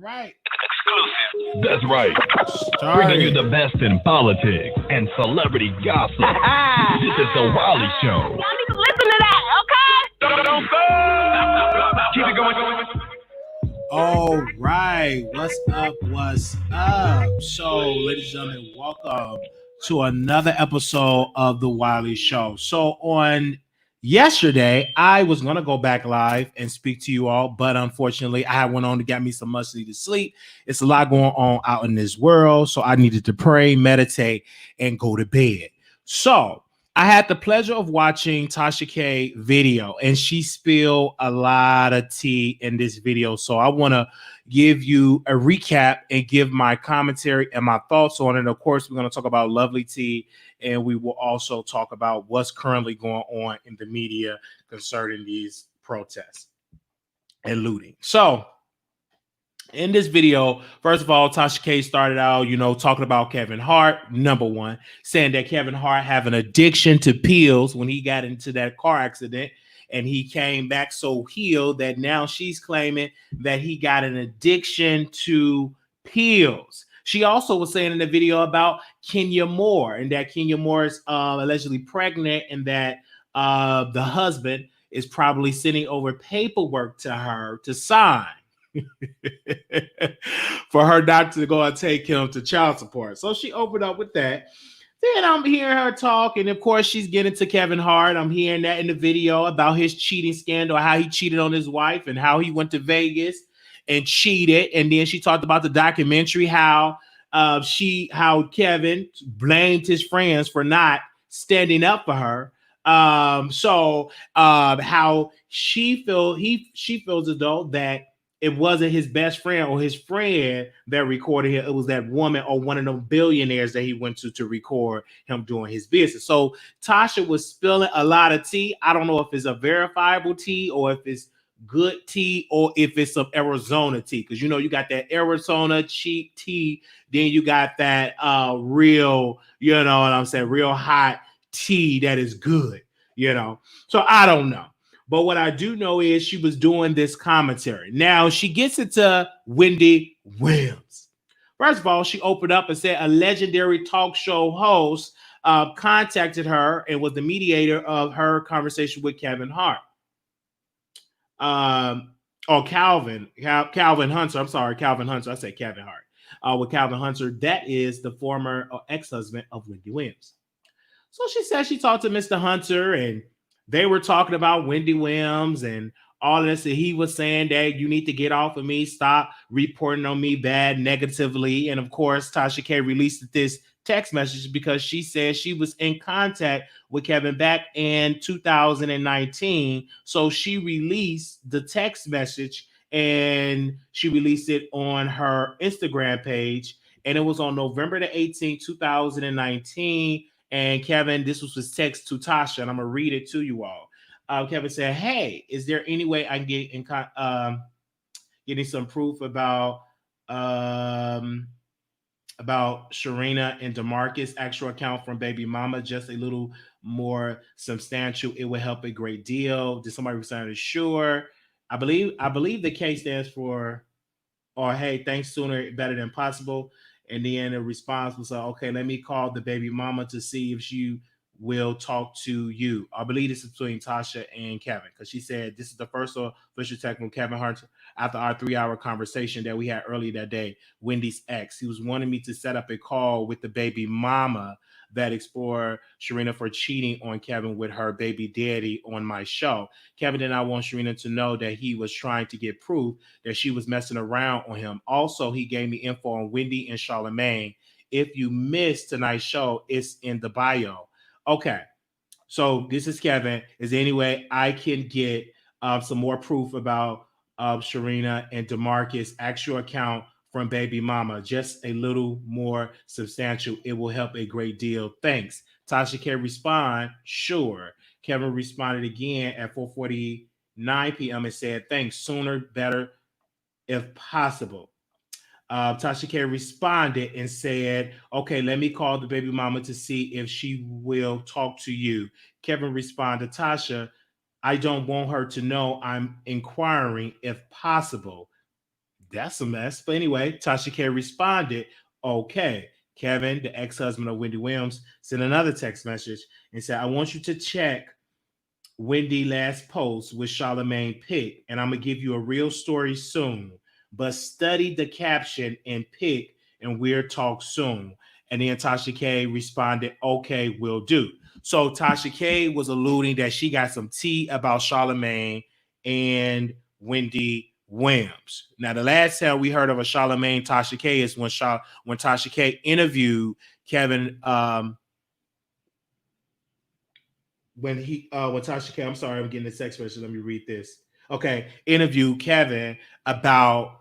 right. Exclusive. That's right. Bringing you the best in politics and celebrity gossip. This is the Wiley Show. Y'all need to listen to that, okay? Don't stop. Keep it going. All right. What's up? What's up? So, ladies and gentlemen, welcome to another episode of the Wiley Show. So, on yesterday, I was going to go back live and speak to you all, but unfortunately, I went on to get me some much needed sleep. It's a lot going on out in this world, so I needed to pray, meditate, and go to bed. So, I had the pleasure of watching Tasha K video, and she spilled a lot of tea in this video. So I want to give you a recap and give my commentary and my thoughts on it. Of course, we're going to talk about Lovelyti, and we will also talk about what's currently going on in the media concerning these protests and looting. So in this video, first of all, Tasha K started out, talking about Kevin Hart, number one, saying that Kevin Hart have an addiction to pills when he got into that car accident, and he came back so healed that now she's claiming that he got an addiction to pills. She also was saying in the video about Kenya Moore, and that Kenya Moore is allegedly pregnant, and that the husband is probably sending over paperwork to her to sign for her doctor to go and take him to child support. So she opened up with that. Then I'm hearing her talk, and of course she's getting to Kevin Hart. I'm hearing that in the video about his cheating scandal, how he cheated on his wife and how he went to Vegas and cheated. And then she talked about the documentary, how Kevin blamed his friends for not standing up for her. How she feels as though that it wasn't his best friend or his friend that recorded him. It was that woman or one of them billionaires that he went to record him doing his business. So Tasha was spilling a lot of tea. I don't know if it's a verifiable tea or if it's good tea or if it's some Arizona tea. Because, you got that Arizona cheap tea. Then you got that real, real hot tea that is good, So I don't know. But what I do know is she was doing this commentary. Now she gets into Wendy Williams. First of all, she opened up and said a legendary talk show host contacted her and was the mediator of her conversation with Kevin Hart. Calvin Hunter. I'm sorry, Calvin Hunter. I said Kevin Hart. With Calvin Hunter, that is the former ex-husband of Wendy Williams. So she said she talked to Mr. Hunter, and they were talking about Wendy Williams and all of this. And he was saying that you need to get off of me, stop reporting on me bad, negatively. And of course, Tasha K released this text message because she said she was in contact with Kevin back in 2019. So she released the text message and she released it on her Instagram page. And it was on November the 18th, 2019. And Kevin, this was his text to Tasha, and I'm gonna read it to you all. Kevin said, "Hey, is there any way I can get in getting some proof about Sharina and DeMarcus' actual account from Baby Mama? Just a little more substantial. It would help a great deal." Did somebody respond? Sure. I believe the case stands for, or hey, thanks, sooner better than possible. And then the response was, okay, let me call the baby mama to see if she will talk to you. I believe this is between Tasha and Kevin, because she said this is the first official text from Kevin Hart after our 3-hour conversation that we had earlier that day. Wendy's ex, he was wanting me to set up a call with the baby mama that explored Sharina for cheating on Kevin with her baby daddy on my show. Kevin did not want Sharina to know that he was trying to get proof that she was messing around on him. Also, he gave me info on Wendy and Charlemagne. If you missed tonight's show, it's in the bio. Okay, so this is Kevin. Is there any way I can get some more proof about Sharina and DeMarcus' actual account from Baby Mama? Just a little more substantial. It will help a great deal. Thanks. Tasha K respond, sure. Kevin responded again at 4:49 p.m. and said, thanks, sooner, better, if possible. Tasha K responded and said, okay, let me call the baby mama to see if she will talk to you. Kevin responded, Tasha, I don't want her to know I'm inquiring if possible. That's a mess. But anyway, Tasha K responded, okay. Kevin, the ex-husband of Wendy Williams, sent another text message and said, I want you to check Wendy last post with Charlamagne pick, and I'm gonna give you a real story soon. But study the caption and pick, and we'll talk soon. And then Tasha K responded, okay, will do. So Tasha K was alluding that she got some tea about Charlamagne and Wendy Williams. Now, the last time we heard of a Charlamagne Tasha K is when Tasha K interviewed Kevin. When Tasha K, I'm sorry, I'm getting the text message. Let me read this. Okay, interviewed Kevin about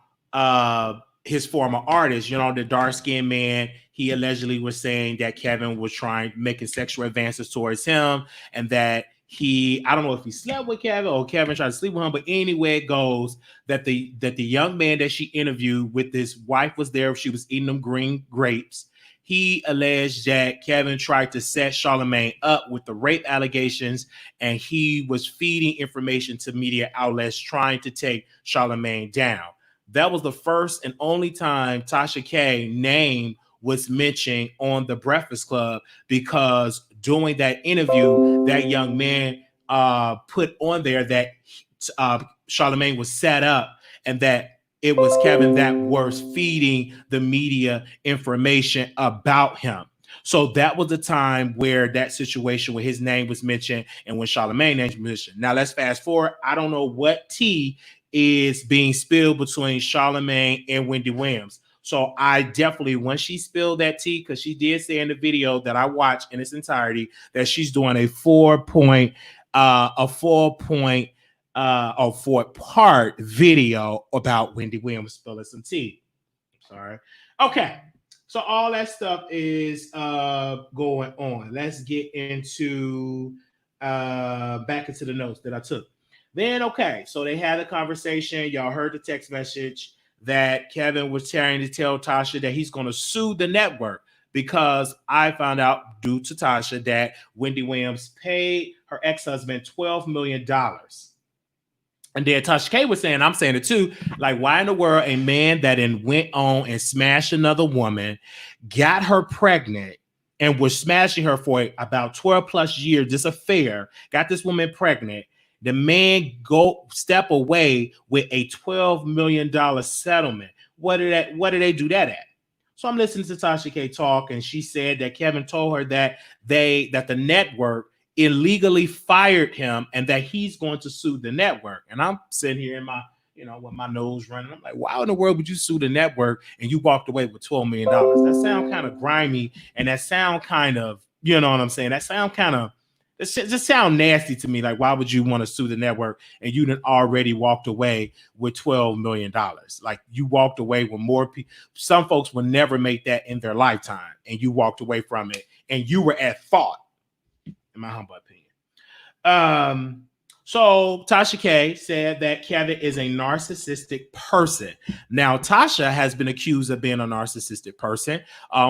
his former artist, the dark-skinned man. He allegedly was saying that Kevin was making sexual advances towards him, and that I don't know if he slept with Kevin or Kevin tried to sleep with him, but anyway, it goes that the young man that she interviewed with, his wife was there. She was eating them green grapes. He alleged that Kevin tried to set Charlamagne up with the rape allegations, and he was feeding information to media outlets trying to take Charlamagne down. That was the first and only time Tasha K name was mentioned on the Breakfast Club, because during that interview, that young man put on there that Charlamagne was set up, and that it was Kevin that was feeding the media information about him. So that was the time where that situation where his name was mentioned and when Charlamagne's name was mentioned. Now let's fast forward. I don't know what tea is being spilled between Charlamagne and Wendy Williams. So I definitely, when she spilled that tea, because she did say in the video that I watched in its entirety that she's doing a four-part video about Wendy Williams spilling some tea. Sorry. Okay. So all that stuff is going on. Let's get into back into the notes that I took. Then, okay, so they had a conversation. Y'all heard the text message that Kevin was trying to tell Tasha that he's going to sue the network, because I found out due to Tasha that Wendy Williams paid her ex-husband $12 million. And then Tasha K was saying, I'm saying it too, like, why in the world a man that went on and smashed another woman, got her pregnant, and was smashing her for about 12 plus years, this affair, got this woman pregnant, the man go step away with a $12 million settlement. What did they do that at? So I'm listening to Tasha K talk, and she said that Kevin told her that the network illegally fired him and that he's going to sue the network. And I'm sitting here in my, with my nose running. I'm like, why in the world would you sue the network and you walked away with $12 million? That sounds kind of grimy, and that sound kind of, you know what I'm saying? That sound kind of, it just sound nasty to me. Like, why would you want to sue the network and you done already walked away with $12 million? Like, you walked away with more people. Some folks will never make that in their lifetime, and you walked away from it, and you were at fault, in my humble opinion. So Tasha K said that Kevin is a narcissistic person. Now, Tasha has been accused of being a narcissistic person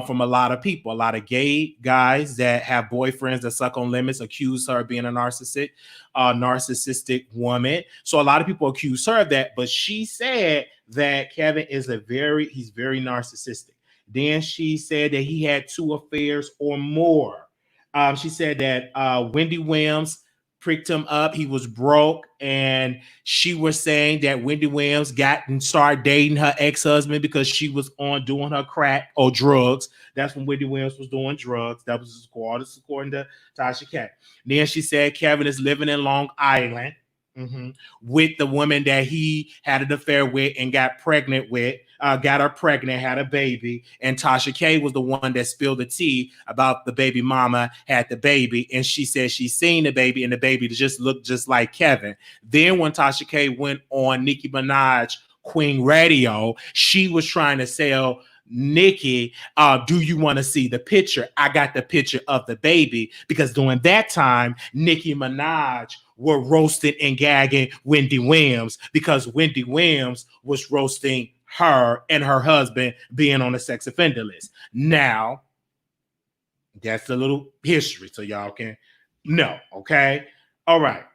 from a lot of people. A lot of gay guys that have boyfriends that suck on lemons accuse her of being a narcissistic woman. So a lot of people accuse her of that, but she said that Kevin is he's very narcissistic. Then she said that he had 2 affairs or more. She said that Wendy Williams pricked him up. He was broke, and she was saying that Wendy Williams got and started dating her ex-husband because she was on doing her crack or drugs. That's when Wendy Williams was doing drugs. That was according to Tasha K. Then she said Kevin is living in Long Island with the woman that he had an affair with and got pregnant with. Got her pregnant, had a baby, and Tasha K was the one that spilled the tea about the baby mama had the baby, and she said she seen the baby, and the baby just looked just like Kevin. Then when Tasha K went on Nicki Minaj Queen Radio, she was trying to sell Nicki, do you want to see the picture? I got the picture of the baby, because during that time, Nicki Minaj were roasting and gagging Wendy Williams, because Wendy Williams was roasting her and her husband being on the sex offender list. Now, that's a little history so y'all can know, okay? All right.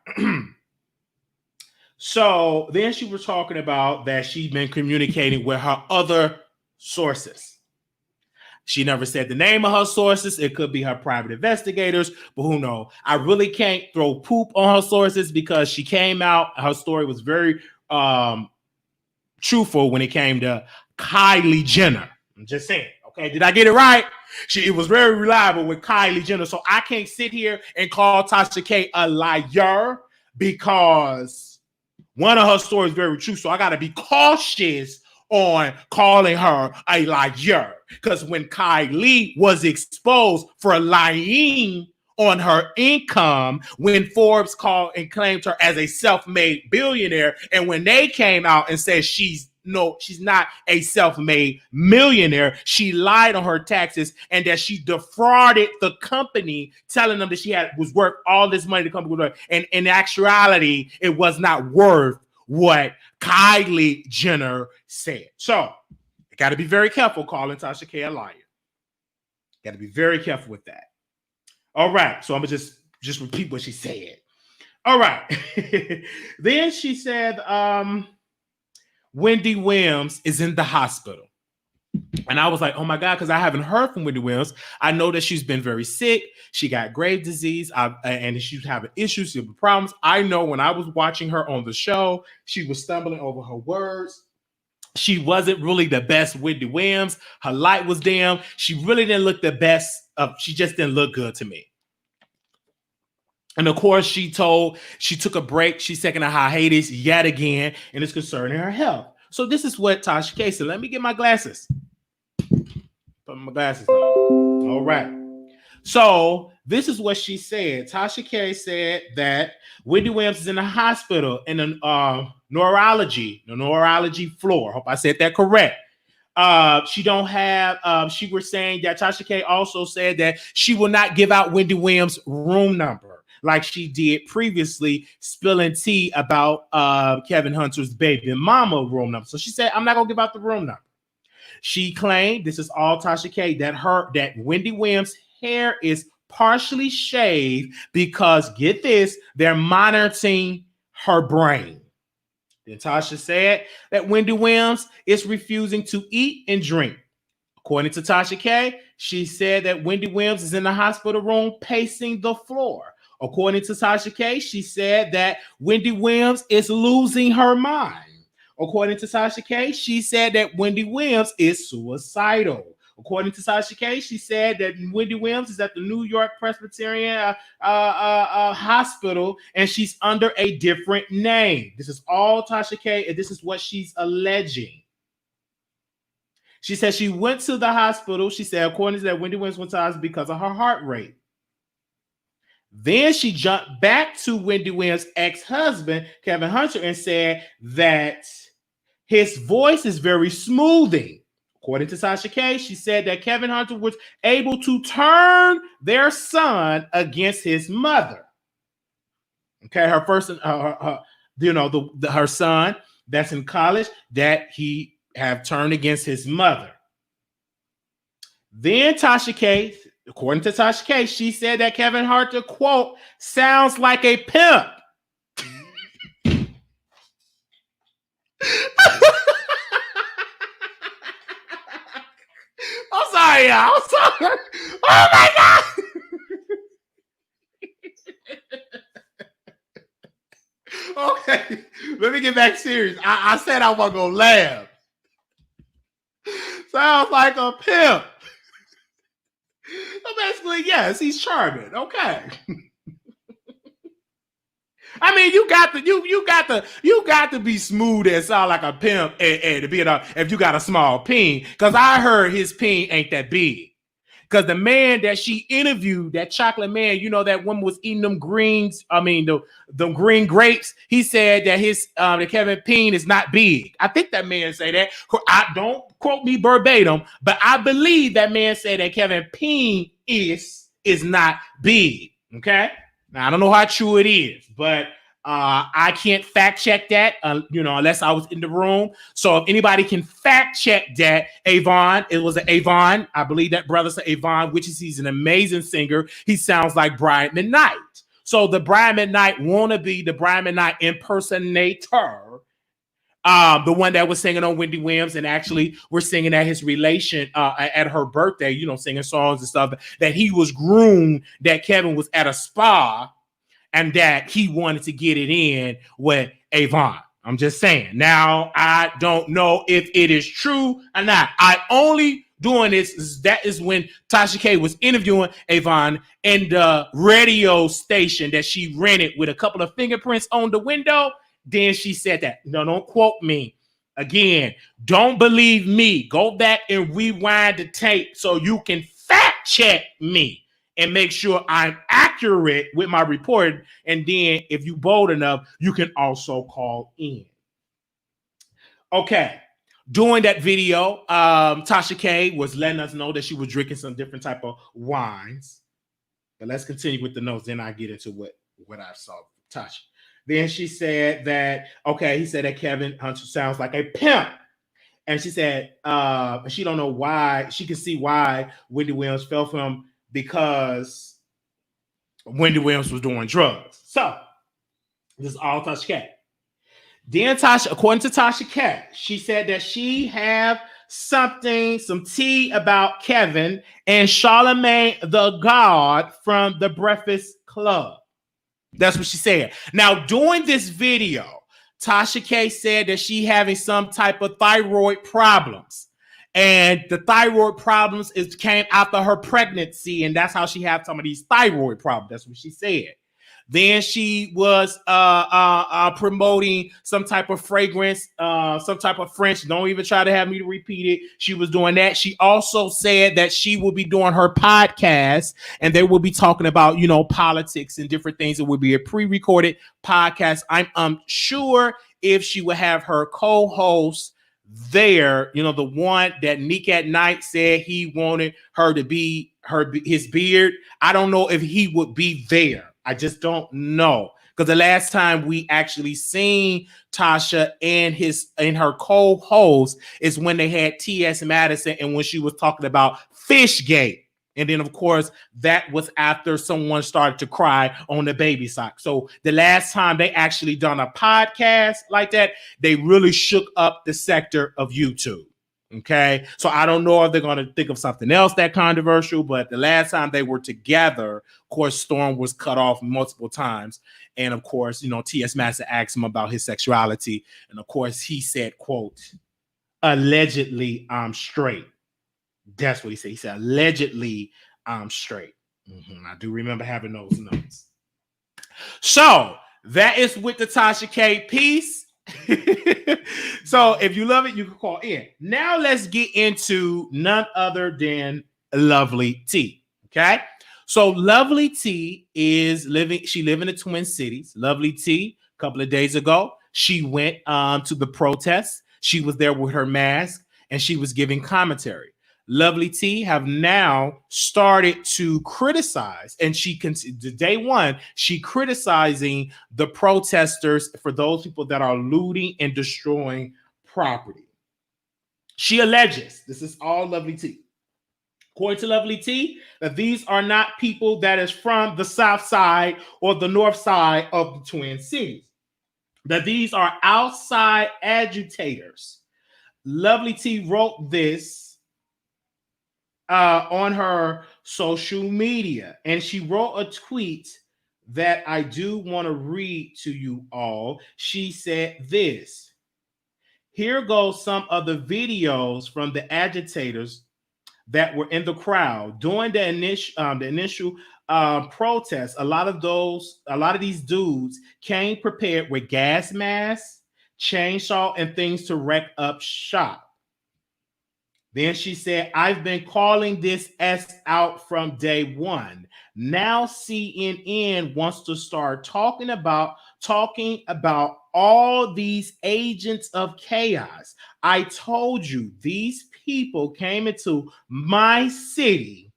So then she was talking about that she'd been communicating with her other sources. She never said the name of her sources. It could be her private investigators, but who knows? I really can't throw poop on her sources because she came out. Her story was very truthful when it came to Kylie Jenner. I'm just saying. Okay, did I get it right? It was very reliable with Kylie Jenner. So I can't sit here and call Tasha K a liar because one of her stories is very true. So I got to be cautious on calling her a liar. Because when Kylie was exposed for lying on her income, when Forbes called and claimed her as a self-made billionaire, and when they came out and said she's not a self-made millionaire, she lied on her taxes and that she defrauded the company, telling them that she was worth all this money to come with her. And in actuality, it was not worth what Kylie Jenner said. So you got to be very careful calling Tasha K a liar. Got to be very careful with that. All right. So I'm going to just repeat what she said. All right. Then she said, Wendy Williams is in the hospital. And I was like, oh my God, because I haven't heard from Wendy Williams. I know that she's been very sick. She got grave disease and she's having issues, she's having problems. I know when I was watching her on the show, she was stumbling over her words. She wasn't really the best Wendy Williams. Her light was dim. She really didn't look the best. She just didn't look good to me. And of course, she took a break. She's taking a hiatus yet again, and it's concerning her health. So this is what Tasha K said. Let me get my glasses. Put my glasses on. All right. So this is what she said. Tasha K said that Wendy Williams is in the hospital in the neurology floor. Hope I said that correct. She don't have. She was saying that Tasha K also said that she will not give out Wendy Williams' room number like she did previously, spilling tea about Kevin Hunter's baby mama room number. So she said, I'm not gonna give out the room number. She claimed, this is all Tasha K, that Wendy Williams' hair is partially shaved because, get this, they're monitoring her brain. Then Tasha said that Wendy Williams is refusing to eat and drink. According to Tasha K, she said that Wendy Williams is in the hospital room pacing the floor. According to Tasha K, she said that Wendy Williams is losing her mind. According to Tasha K, she said that Wendy Williams is suicidal. According to Tasha K, she said that Wendy Williams is at the New York Presbyterian Hospital and she's under a different name. This is all Tasha K, and this is what she's alleging. She said she went to the hospital. She said, according to that, Wendy Williams went to the hospital because of her heart rate. Then she jumped back to Wendy Williams' ex-husband, Kevin Hunter, and said that his voice is very smoothing. According to Tasha K, she said that Kevin Hunter was able to turn their son against his mother. Okay, her son that's in college that he have turned against his mother. Then Tasha K, according to Tasha K, she said that Kevin Hunter, quote, sounds like a pimp. I'm sorry, y'all. I'm sorry. Oh my God. Okay, let me get back serious. I said I wasn't gonna laugh. Sounds like a pimp. So basically, yes, he's charming. Okay. I mean, you got to be smooth and sound like a pimp and to be if you got a small peen. Because I heard his peen ain't that big. Because the man that she interviewed, that chocolate man, you know, that woman was eating them greens. I mean, the green grapes. He said that the Kevin peen is not big. I think that man say that. I don't quote me verbatim, but I believe that man said that Kevin peen is not big. Okay. Now, I don't know how true it is, but I can't fact check that, unless I was in the room. So if anybody can fact check that, Avon, it was an Avon. I believe that brother's an Avon, he's an amazing singer. He sounds like Brian McKnight. So the Brian McKnight wannabe, the Brian McKnight impersonator, the one that was singing on Wendy Williams, and actually we're singing at his relation at her birthday, singing songs and stuff, that he was groomed, that Kevin was at a spa and that he wanted to get it in with Avon. I'm just saying. Now, I don't know if it is true or not. I only doing this, that is when Tasha K was interviewing Avon in the radio station that she rented with a couple of fingerprints on the window. Then she said that. No, don't quote me. Again, don't believe me. Go back and rewind the tape so you can fact check me and make sure I'm accurate with my report. And then if you bold enough, you can also call in. Okay. During that video, Tasha K was letting us know that she was drinking some different type of wines. But let's continue with the notes. Then I get into what I saw from Tasha. Then she said that, he said that Kevin Hunter sounds like a pimp. And she said she don't know why. She can see why Wendy Williams fell for him, because Wendy Williams was doing drugs. So this is all Tasha K. Then according to Tasha K, she said that she have some tea about Kevin and Charlamagne the God from the Breakfast Club. That's what she said. Now, during this video, Tasha K said that she having some type of thyroid problems. And the thyroid problems came after her pregnancy, and that's how she had some of these thyroid problems. That's what she said. Then she was promoting some type of fragrance, some type of French. Don't even try to have me to repeat it. She was doing that. She also said that she will be doing her podcast, and they will be talking about, politics and different things. It will be a pre-recorded podcast. I'm unsure if she will have her co-host there, the one that Nick at Night said he wanted her to be his beard. I don't know if he would be there. I just don't know, because the last time we actually seen Tasha and her co-host is when they had T.S. Madison, and when she was talking about Fishgate. And then, of course, that was after someone started to cry on the baby sock. So the last time they actually done a podcast like that, they really shook up the sector of YouTube. Okay, so I don't know if they're going to think of something else that controversial, but the last time they were together, of course, Storm was cut off multiple times. And of course, T.S. Madison asked him about his sexuality. And of course, he said, quote, allegedly, I'm straight. That's what he said. He said, allegedly, I'm straight. I do remember having those notes. So that is with the Tasha K piece. So if you love it, you can call in. Now let's get into none other than Lovelyti. Okay. So Lovelyti she live in the Twin Cities. Lovelyti, a couple of days ago, she went to the protest. She was there with her mask and she was giving commentary. Lovelyti have now started to criticize, and day one, she criticizing the protesters for those people that are looting and destroying property. She alleges, this is all Lovelyti, according to Lovelyti, that these are not people that is from the south side or the north side of the Twin Cities, that these are outside agitators. Lovelyti wrote this on her social media, and she wrote a tweet that I do want to read to you all. She said this: here goes some of the videos from the agitators that were in the crowd during the initial protest. A lot of these dudes came prepared with gas masks, chainsaw, and things to wreck up shop. Then she said, I've been calling this S out from day one. Now CNN wants to start talking about all these agents of chaos. I told you, these people came into my city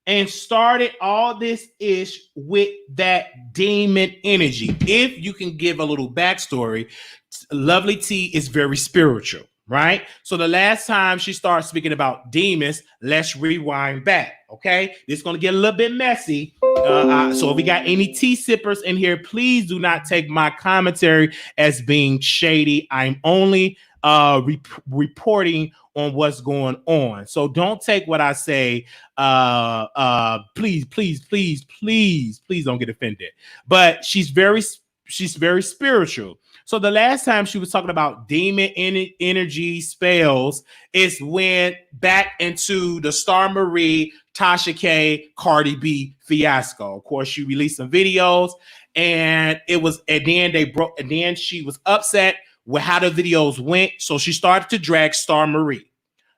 and started all this ish with that demon energy. If you can give a little backstory, Lovelyti is very spiritual. right? So the last time she started speaking about demons, let's rewind back, okay? This is going to get a little bit messy. So if we got any tea sippers in here, please do not take my commentary as being shady. I'm only reporting on what's going on. So don't take what I say. Please don't get offended. But she's very spiritual. So the last time she was talking about demon energy spells is when back into the Star Marie, Tasha K, Cardi B fiasco. Of course, she released some videos, and then she was upset with how the videos went. So she started to drag Star Marie.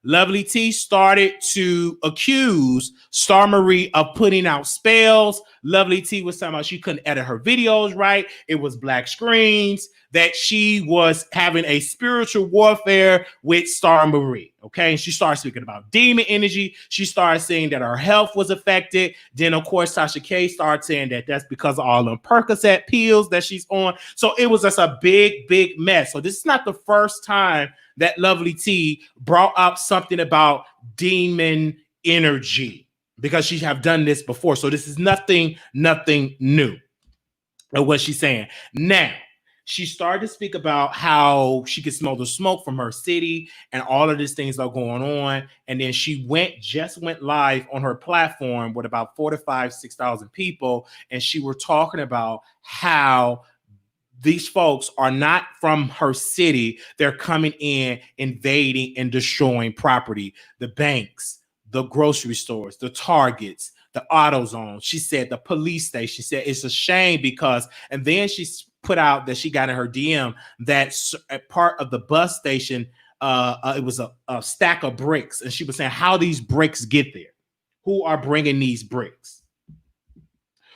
Lovelyti started to accuse Star Marie of putting out spells. Lovelyti was talking about she couldn't edit her videos right. It was black screens, that she was having a spiritual warfare with Star Marie. Okay. And she started speaking about demon energy. She started saying that her health was affected. Then, of course, Tasha K started saying that that's because of all them Percocet pills that she's on. So it was just a big mess. So this is not the first time that Lovelyti brought up something about demon energy, because she have done this before. So this is nothing new of what she's saying. Now, she started to speak about how she could smell the smoke from her city and all of these things are going on. And then she just went live on her platform with about 6,000 people. And she were talking about how these folks are not from her city. They're coming in, invading and destroying property, the banks, the grocery stores, the Targets, the AutoZone. She said the police station. She said it's a shame because, and then she put out that she got in her DM that a part of the bus station, it was a stack of bricks. And she was saying how these bricks get there. Who are bringing these bricks?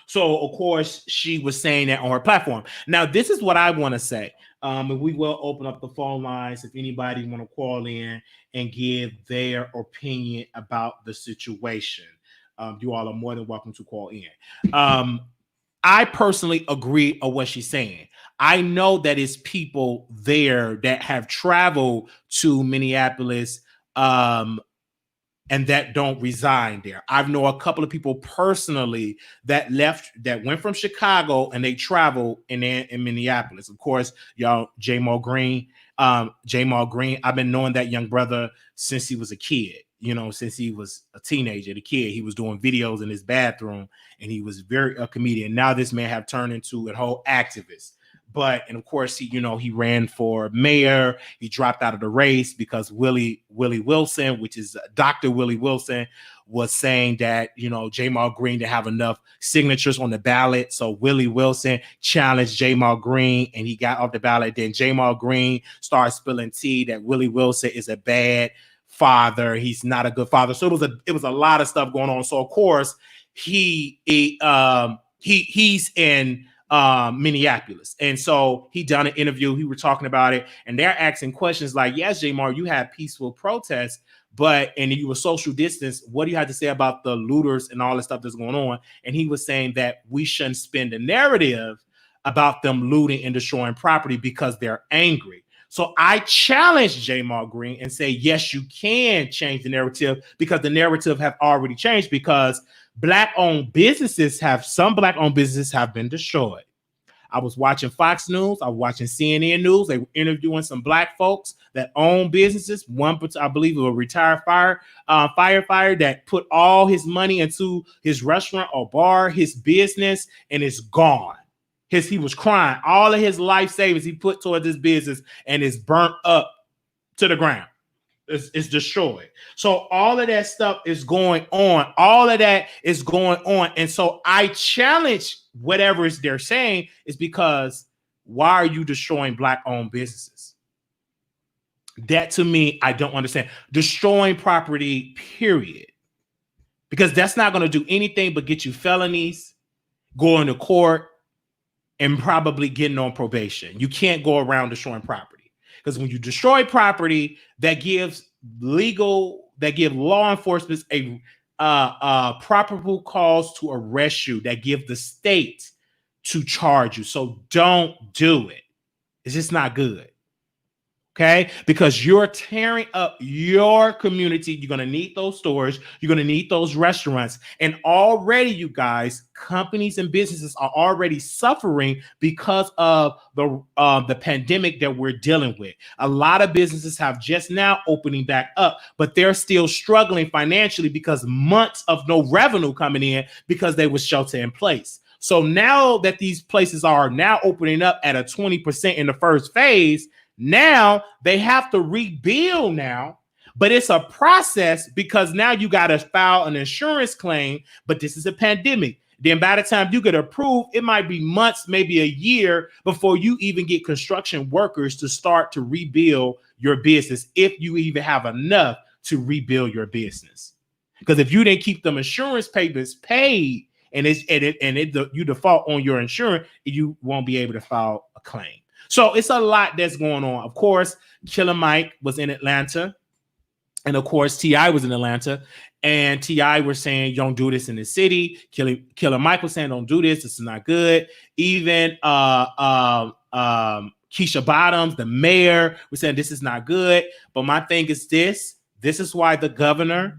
So, of course, she was saying that on her platform. Now, this is what I want to say. And we will open up the phone lines if anybody want to call in and give their opinion about the situation. You all are more than welcome to call in. I personally agree on what she's saying. I know that it's people there that have traveled to Minneapolis and that don't reside there. I've known a couple of people personally that went from Chicago and they traveled in Minneapolis. Of course, y'all, Jamal Green. I've been knowing that young brother since he was a kid. Since he was a teenager, he was doing videos in his bathroom, and he was a comedian. Now this man have turned into a whole activist. And of course, he ran for mayor. He dropped out of the race because Willie Wilson, which is Dr. Willie Wilson, was saying that, Jamal Green didn't have enough signatures on the ballot. So Willie Wilson challenged Jamal Green and he got off the ballot. Then Jamal Green started spilling tea that Willie Wilson is a bad father. He's not a good father. So it was a lot of stuff going on. So of course he's in Minneapolis. And so he done an interview. He were talking about it and they're asking questions like, yes, Jamar, you had peaceful protests, and you were social distance. What do you have to say about the looters and all the stuff that's going on? And he was saying that we shouldn't spin the narrative about them looting and destroying property because they're angry. So I challenge Jamal Green and say, yes, you can change the narrative because the narrative have already changed because Black-owned businesses have been destroyed. I was watching Fox News. I was watching CNN News. They were interviewing some Black folks that own businesses. One, I believe, a retired firefighter that put all his money into his restaurant or bar, his business, and it's gone. He was crying. All of his life savings he put towards his business and it's burnt up to the ground. It's destroyed. So all of that stuff is going on. And so I challenge whatever they're saying is because why are you destroying Black-owned businesses? That to me, I don't understand. Destroying property, period. Because that's not going to do anything but get you felonies, going to court, and probably getting on probation. You can't go around destroying property. Because when you destroy property, that gives law enforcement a probable cause to arrest you, that give the state to charge you. So don't do it. It's just not good. Okay, because you're tearing up your community. You're going to need those stores. You're going to need those restaurants. And already, you guys, companies and businesses are already suffering because of the pandemic that we're dealing with. A lot of businesses have just now opening back up, but they're still struggling financially because months of no revenue coming in because they were shelter in place. So now that these places are now opening up at a 20% in the first phase, now they have to rebuild now, but it's a process because now you got to file an insurance claim, but this is a pandemic. Then by the time you get approved, it might be months, maybe a year before you even get construction workers to start to rebuild your business, if you even have enough to rebuild your business. Because if you didn't keep them insurance payments paid and you default on your insurance, you won't be able to file a claim. So it's a lot that's going on. Of course, Killer Mike was in Atlanta. And of course, T.I. was in Atlanta. And T.I. were saying, don't do this in the city. Killer Mike was saying, don't do this. This is not good. Even Keisha Bottoms, the mayor, was saying this is not good. But my thing is this. This is why the governor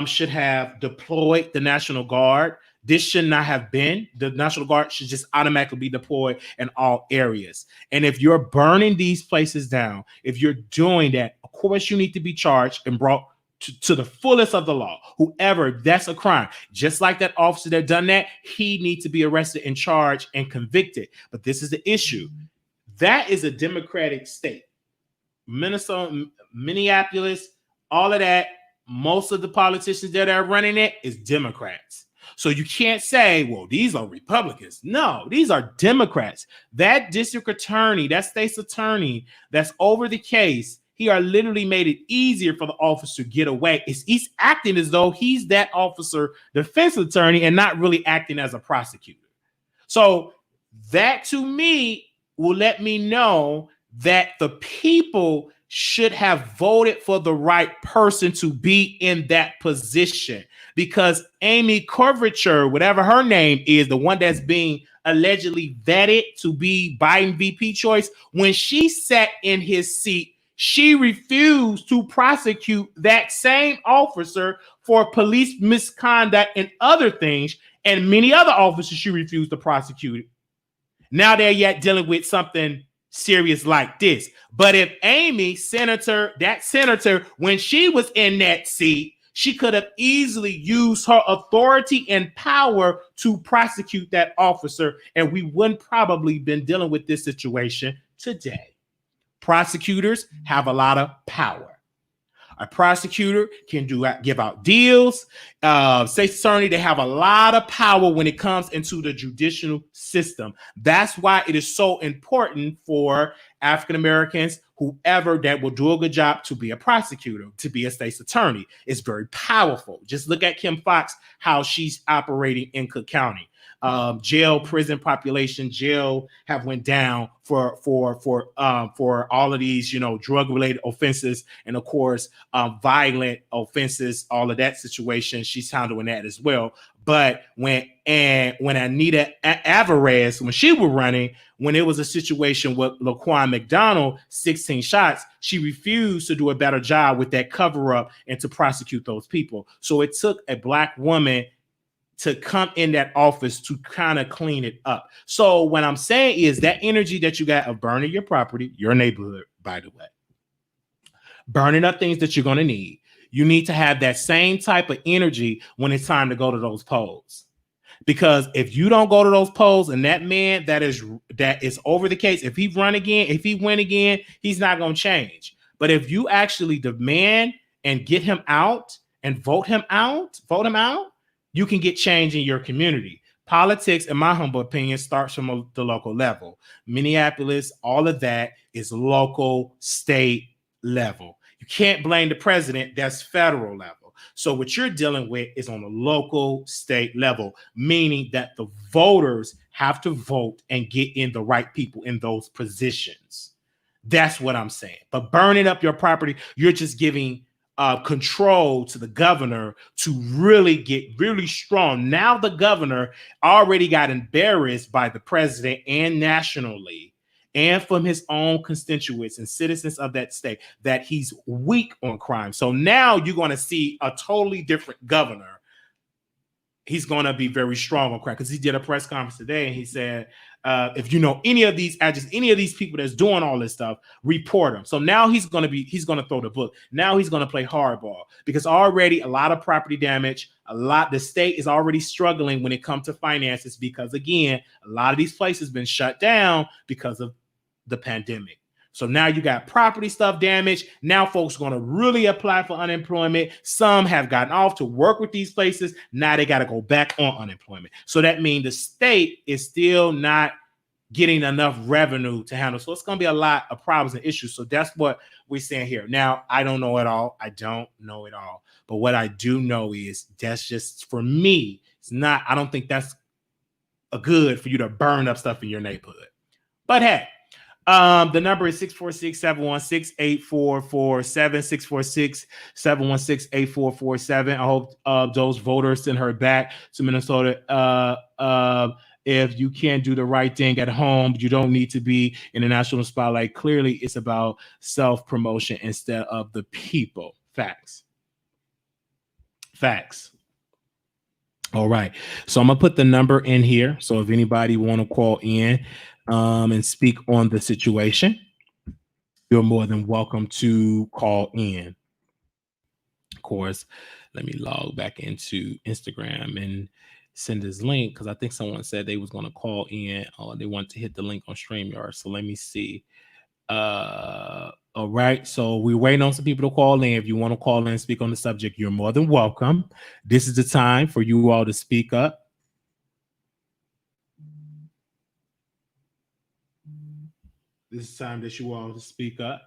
should have deployed the National Guard. This should not have been. The National Guard should just automatically be deployed in all areas. And if you're burning these places down, if you're doing that, of course you need to be charged and brought to the fullest of the law. Whoever, that's a crime. Just like that officer that done that, he needs to be arrested and charged and convicted. But this is the issue. That is a Democratic state. Minnesota, Minneapolis, all of that, most of the politicians that are running it is Democrats. So you can't say, well, these are Republicans. No, these are Democrats. That district attorney, that state's attorney that's over the case, he are literally made it easier for the officer to get away. He's acting as though he's that officer, defense attorney, and not really acting as a prosecutor. So that to me will let me know that the people should have voted for the right person to be in that position, because Amy Klobuchar, whatever her name is, the one that's being allegedly vetted to be Biden VP choice, when she sat in his seat, she refused to prosecute that same officer for police misconduct and other things, and many other officers she refused to prosecute. Now they're yet dealing with something serious like this. But if Amy, that senator, when she was in that seat, she could have easily used her authority and power to prosecute that officer, and we wouldn't probably been dealing with this situation today. Prosecutors have a lot of power. A prosecutor can give out deals. State attorney, they have a lot of power when it comes into the judicial system. That's why it is so important for African Americans, whoever that will do a good job, to be a prosecutor, to be a state's attorney. It's very powerful. Just look at Kim Foxx, how she's operating in Cook County. Prison population, jail have went down for all of these, drug related offenses, and of course, violent offenses, all of that situation. She's handling that as well. But when Anita Alvarez, when she was running, when it was a situation with Laquan McDonald, 16 shots, she refused to do a better job with that cover up and to prosecute those people. So it took a Black woman to come in that office to kind of clean it up. So what I'm saying is that energy that you got of burning your property, your neighborhood, by the way, burning up things that you're going to need, you need to have that same type of energy when it's time to go to those polls. Because if you don't go to those polls, and that man that is over the case, if he win again, he's not going to change. But if you actually demand and get him out and vote him out, you can get change in your community. Politics, in my humble opinion, starts from the local level. Minneapolis, all of that is local, state level. You can't blame the president. That's federal level. So what you're dealing with is on the local, state level, meaning that the voters have to vote and get in the right people in those positions. That's what I'm saying. But burning up your property, you're just giving control to the governor to really get really strong. Now the governor already got embarrassed by the president and nationally, and from his own constituents and citizens of that state that he's weak on crime. So now you're going to see a totally different governor. He's going to be very strong on crime because he did a press conference today and he said, if you know any of these people that's doing all this stuff, report them. So now he's going to throw the book. Now he's going to play hardball because already a lot of property damage, the state is already struggling when it comes to finances because again, a lot of these places been shut down because of the pandemic. So now you got property stuff damage. Now folks are going to really apply for unemployment. Some have gotten off to work with these places. Now they got to go back on unemployment. So that means the state is still not getting enough revenue to handle. So it's going to be a lot of problems and issues. So that's what we're saying here. Now, I don't know it all. I don't know it all. But what I do know is that's just, for me, I don't think that's a good for you to burn up stuff in your neighborhood. But hey, the number is 646-716-8447, 646-716-8447. I hope those voters send her back to Minnesota. If you can't do the right thing at home, you don't need to be in the national spotlight. Clearly, it's about self-promotion instead of the people. Facts. All right. So I'm going to put the number in here. So if anybody want to call in and speak on the situation, you're more than welcome to call in. Of course, let me log back into Instagram and send this link because I think someone said they was going to call in or they want to hit the link on StreamYard. So let me see. All right. So we're waiting on some people to call in. If you want to call in and speak on the subject, you're more than welcome. This is the time for you all to speak up. This is time that you all to speak up.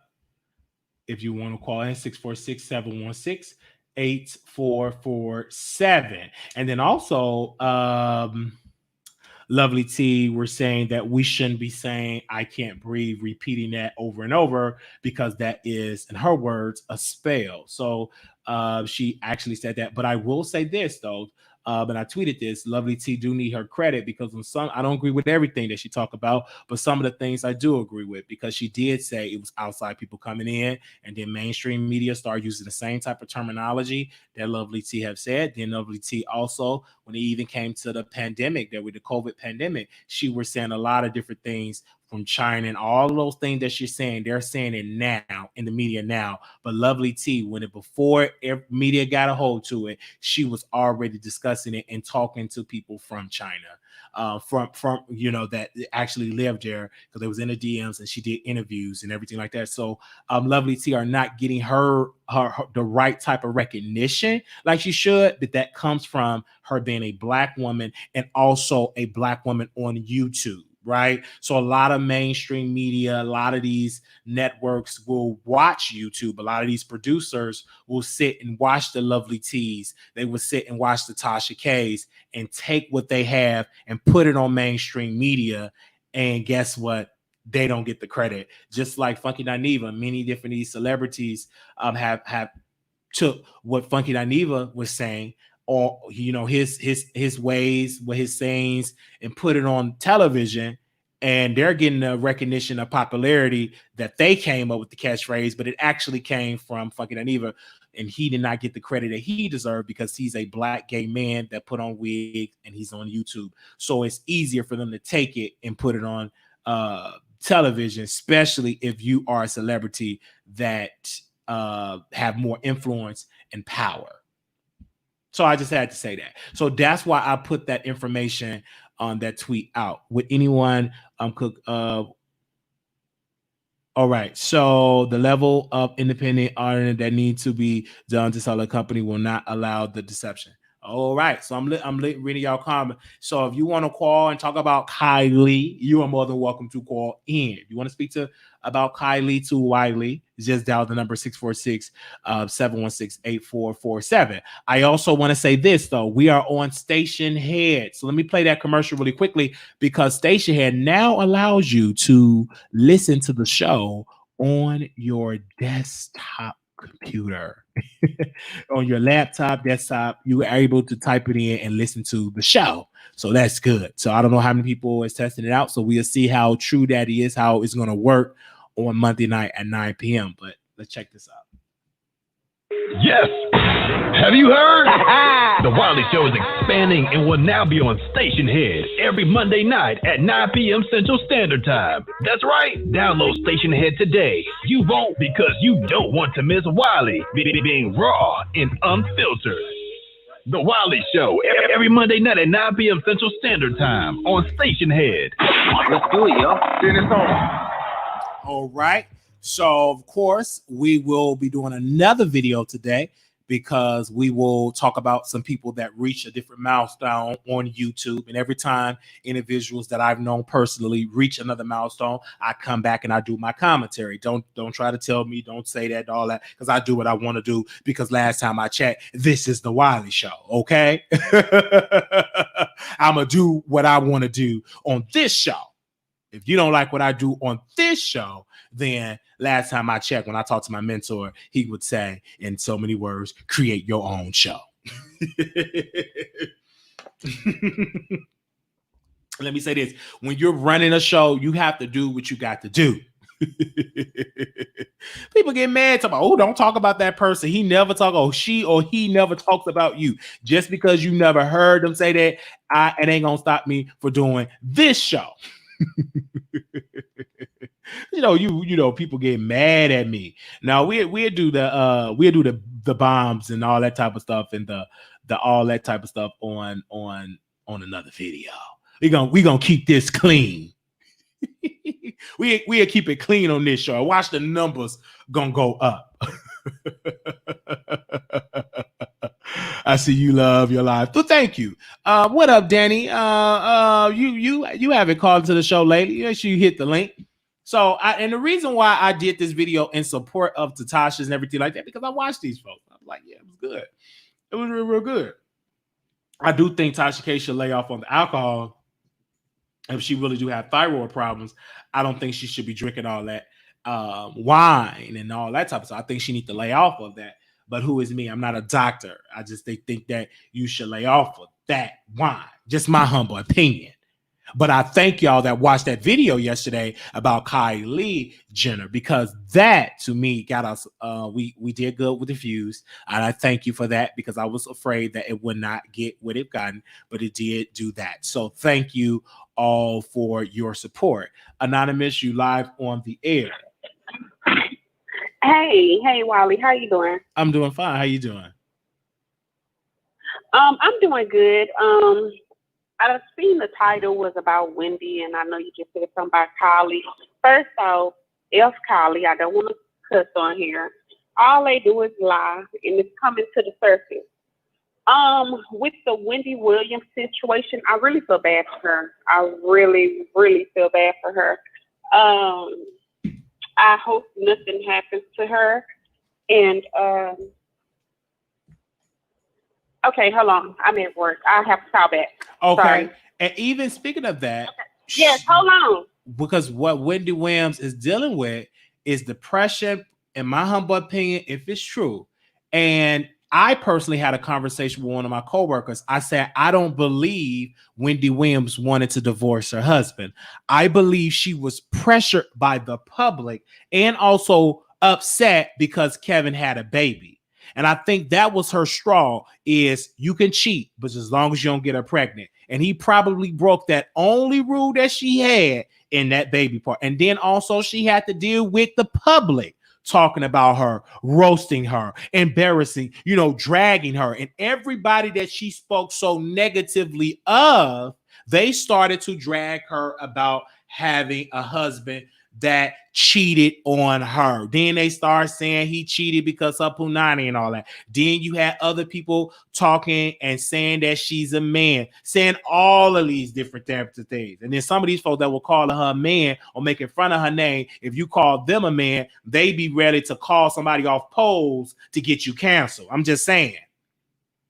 If you want to call in, 646-716-8447. And then also, Lovelyti, we're saying that we shouldn't be saying I can't breathe, repeating that over and over, because that is, in her words, a spell. So she actually said that. But I will say this, though. And I tweeted this, Lovelyti do need her credit because on some, I don't agree with everything that she talked about, but some of the things I do agree with, because she did say it was outside people coming in, and then mainstream media started using the same type of terminology that Lovelyti have said. Then Lovelyti also, when it even came to the pandemic, that with the COVID pandemic, she was saying a lot of different things from China and all of those things that she's saying, they're saying it now in the media now. But Lovelyti, before media got a hold to it, she was already discussing it and talking to people from China, from that actually lived there, because they was in the DMs and she did interviews and everything like that. So Lovelyti are not getting her the right type of recognition like she should, but that comes from her being a Black woman and also a Black woman on YouTube. Right. So a lot of mainstream media, a lot of these networks will watch YouTube. A lot of these producers will sit and watch the Lovelyties. They will sit and watch the Tasha K's and take what they have and put it on mainstream media. And guess what? They don't get the credit. Just like Funky Dineva, many different these celebrities have took what Funky Dineva was saying, or his ways, with his sayings, and put it on television, and they're getting a recognition of popularity that they came up with the catchphrase, but it actually came from Funky Dineva, and he did not get the credit that he deserved because he's a Black gay man that put on wigs and he's on YouTube. So it's easier for them to take it and put it on television, especially if you are a celebrity that have more influence and power. So I just had to say that. So that's why I put that information on that tweet out. Would anyone all right. So the level of independent auditing that needs to be done to sell a company will not allow the deception. All right. So I'm reading y'all comment. So if you want to call and talk about Kylie, you are more than welcome to call in. If you want to speak about Kylie to Wiley, just dial the number 646-716-8447. I also want to say this, though. We are on Station Head. So let me play that commercial really quickly, because Station Head now allows you to listen to the show on your desktop computer, on your laptop, desktop, you were able to type it in and listen to the show. So that's good. So I don't know how many people is testing it out. So we'll see how true that is, how it's going to work on Monday night at 9 p.m. But let's check this out. Yes. Have you heard? The Wiley Show is expanding and will now be on Station Head every Monday night at 9 p.m. Central Standard Time. That's right. Download Station Head today. You won't, because you don't want to miss Wiley being raw and unfiltered. The Wiley Show every Monday night at 9 p.m. Central Standard Time on Station Head. Let's do it, yo. Send it on. All right. So, of course, we will be doing another video today because we will talk about some people that reach a different milestone on YouTube. And every time individuals that I've known personally reach another milestone, I come back and I do my commentary. Don't try to tell me, don't say that, all that, because I do what I want to do, because last time I checked, this is the Wiley Show, okay? I'm going to do what I want to do on this show. If you don't like what I do on this show, then last time I checked, when I talked to my mentor, he would say, in so many words, create your own show. Let me say this. When you're running a show, you have to do what you got to do. People get mad about, oh, don't talk about that person. He never talk, or she or he never talks about you. Just because you never heard them say that, it ain't gonna stop me for doing this show. You know, people get mad at me. Now we'll do the bombs and all that type of stuff, and the all that type of stuff on another video. We gonna keep this clean. We'll keep it clean on this show. Watch the numbers gonna go up. I see you love your life. So thank you. What up, Danny? You haven't called to the show lately. Make sure you hit the link. So, and the reason why I did this video in support of Tasha's and everything like that, because I watched these folks. I was like, yeah, it was good. It was real, real good. I do think Tasha K should lay off on the alcohol. If she really do have thyroid problems, I don't think she should be drinking all that wine and all that type of stuff. I think she needs to lay off of that. But who is me? I'm not a doctor. I just think that you should lay off of that wine. Just my humble opinion. But I thank y'all that watched that video yesterday about Kylie Jenner, because that to me got us. We did good with the views, and I thank you for that, because I was afraid that it would not get what it gotten, but it did do that. So thank you all for your support. Anonymous, you live on the air. Hey, Wiley, how you doing? I'm doing fine. How you doing? I'm doing good. I've seen the title was about Wendy, and I know you just said something about Kylie. First off, F Kylie, I don't want to cuss on here. All they do is lie, and it's coming to the surface. With the Wendy Williams situation, I really feel bad for her. I really, really feel bad for her. I hope nothing happens to her. And okay, hold on. I'm at work. I have to call back. Okay. Sorry. And even speaking of that, okay. Yes, hold on. Because what Wendy Williams is dealing with is depression, in my humble opinion, if it's true. And I personally had a conversation with one of my coworkers. I said, I don't believe Wendy Williams wanted to divorce her husband. I believe she was pressured by the public and also upset because Kevin had a baby. And I think that was her straw, is you can cheat, but as long as you don't get her pregnant. And he probably broke that only rule that she had in that baby part. And then also she had to deal with the public talking about her, roasting her, embarrassing, dragging her. And everybody that she spoke so negatively of, they started to drag her about having a husband that cheated on her. Then they start saying he cheated because of punani and all that. Then you had other people talking and saying that she's a man, saying all of these different types of things. And then some of these folks that will call her a man or making fun of her name, if you call them a man, they be ready to call somebody off polls to get you canceled. I'm just saying.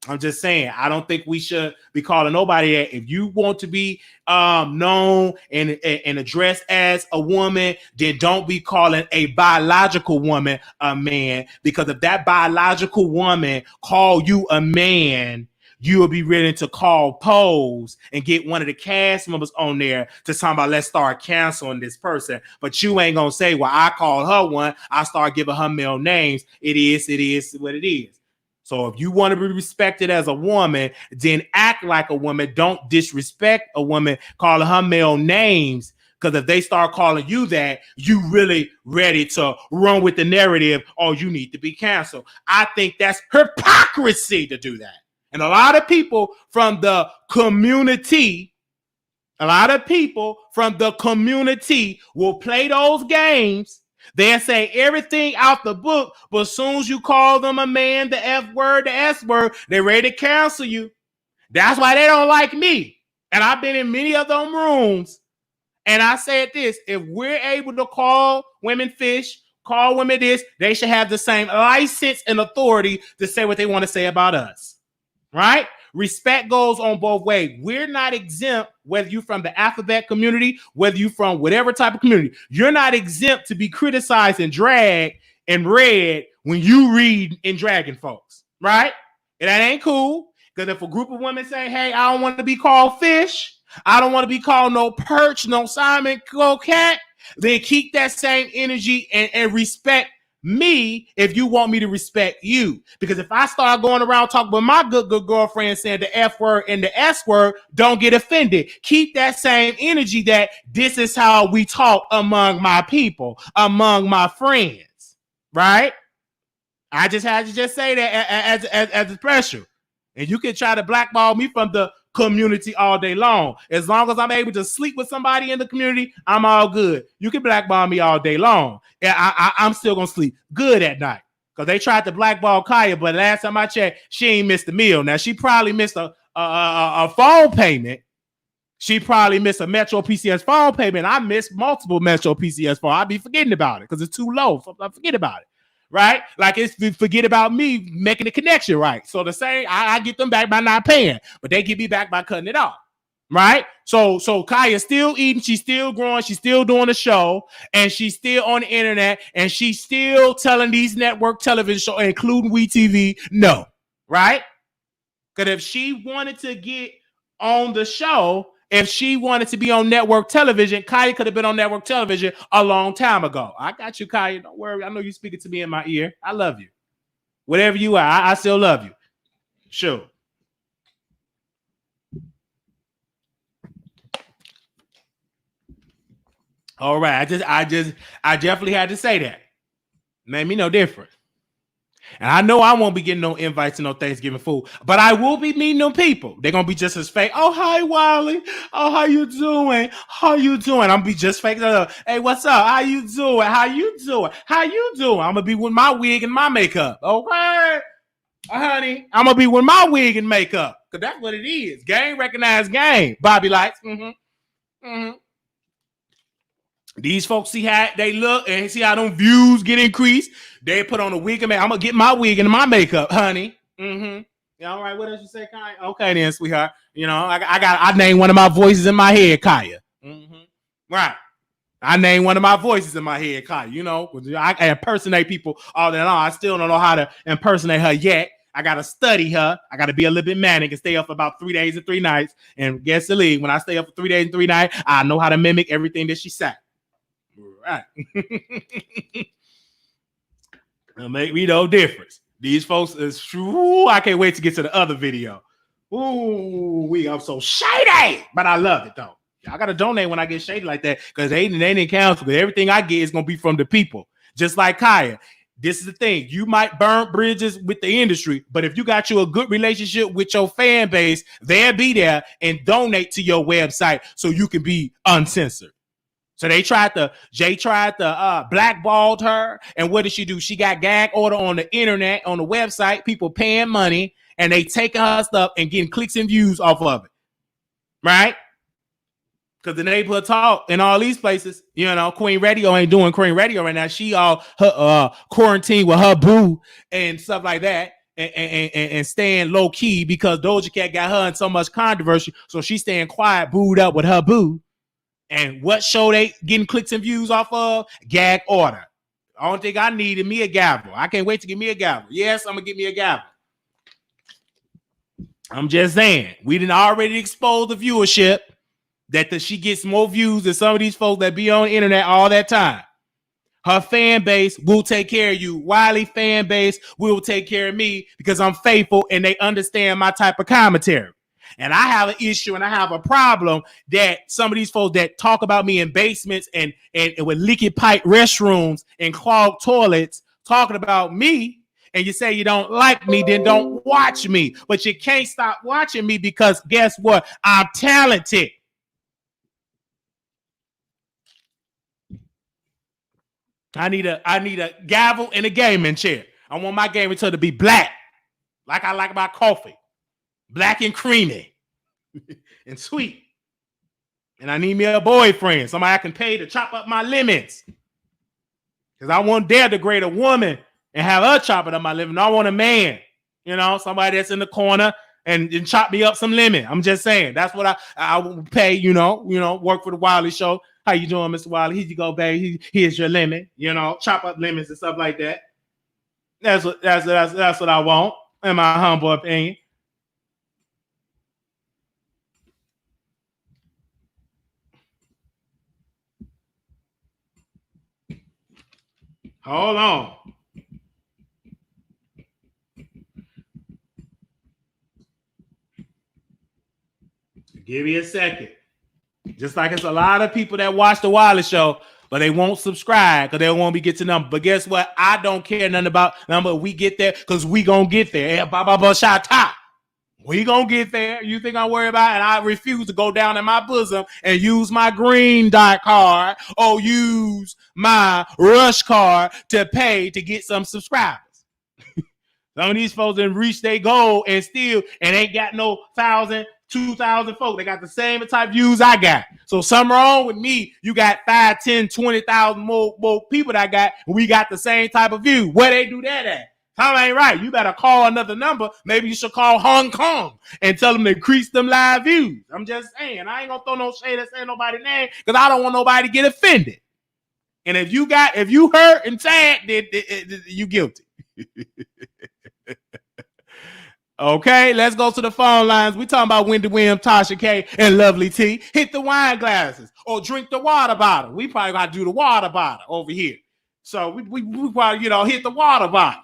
I'm just saying, I don't think we should be calling nobody that. If you want to be known and addressed as a woman, then don't be calling a biological woman a man, because if that biological woman call you a man, you will be ready to call Pose and get one of the cast members on there to talk about, let's start canceling this person. But you ain't gonna say, well, I called her one, I start giving her male names. It is what it is. So if you want to be respected as a woman, then act like a woman. Don't disrespect a woman calling her male names, because if they start calling you that, you really ready to run with the narrative, oh, you need to be canceled. I think that's hypocrisy to do that. And a lot of people from the community, will play those games. They'll say everything out the book, but as soon as you call them a man, the F word, the S word, they're ready to cancel you. That's why they don't like me. And I've been in many of them rooms, and I said this: if we're able to call women fish, call women this, they should have the same license and authority to say what they want to say about us. Right? Respect goes on both ways. We're not exempt, whether you're from the alphabet community, whether you're from whatever type of community. You're not exempt to be criticized and dragged and read when you read and dragging folks, right? And that ain't cool, because if a group of women say, hey, I don't want to be called fish, I don't want to be called no perch, no Simon, no cat, then keep that same energy and respect me if you want me to respect you. Because if I start going around talking with my good girlfriend saying the F word and the S word, don't get offended. Keep that same energy that this is how we talk among my people, among my friends, right? I just had to just say that as a special. And you can try to blackball me from the community all day long. As long as I'm able to sleep with somebody in the community, I'm all good. You can blackball me all day long, and I'm still gonna sleep good at night. Because they tried to blackball Kaya, but last time I checked, she ain't missed a meal. Now she probably missed a phone payment. She probably missed a Metro PCS phone payment. I missed multiple Metro PCS phone. I'd be forgetting about it because it's too low. So I forget about it. Right? Like it's forget about me making the connection right. So the same, I get them back by not paying, but they get me back by cutting it off. Right? So Kaya's still eating, she's still growing, she's still doing the show, and she's still on the internet, and she's still telling these network television shows, including WeTV, no. Right? Because if she wanted to get on the show, if she wanted to be on network television, Kaya could have been on network television a long time ago. I got you, Kaya. Don't worry. I know you're speaking to me in my ear. I love you. Whatever you are, I still love you. Sure. All right. I definitely had to say that. Made me no different. And I know I won't be getting no invites to no Thanksgiving food, but I will be meeting them people. They're going to be just as fake. Oh, hi, Wiley. Oh, how you doing? How you doing? I'm going to be just fake. Hey, what's up? How you doing? How you doing? How you doing? I'm going to be with my wig and my makeup. Okay? Honey, I'm going to be with my wig and makeup, because that's what it is. Game recognized game. Bobby Lights. These folks see how they look and see how them views get increased. They put on a wig and makeup. I'm gonna get my wig and my makeup, honey. Yeah, all right. What else you say, Kaya? Okay, then, sweetheart. You know, I named one of my voices in my head, Kaya. Right. I named one of my voices in my head, Kaya. You know, I impersonate people all day long. I still don't know how to impersonate her yet. I gotta study her. I gotta be a little bit manic and stay up for about 3 days and 3 nights. And guess the league. When I stay up for 3 days and 3 nights, I know how to mimic everything that she said. Right. It'll make me no difference. These folks is true. I can't wait to get to the other video. Ooh, I'm so shady, but I love it though. I gotta donate when I get shady like that, because they didn't cancel. But everything I get is gonna be from the people, just like Kaya. This is the thing. You might burn bridges with the industry, but if you got you a good relationship with your fan base, they'll be there and donate to your website so you can be uncensored. So Jay tried to blackball her. And what did she do? She got gag order on the internet, on the website, people paying money, and they taking her stuff and getting clicks and views off of it. Right? Because the neighborhood talk in all these places, you know, Queen Radio ain't doing Queen Radio right now. She all her quarantine with her boo and stuff like that. and staying low key because Doja Cat got her in so much controversy. So she's staying quiet, booed up with her boo. And what show they getting clicks and views off of? Gag Order. I don't think I needed me a gavel. I can't wait to get me a gavel. Yes, I'm gonna get me a gavel. I'm just saying, we didn't already expose the viewership that she gets more views than some of these folks that be on the internet all that time. Her fan base will take care of you. Wiley fan base will take care of me because I'm faithful and they understand my type of commentary. And I have an issue and I have a problem that some of these folks that talk about me in basements and with leaky pipe restrooms and clogged toilets talking about me, and you say you don't like me, then don't watch me. But you can't stop watching me because guess what? I'm talented. I need a gavel and a gaming chair. I want my gaming chair to be black, like I like my coffee, black and creamy and sweet. And I need me a boyfriend, somebody I can pay to chop up my lemons, because I won't dare degrade a woman and have her chopping up my lemons. I want a man, somebody that's in the corner and chop me up some lemon. I'm just saying that's what I will pay. Work for the Wiley Show. How you doing, Mr. Wiley? Here you go, baby. Here's your lemon. Chop up lemons and stuff like that. That's what I want, in my humble opinion. Hold on. Give me a second. Just like it's a lot of people that watch the Wiley Show, but they won't subscribe because they won't be getting number. But guess what? I don't care nothing about number. We get there because we gonna get there. We gonna get there. You think I worry about it? And I refuse to go down in my bosom and use my green dot card or use my rush card to pay to get some subscribers. Some of these folks didn't reach their goal and ain't got no 1,000, 2,000 folks. They got the same type of views I got. So something wrong with me. You got 5, 10, 20,000 more people that I got, and we got the same type of view. Where they do that at? Something ain't right. You better call another number. Maybe you should call Hong Kong and tell them to increase them live views. I'm just saying. I ain't gonna throw no shade at saying nobody's name because I don't want nobody to get offended. And if you hurt and sad, then you guilty. Okay, let's go to the phone lines. We talking about Wendy Williams, Tasha K, and Lovelyti. Hit the wine glasses or drink the water bottle. We probably got to do the water bottle over here. So we probably, hit the water bottle.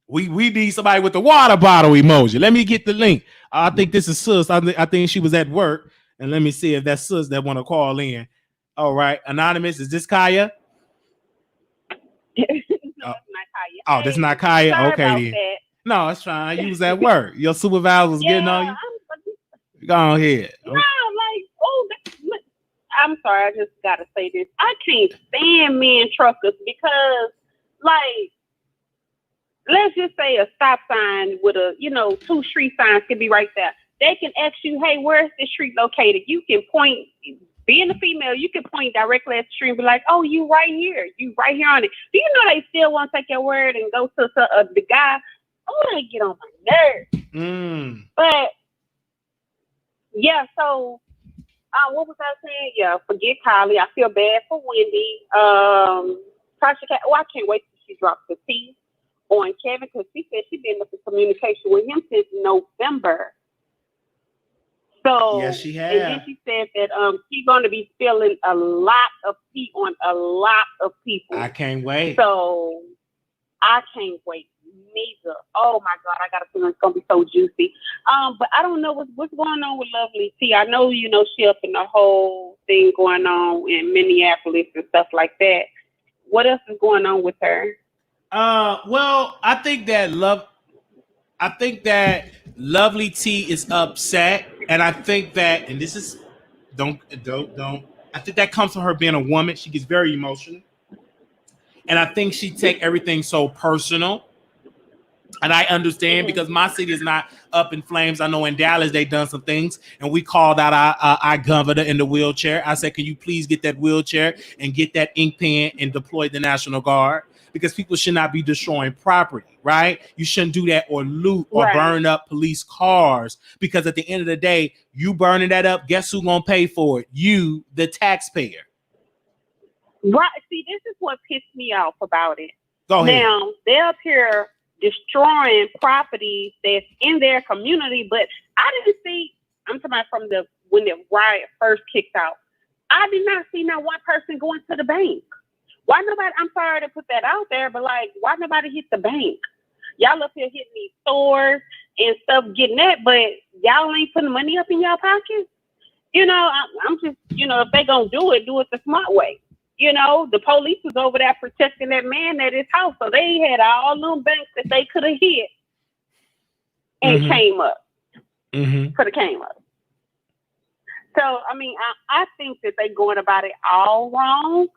We need somebody with the water bottle emoji. Let me get the link. I think this is Sus. I think she was at work. And let me see if that's Sus that want to call in. All right. Anonymous, is this Kaya? No, it's not Kaya. Oh, that's not Kaya? Sorry Okay, about then. that. No, it's fine. You was at work. Your supervisor was getting on you? Go ahead. I'm sorry. I just got to say this. I can't stand men truckers because, let's just say a stop sign with two street signs can be right there. They can ask you, hey, where's this street located? You can point, being a female, you can point directly at the street and be like, oh, you right here. You right here on it. Do you know they still want to take your word and go to the guy? Oh, they get on my nerves. But, yeah, so what was I saying? Yeah, forget Kylie. I feel bad for Wendy. Tasha K. Oh, I can't wait till she drops the T on Kevin because she said she's been in communication with him since November. So yes, she has. And then she said that she's going to be spilling a lot of tea on a lot of people. I can't wait. So I can't wait. Neither. Oh my God, I got a feeling it's gonna be so juicy. But I don't know what's going on with Lovelyti. I know she up in the whole thing going on in Minneapolis and stuff like that. What else is going on with her? Well, I think that Lovelyti is upset, and I think that, and this is don't. I think that comes from her being a woman. She gets very emotional, and I think she take everything so personal. And I understand because my city is not up in flames. I know in Dallas they done some things, and we called out our governor in the wheelchair. I said, "Can you please get that wheelchair and get that ink pen and deploy the National Guard?" because people should not be destroying property, right? You shouldn't do that or loot or burn up police cars, because at the end of the day, you burning that up, guess who's gonna pay for it? You, the taxpayer. Right. See, this is what pissed me off about it. Go ahead. Now, they're up here destroying properties that's in their community, but I didn't see, I'm talking about from when the riot first kicked out, I did not see not one person going to the bank. Why nobody, I'm sorry to put that out there, but like, why nobody hit the bank? Y'all up here hitting these stores and stuff, getting that, but y'all ain't putting money up in y'all pockets? You know, I'm just, you know, if they gonna do it the smart way. You know, the police was over there protecting that man at his house, so they had all them banks that they could have hit and came up. Could have came up. So, I mean, I think that they're going about it all wrong.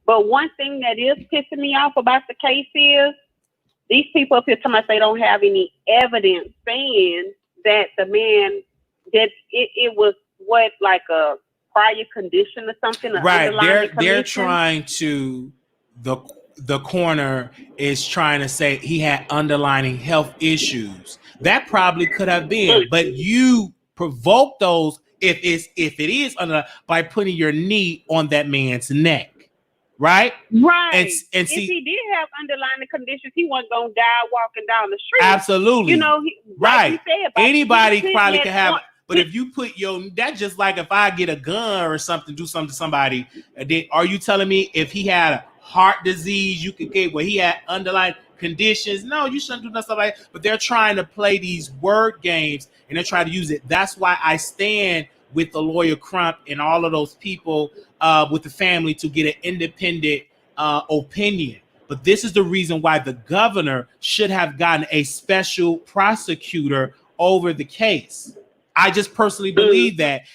But one thing that is pissing me off about the case is these people up here talking about they don't have any evidence saying that the man, that it was what, like a prior condition or something. Right. They're trying to, the coroner is trying to say he had underlying health issues. That probably could have been, but you provoke those if it is under by putting your knee on that man's neck. Right? Right. And see, if he did have underlying conditions, he wasn't gonna die walking down the street. Absolutely. You know, right. Like you said, anybody probably could have. But if you put that's just like if I get a gun or something, do something to somebody, are you telling me if he had a heart disease, you could get where he had underlying conditions? No, you shouldn't do nothing like that. But they're trying to play these word games and they're trying to use it. That's why I stand with the lawyer Crump and all of those people with the family to get an independent opinion. But this is the reason why the governor should have gotten a special prosecutor over the case. I just personally believe that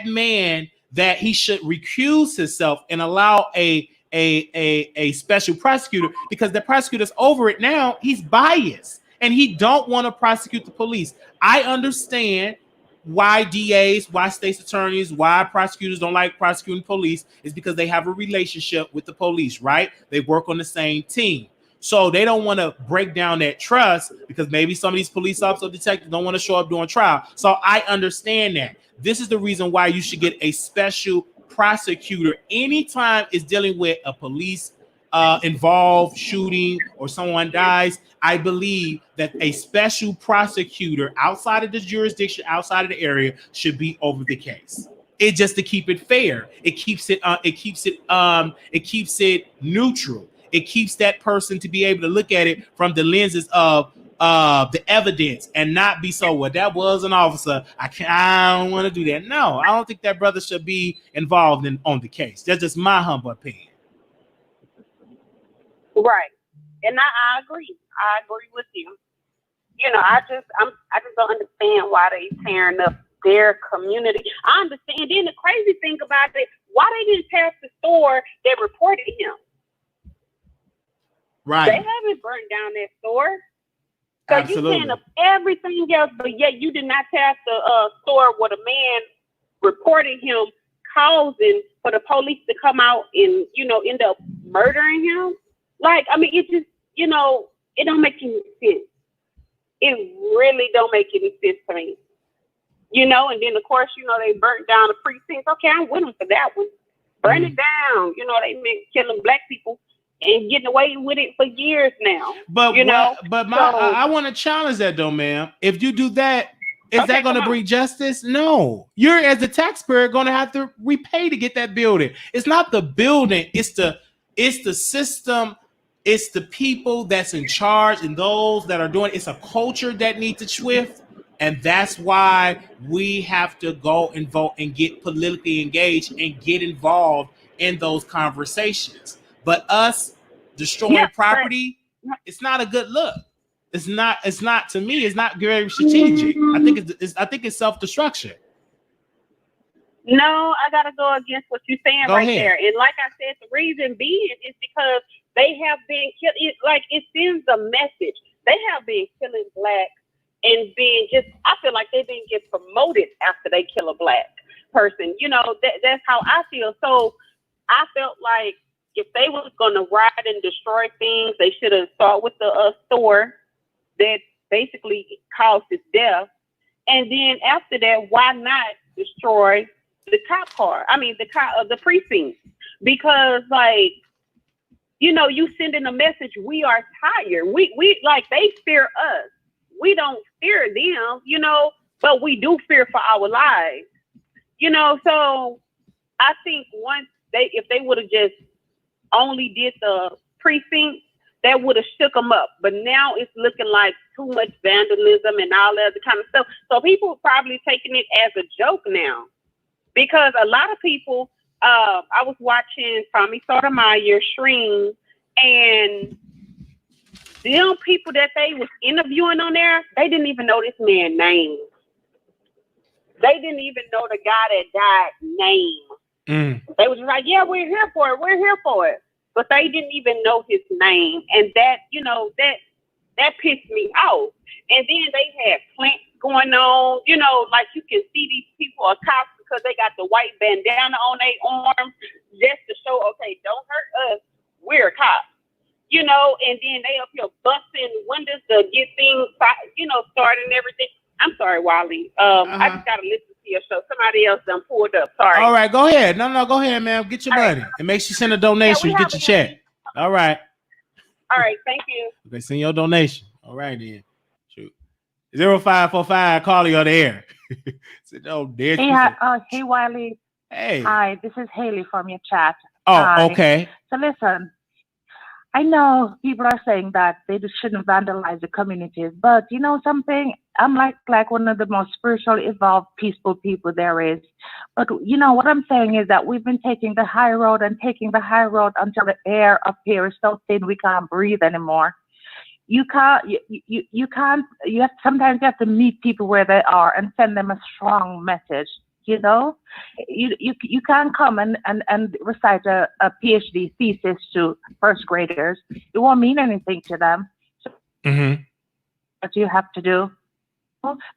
man, that he should recuse himself and allow a special prosecutor, because the prosecutor's over it now. He's biased and he don't want to prosecute the police. I understand why DAs, why state's attorneys, why prosecutors don't like prosecuting police is because they have a relationship with the police, right? They work on the same team. So they don't want to break down that trust because maybe some of these police officers or detectives don't want to show up during trial. So I understand that. This is the reason why you should get a special prosecutor anytime it's dealing with a police involved shooting or someone dies. I believe that a special prosecutor outside of the jurisdiction, outside of the area, should be over the case. It just to keep it fair. It keeps it neutral. It keeps that person to be able to look at it from the lenses of the evidence and not be so, well, that was an officer. I don't want to do that. No, I don't think that brother should be involved on the case. That's just my humble opinion. Right. And I agree. I agree with you. You know, I just don't understand why they tearing up their community. I understand. Then the crazy thing about it, why they didn't pass the store that reported him. Right. They haven't burned down that store. So Absolutely. you tearing up everything else, but yet you did not pass the store where the man reported him causing for the police to come out and, you know, end up murdering him. Like, I mean, it just, you know, it don't make any sense. It really don't make any sense to me. You know, and then, of course, you know, they burnt down the precinct. Okay, I'm with them for that one. Burn it down. You know, they been killing black people and getting away with it for years now. But, you know, I want to challenge that, though, ma'am. If you do that, is that going to bring justice? No. You're, as a taxpayer, going to have to repay to get that building. It's not the building. It's the system. It's the people that's in charge and those that are doing it. It's a culture that needs to shift. And that's why we have to go and vote and get politically engaged and get involved in those conversations. But us destroying property, it's not a good look. It's not, to me, it's not very strategic. I think it's self-destruction. No, I got to go against what you're saying there. And like I said, the reason being is because they have been killing, like it sends a message. They have been killing blacks and being just, I feel like they didn't get promoted after they kill a black person. You know, that's how I feel. So I felt like if they was gonna riot and destroy things, they should have started with the store that basically caused his death, and then after that, why not destroy the cop car? I mean, the precinct, because like, you know, you sending a message. We are tired. We like, they fear us. We don't fear them, you know, but we do fear for our lives, you know. So I think if they would have just only did the precinct, that would have shook them up. But now it's looking like too much vandalism and all that other kind of stuff. So people are probably taking it as a joke now, because a lot of people. I was watching Tommy Sotomayor stream, and them people that they was interviewing on there, they didn't even know this man's name. They didn't even know the guy that died name. They was just like, yeah, we're here for it. But they didn't even know his name. And that, you know, that pissed me off. And then they had plants going on, you know, like you can see these people are cops because they got the white bandana on their arms just to show, okay, don't hurt us, we're cops. You know, and then they up here busting windows to get things, you know, started and everything. I'm sorry, Wiley. I just got to listen to your show. Somebody else done pulled up. Sorry. All right, go ahead. No, go ahead, ma'am. Get your money. And make sure you send a donation. You get your check. All right. All right, thank you. Okay, send your donation. All right, then. Shoot. 0545, call you on the air. Hey, Wiley. Hey. Hi, this is Haley from your chat. Oh, Hi. okay. So listen, I know people are saying that they just shouldn't vandalize the communities, but you know something? I'm like one of the most spiritually evolved, peaceful people there is. But you know what I'm saying is that we've been taking the high road until the air up here is so thin we can't breathe anymore. Sometimes you have to meet people where they are and send them a strong message. You know, you can't come and recite a PhD thesis to first graders. It won't mean anything to them. So what you have to do,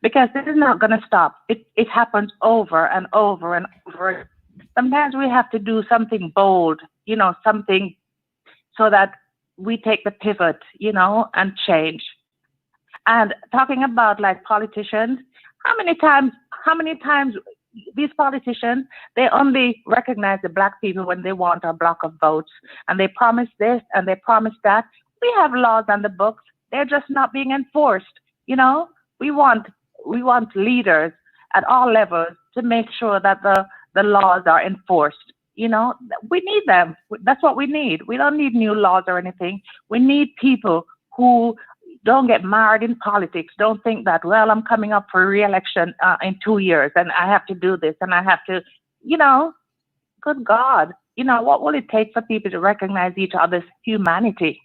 because this is not going to stop. It happens over and over and over. Sometimes we have to do something bold, you know, something so that we take the pivot, you know, and change. And talking about like politicians, how many times these politicians, they only recognize the black people when they want a block of votes, and they promise this and they promise that. We have laws on the books. They're just not being enforced. You know, we want leaders at all levels to make sure that the laws are enforced. You know, we need them. That's what we need. We don't need new laws or anything. We need people who don't get marred in politics. Don't think that, well, I'm coming up for re-election in 2 years and I have to do this and I have to, you know, good God, you know, what will it take for people to recognize each other's humanity?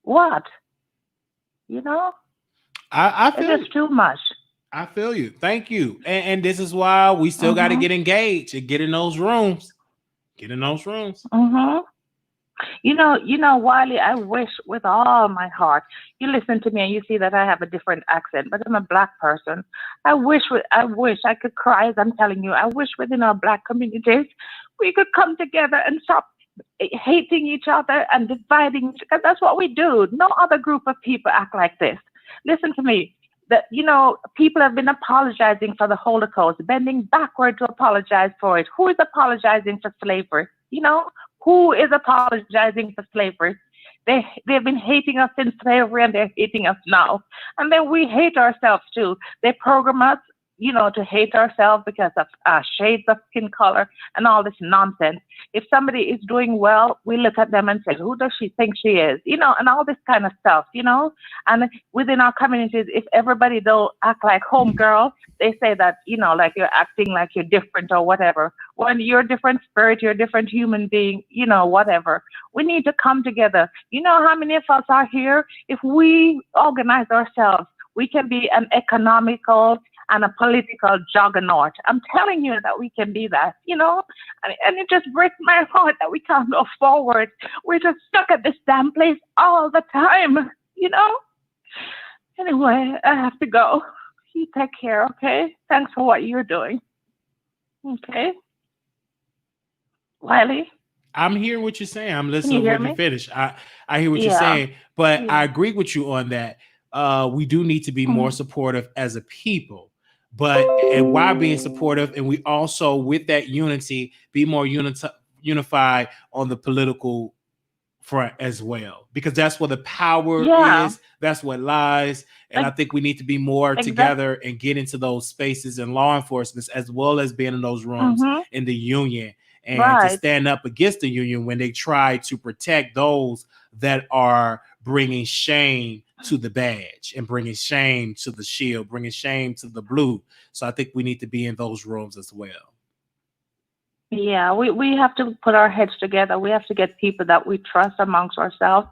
What? You know? I feel it's just too much. I feel you. Thank you. And this is why we still got to get engaged and get in those rooms. Get in those rooms. You know, Wiley, I wish with all my heart, you listen to me and you see that I have a different accent, but I'm a black person. I wish I could cry as I'm telling you. I wish within our black communities, we could come together and stop hating each other and dividing, because that's what we do. No other group of people act like this. Listen to me. That, you know, people have been apologizing for the Holocaust, bending backward to apologize for it. Who is apologizing for slavery? You know, who is apologizing for slavery? They've been hating us since slavery and they're hating us now. And then we hate ourselves too. They program us, you know, to hate ourselves because of shades of skin color and all this nonsense. If somebody is doing well, we look at them and say, who does she think she is? You know, and all this kind of stuff, you know. And within our communities, if everybody don't act like homegirl, they say that, you know, like you're acting like you're different or whatever. When you're a different spirit, you're a different human being, you know, whatever. We need to come together. You know how many of us are here? If we organize ourselves, we can be an economical and a political juggernaut. I'm telling you that we can be that, you know, and it just breaks my heart that we can't go forward. We're just stuck at this damn place all the time, you know. Anyway, I have to go. You take care, okay? Thanks for what you're doing. Okay. Wiley? I'm hearing what you're saying. I'm Can you listening hear when you me? finish. I hear what you're Yeah. saying, but I Yeah. agree with you on that. We do need to be more Mhm. supportive as a people, but and while being supportive, and we also with that unity be more unified on the political front as well, because that's where the power Yeah. is. That's what lies. And I Ex- think we need to be more Exact. together and get into those spaces in law enforcement as well as being in those rooms Mhm. in the union and to Right. stand up against the union when they try to protect those that are bringing shame to the badge and bringing shame to the shield, bringing shame to the blue. So I think we need to be in those rooms as well. Yeah, we have to put our heads together. We have to get people that we trust amongst ourselves,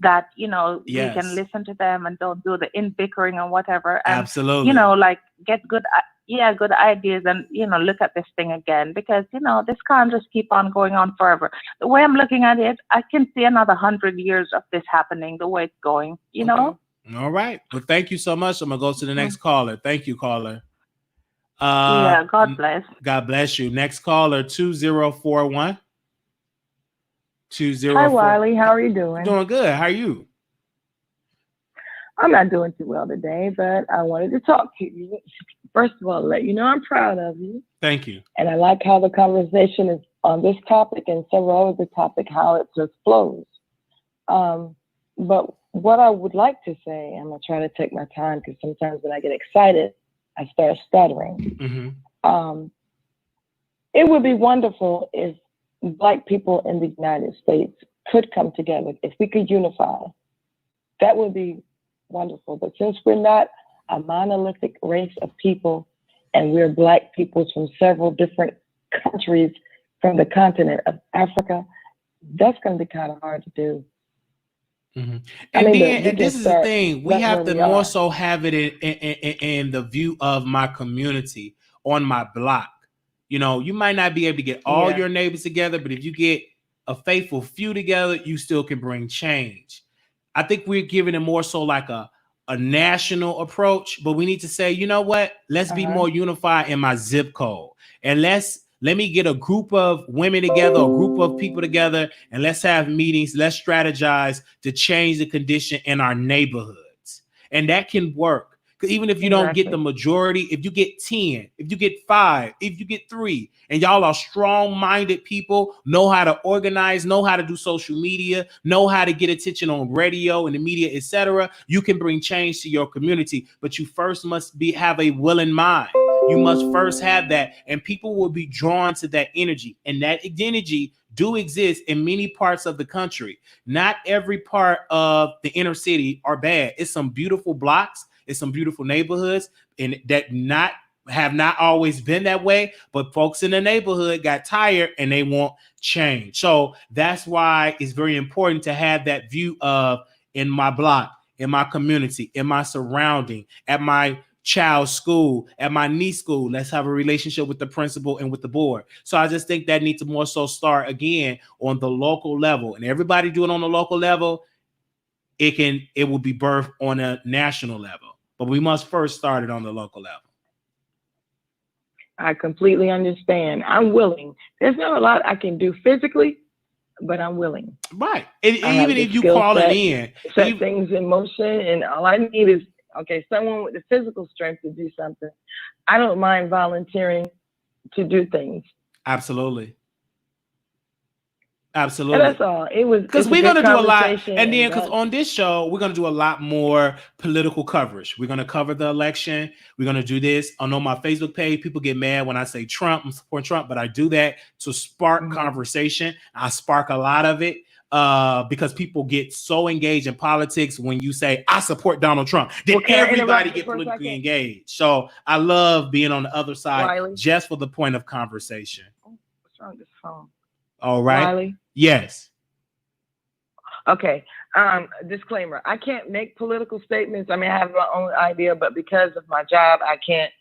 that, we can Yes, listen to them and don't do the in bickering and whatever. And, absolutely. like get good ideas and, look at this thing again, because, this can't just keep on going on forever. The way I'm looking at it, I can see another 100 years of this happening the way it's going, Okay. All right. Well, thank you so much. I'm going to go to the next caller. Thank you, caller. Yeah, God bless. God bless you. Next caller, 2041. Hi, Wiley. How are you doing? Doing good. How are you? I'm not doing too well today, but I wanted to talk to you. First of all, let you know I'm proud of you. Thank you. And I like how the conversation is on this topic and several other topic, how it just flows. But what I would like to say, I'm going to try to take my time because sometimes when I get excited, I start stuttering. Mm-hmm. It would be wonderful if Black people in the United States could come together, if we could unify. That would be wonderful. But since we're not a monolithic race of people, and we're Black peoples from several different countries from the continent of Africa, that's going to be kind of hard to do. Mm-hmm. And this is the thing, we have to more so have it in the view of my community on my block. You might not be able to get all your neighbors together, but if you get a faithful few together, you still can bring change. I think we're giving it more so like a national approach, but we need to say, you know what? Let's be more unified in my zip code. And let me get a group of women together, a group of people together, and let's have meetings. Let's strategize to change the condition in our neighborhoods. And that can work. Because even if you don't get the majority, if you get 10, if you get 5, if you get 3, and y'all are strong-minded people, know how to organize, know how to do social media, know how to get attention on radio and the media, etc., you can bring change to your community. But you first must have a willing mind. You must first have that, and people will be drawn to that energy. And that energy do exist in many parts of the country. Not every part of the inner city are bad. It's some beautiful blocks. It's some beautiful neighborhoods, and that have not always been that way, but folks in the neighborhood got tired and they want change. So that's why it's very important to have that view of in my block, in my community, in my surrounding, at my child's school, at my niece's school. Let's have a relationship with the principal and with the board. So I just think that needs to more so start again on the local level, and everybody do it on the local level. It will be birthed on a national level. But we must first start it on the local level. I completely understand. I'm willing. There's not a lot I can do physically, but I'm willing. Right. And even if you call it in. Set things in motion, and all I need is, someone with the physical strength to do something. I don't mind volunteering to do things. Absolutely. Absolutely. And that's all. It was because we're going to do a lot. And then because on this show, we're going to do a lot more political coverage. We're going to cover the election. We're going to do this. I know my Facebook page, people get mad when I say Trump. I'm supporting Trump, but I do that to spark conversation. I spark a lot of it because people get so engaged in politics when you say, I support Donald Trump. Then everybody get politically engaged. So I love being on the other side, Wiley, just for the point of conversation. What's wrong with this phone? All right. Wiley? Yes. Okay. Disclaimer. I can't make political statements. I mean, I have my own idea, but because of my job, I can't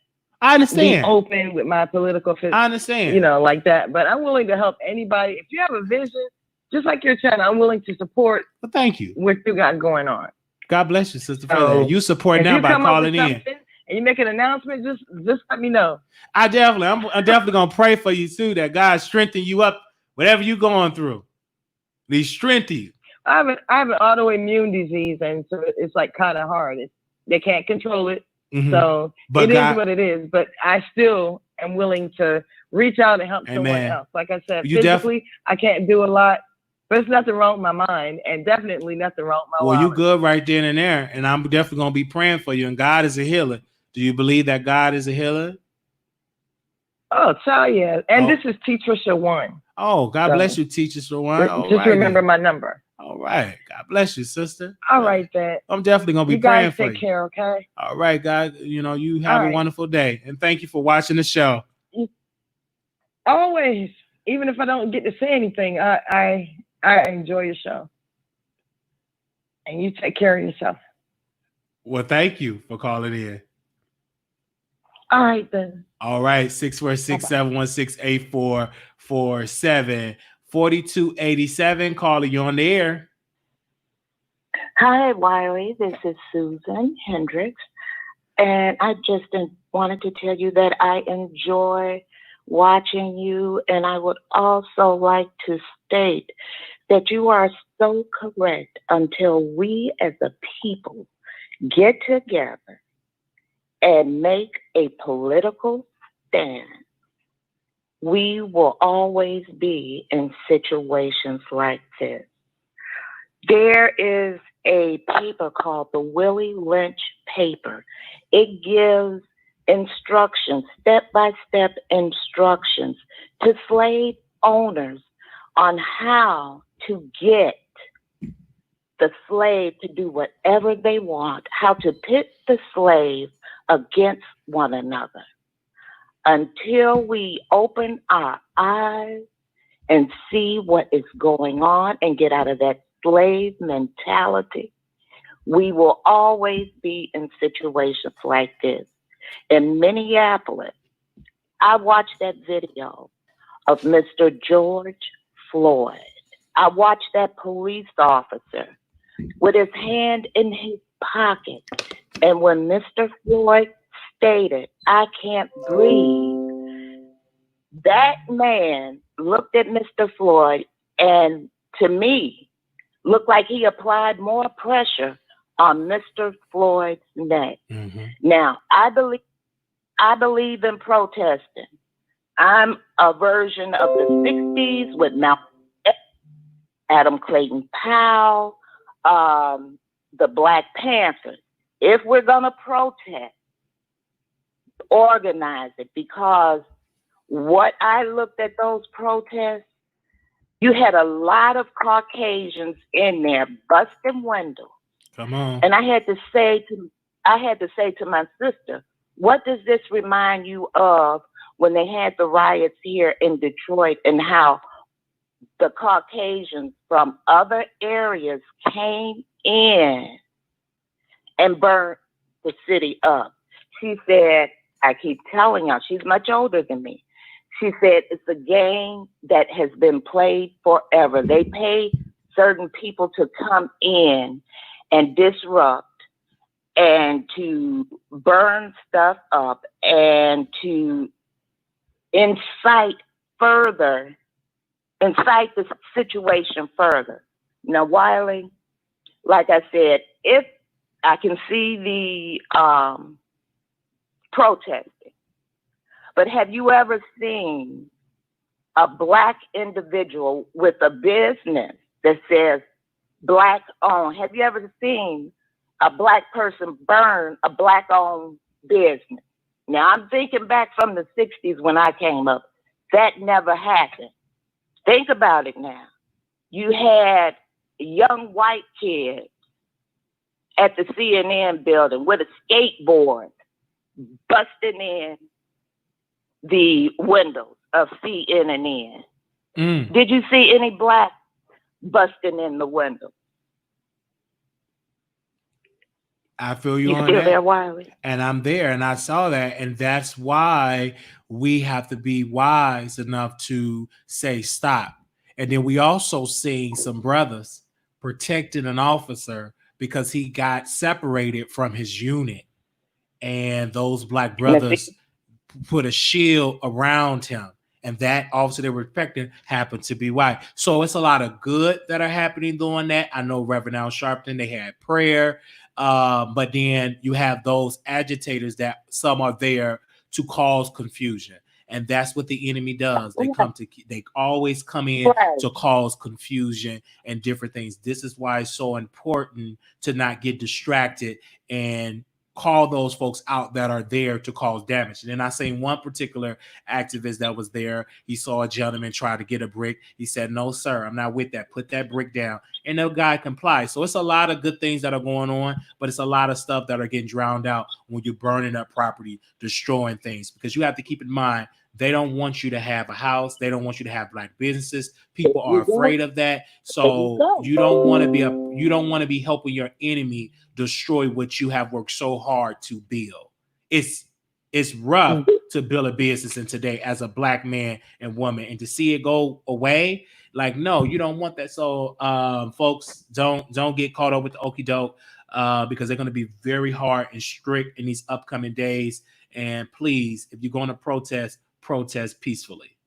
be open with my political I understand. Like that. But I'm willing to help anybody. If you have a vision, just like your channel, I'm willing to support thank you. What you got going on. God bless you, sister. You support now by calling in. And you make an announcement, just let me know. I'm definitely gonna pray for you too, that God strengthen you up whatever you going through. These strengthy. I have an autoimmune disease, and so it's like kind of hard. They can't control it, so but it is what it is. But I still am willing to reach out and help someone else. Like I said, physically, I can't do a lot, but there's nothing wrong with my mind, and definitely nothing wrong with my wallet. You good right then and there, and I'm definitely gonna be praying for you. And God is a healer. Do you believe that God is a healer? Oh, yeah. And this is Teacher Shawan. Oh, God bless you, Teacher Shawan. Just remember my number. All right. God bless you, sister. All right, then. I'm definitely going to be praying for you. You guys take care, okay? All right, God. You have a wonderful day. And thank you for watching the show. Always. Even if I don't get to say anything, I enjoy your show. And you take care of yourself. Well, thank you for calling in. All right, then. All right. 646-716-8447. 4287. Calling you on the air. Hi, Wiley. This is Susan Hendricks. And I just wanted to tell you that I enjoy watching you. And I would also like to state that you are so correct. Until we as a people get together and make a political stand, we will always be in situations like this. There is a paper called the Willie Lynch paper. It gives instructions, step-by-step instructions to slave owners on how to get the slave to do whatever they want, how to pit the slave against one another. Until we open our eyes and see what is going on and get out of that slave mentality, we will always be in situations like this. In Minneapolis, I watched that video of Mr. George Floyd. I watched that police officer with his hand in his pocket. And when Mr. Floyd stated, "I can't breathe," that man looked at Mr. Floyd and, to me, looked like he applied more pressure on Mr. Floyd's neck. Now, I believe in protesting. I'm a version of the 60s with Malcolm X, Adam Clayton Powell, the Black Panthers. If we're going to protest, organize it, because what I looked at those protests, you had a lot of Caucasians in there busting windows. Come on. And I had to say to my sister, what does this remind you of when they had the riots here in Detroit, and how the Caucasians from other areas came in and burned the city up? She said, I keep telling y'all, she's much older than me. She said, it's a game that has been played forever. They pay certain people to come in and disrupt and to burn stuff up and to incite the situation further. Now, Wiley, like I said, if I can see the protesting, but have you ever seen a Black individual with a business that says Black owned? Have you ever seen a Black person burn a Black owned business? Now, I'm thinking back from the 60s when I came up. That never happened. Think about it now. You had young white kids at the CNN building with a skateboard busting in the windows of CNN. Did you see any Black busting in the window? I feel you on still that. There, Wiley? And I'm there, and I saw that, and that's why we have to be wise enough to say stop. And then we also seen some brothers protecting an officer because he got separated from his unit, and those Black brothers put a shield around him, And that officer they were protecting happened to be white. So it's a lot of good that are happening doing that. I know Reverend Al Sharpton, they had prayer. But then you have those agitators that some are there to cause confusion. And that's what the enemy does. They always come in to cause confusion and different things. This is why it's so important to not get distracted and call those folks out that are there to cause damage. And then I seen one particular activist that was there. He saw a gentleman try to get a brick. He said, "No, sir, I'm not with that. Put that brick down." And the guy complied. So it's a lot of good things that are going on, but it's a lot of stuff that are getting drowned out when you're burning up property, destroying things, because you have to keep in mind, they don't want you to have a house. They don't want you to have black businesses. People are afraid of that. So you don't want to be helping your enemy destroy what you have worked so hard to build. It's rough to build a business in today as a black man and woman, and to see it go away. Like, no, you don't want that. So folks, don't get caught up with the okie doke because they're going to be very hard and strict in these upcoming days. And please, if you're going to protest peacefully.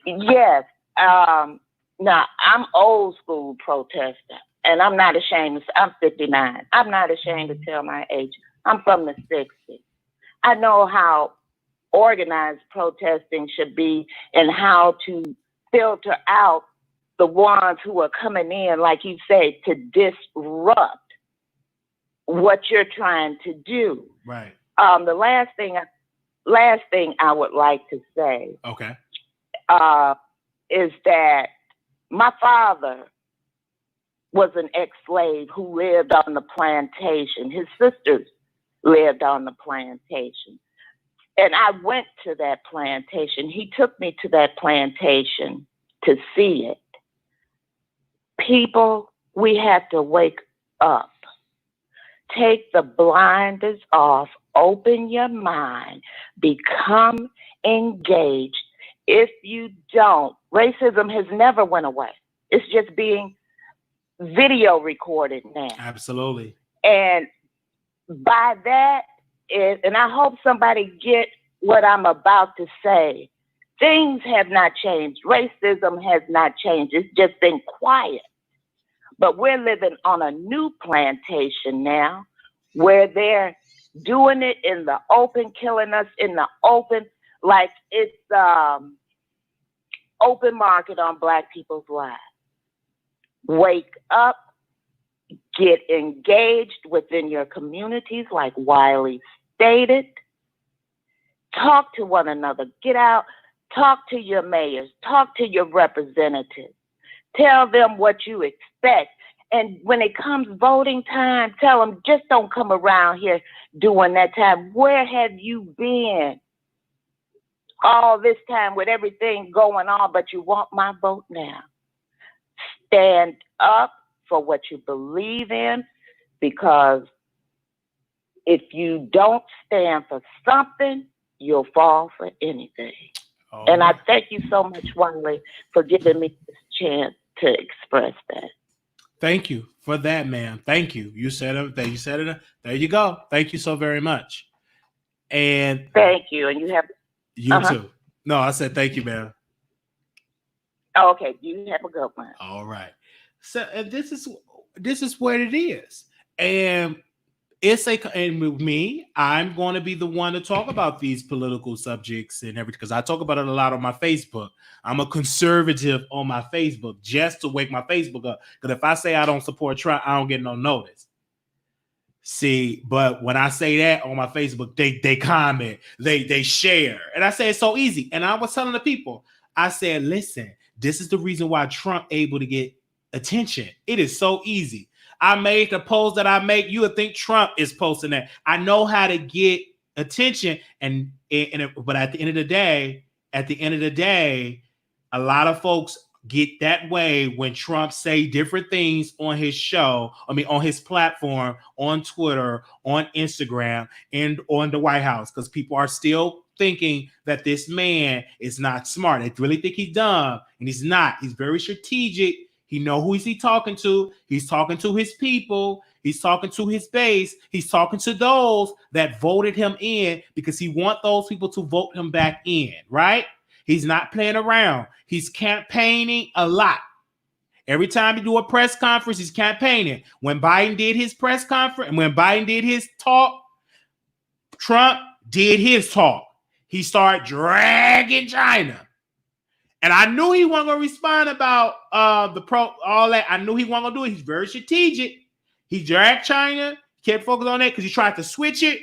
Yes. Now, I'm old school protester, and I'm not ashamed. I'm 59. I'm not ashamed to tell my age. I'm from the 60s. I know how organized protesting should be and how to filter out the ones who are coming in, like you say, to disrupt what you're trying to do. Right. The last thing I would like to say, okay, is that my father was an ex-slave who lived on the plantation. His sisters lived on the plantation. And I went to that plantation. He took me to that plantation to see it. People, we have to wake up. Take the blinders off. Open your mind. Become engaged. If you don't, racism has never went away. It's just being video recorded now. Absolutely. And by that, and I hope somebody get what I'm about to say. Things have not changed. Racism has not changed. It's just been quiet. But we're living on a new plantation now where they're doing it in the open, killing us in the open, like it's open market on Black people's lives. Wake up, get engaged within your communities, like Wiley stated. Talk to one another. Get out, talk to your mayors, talk to your representatives. Tell them what you expect. And when it comes voting time, tell them, just don't come around here during that time. Where have you been all this time with everything going on, but you want my vote now? Stand up for what you believe in, because if you don't stand for something, you'll fall for anything. Oh. And I thank you so much, Wiley, for giving me this chance to express that. Thank you for that, ma'am. Thank you. You said it. There you go. Thank you so very much. And thank you. And you have you too. No, I said thank you, ma'am. Oh, okay. You have a good one. All right. So and this is what it is. And and with me, I'm going to be the one to talk about these political subjects and everything, because I talk about it a lot on my Facebook. I'm a conservative on my Facebook just to wake my Facebook up. Because if I say I don't support Trump, I don't get no notice. See, but when I say that on my Facebook, they comment, they share. And I say it's so easy. And I was telling the people, I said, listen, this is the reason why Trump able to get attention. It is so easy. I made the post that I make. You would think Trump is posting that. I know how to get attention, but at the end of the day, a lot of folks get that way when Trump say different things on his show. I mean, on his platform, on Twitter, on Instagram, and on the White House, because people are still thinking that this man is not smart. They really think he's dumb, and he's not. He's very strategic. He know who is he talking to. He's talking to his people. He's talking to his base. He's talking to those that voted him in because he wants those people to vote him back in, right? He's not playing around. He's campaigning a lot. Every time he do a press conference, he's campaigning. When Biden did his press conference and when Biden did his talk, Trump did his talk. He started dragging China. And I knew he wasn't going to respond about all that. I knew he wasn't going to do it. He's very strategic. He dragged China, kept focused on that because he tried to switch it.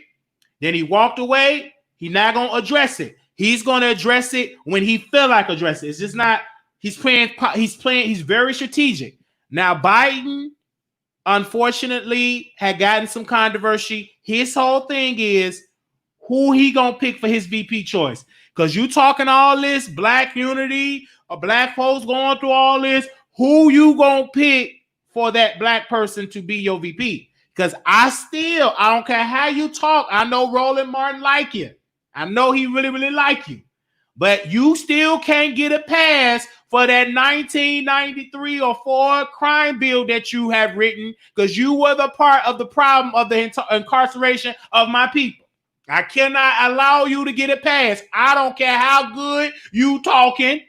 Then he walked away. He's not going to address it. He's going to address it when he feel like addressing it. It's just not, he's very strategic. Now, Biden, unfortunately, had gotten some controversy. His whole thing is who he going to pick for his VP choice. Because you talking all this black unity, or black folks going through all this, who you going to pick for that black person to be your VP? Because I don't care how you talk. I know Roland Martin like you. I know he really, really like you. But you still can't get a pass for that 1993 or 4 crime bill that you have written because you were the part of the problem of the incarceration of my people. I cannot allow you to get a pass. I don't care how good you talking.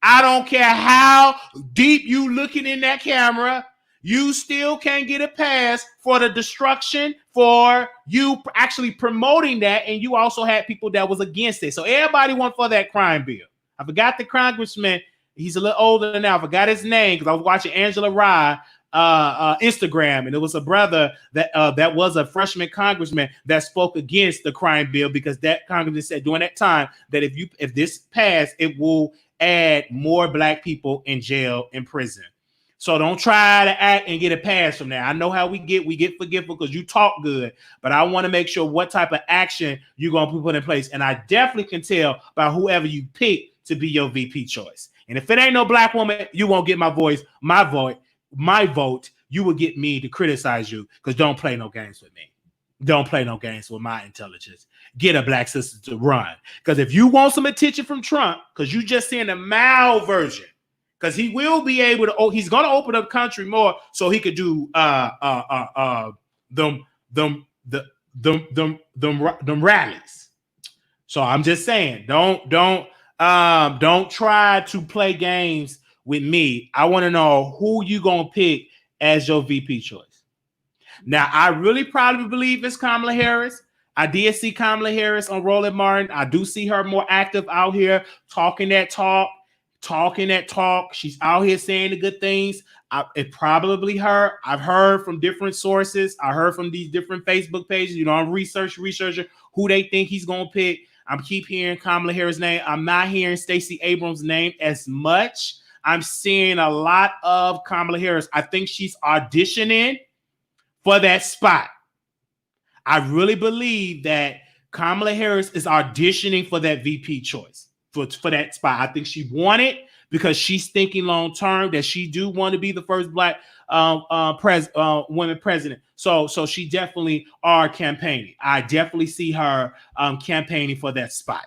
I don't care how deep you looking in that camera. You still can't get a pass for the destruction, for you actually promoting that. And you also had people that was against it. So everybody went for that crime bill. I forgot the congressman. He's a little older now. I forgot his name because I was watching Angela Rye Instagram, and it was a brother that was a freshman congressman that spoke against the crime bill because that congressman said during that time that if this passed, it will add more black people in jail and prison. So don't try to act and get a pass from there. I know how we get forgetful because you talk good, but I want to make sure what type of action you're going to put in place. And I definitely can tell by whoever you pick to be your VP choice. And if it ain't no black woman, you won't get my vote. You will get me to criticize you because don't play no games with me. Don't play no games with my intelligence. Get a black sister to run. Because if you want some attention from Trump, because you just seeing the mild version, because he will be able to, he's going to open up country more so he could do them rallies. So I'm just saying, don't try to play games with me. I want to know who you gonna pick as your VP choice. Now, I really probably believe it's Kamala Harris. I did see Kamala Harris on Roland Martin. I do see her more active out here talking that talk. She's out here saying the good things. It's probably her. I've heard from different sources. I heard from these different Facebook pages. I'm researching who they think he's gonna pick. I'm keep hearing Kamala Harris' name. I'm not hearing Stacey Abrams' name as much. I'm seeing a lot of Kamala Harris. I think she's auditioning for that spot. I really believe that Kamala Harris is auditioning for that VP choice, for that spot. I think she won it because she's thinking long term that she do want to be the first black women president. So she definitely are campaigning. I definitely see her campaigning for that spot.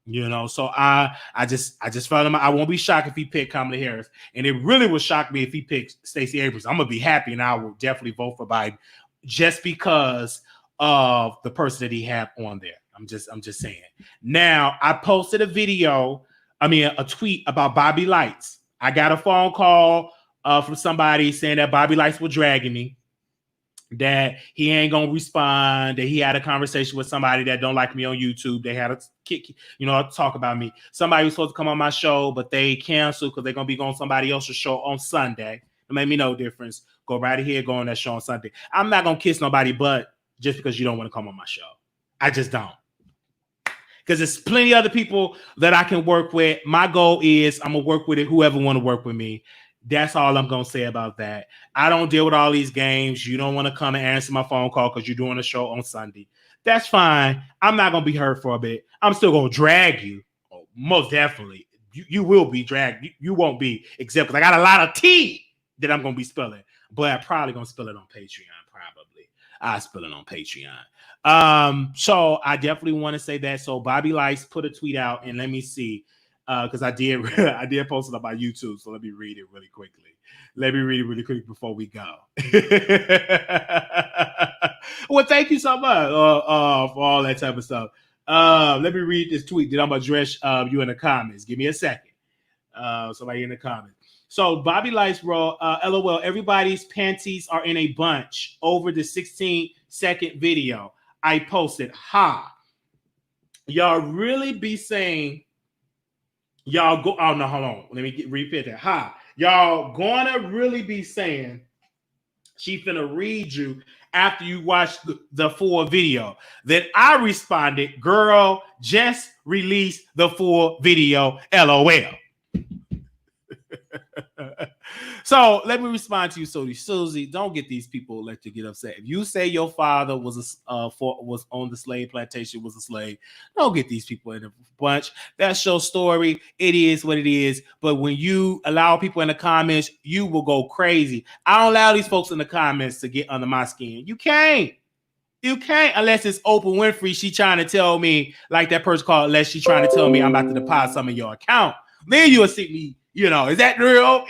So I just felt him. I won't be shocked if he picked Kamala Harris, and it really would shock me if he picked Stacey Abrams. I'm gonna be happy, and I will definitely vote for Biden just because of the person that he had on there. I'm just saying. Now I posted a tweet about Bobby Lights. I got a phone call from somebody saying that Bobby Lights was dragging me, that he ain't gonna respond, that he had a conversation with somebody that don't like me on YouTube. They had a talk about me. Somebody was supposed to come on my show, but they canceled because they're gonna be on somebody else's show on Sunday. It made me no difference. Go right ahead, go on that show on Sunday. I'm not gonna kiss nobody but just because you don't want to come on my show. I just don't. Because there's plenty of other people that I can work with. My goal is I'm gonna work with whoever want to work with me. That's all I'm going to say about that. I don't deal with all these games. You don't want to come and answer my phone call because you're doing a show on Sunday. That's fine. I'm not going to be hurt for a bit. I'm still going to drag you. Oh, most definitely. You will be dragged. You won't be, except because I got a lot of tea that I'm going to be spilling. But I'm probably going to spill it on Patreon, probably. I'll spill it on Patreon. So I definitely want to say that. So Bobby Lights put a tweet out, and let me see. Because I did post it on my YouTube, so let me read it really quickly. Let me read it really quick before we go. Well, thank you so much for all that type of stuff. Let me read this tweet that I'm going to address you in the comments. Give me a second. Somebody in the comments. So Bobby Lights wrote, LOL, everybody's panties are in a bunch over the 16-second video I posted. Ha. Y'all really be saying, y'all go, oh no, hold on. Let me repeat that. Ha. Y'all gonna really be saying she finna read you after you watch the full video. Then I responded, girl, just release the full video, LOL. So let me respond to you, Susie. Don't get these people let you get upset. If you say your father was was on the slave plantation, was a slave, don't get these people in a bunch. That's your story. It is what it is. But when you allow people in the comments, you will go crazy. I don't allow these folks in the comments to get under my skin. You can't. You can't unless it's Oprah Winfrey. She trying to tell me, like that person called, unless she trying to tell me I'm about to deposit some of your account. Then you'll see me, is that real?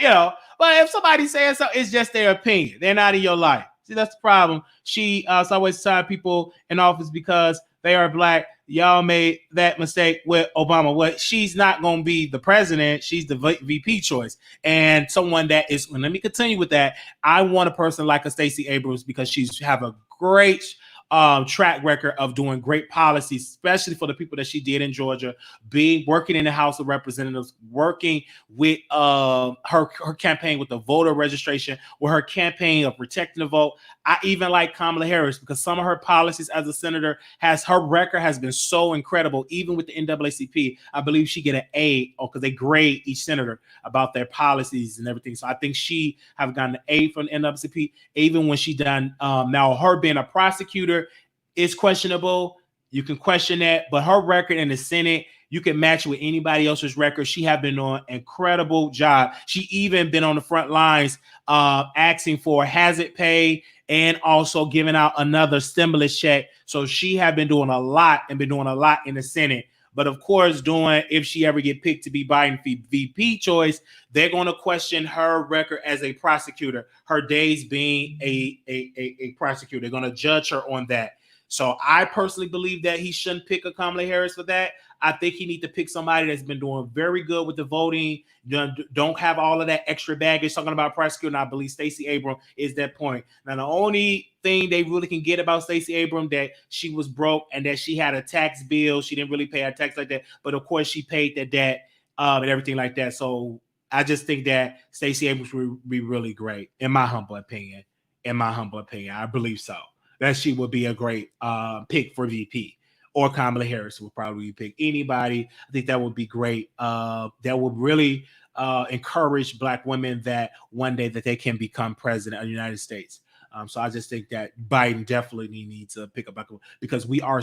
But if somebody's saying so, it's just their opinion. They're not in your life. See, that's the problem. She always tired people in office because they are black. Y'all made that mistake with Obama. Well, she's not going to be the president. She's the VP choice. And someone that is, let me continue with that. I want a person like a Stacey Abrams because she's have a great track record of doing great policies, especially for the people that she did in Georgia, working in the House of Representatives, working with her campaign with the voter registration, with her campaign of protecting the vote. I even like Kamala Harris because some of her policies as a senator her record has been so incredible. Even with the NAACP, I believe she get an A because they grade each senator about their policies and everything. So I think she have gotten an A from the NAACP. Even when she done now, her being a prosecutor is questionable. You can question that, but her record in the Senate, you can match with anybody else's record. She have been doing an incredible job. She even been on the front lines asking for hazard pay and also giving out another stimulus check. So she have been doing a lot in the Senate. But of course, if she ever get picked to be Biden VP choice, they're going to question her record as a prosecutor, her days being a prosecutor. They're going to judge her on that. So I personally believe that he shouldn't pick a Kamala Harris for that. I think he need to pick somebody that's been doing very good with the voting, don't have all of that extra baggage talking about prosecuting. I believe Stacey Abrams is that point. Now, the only thing they really can get about Stacey Abrams that she was broke and that she had a tax bill. She didn't really pay her tax like that. But of course, she paid the debt and everything like that. So I just think that Stacey Abrams would be really great, in my humble opinion. I believe so. That she would be a great pick for VP, or Kamala Harris would probably pick anybody. I think that would be great. That would really encourage Black women that one day that they can become president of the United States. So I just think that Biden definitely needs to pick up because we are,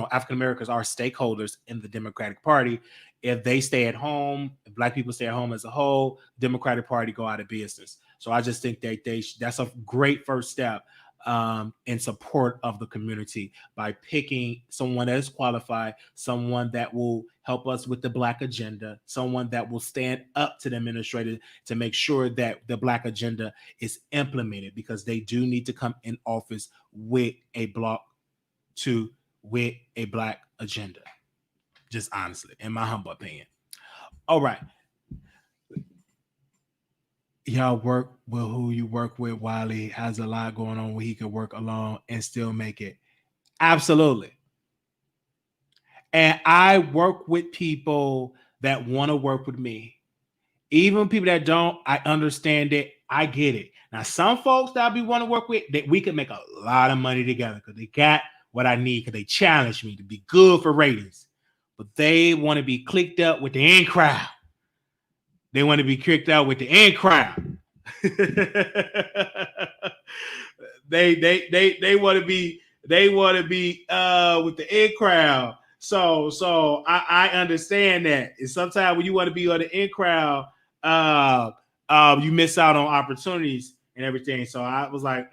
African Americans are stakeholders in the Democratic Party. If they stay at home, if Black people stay at home as a whole, Democratic Party go out of business. So I just think that that's a great first step in support of the community by picking someone that is qualified, someone that will help us with the Black agenda, someone that will stand up to the administrator to make sure that the Black agenda is implemented, because they do need to come in office with a Black agenda. Just honestly, in my humble opinion. All right. Y'all work with who you work with. Wiley has a lot going on where he can work alone and still make it. Absolutely. And I work with people that want to work with me. Even people that don't, I understand it. I get it. Now, some folks that I be want to work with, that we can make a lot of money together because they got what I need, because they challenge me to be good for ratings. But they want to be clicked up with the in crowd. They want to be kicked out with the in crowd. They want to be with the in crowd. So I understand that. And sometimes when you want to be on the in crowd, you miss out on opportunities and everything. So I was like,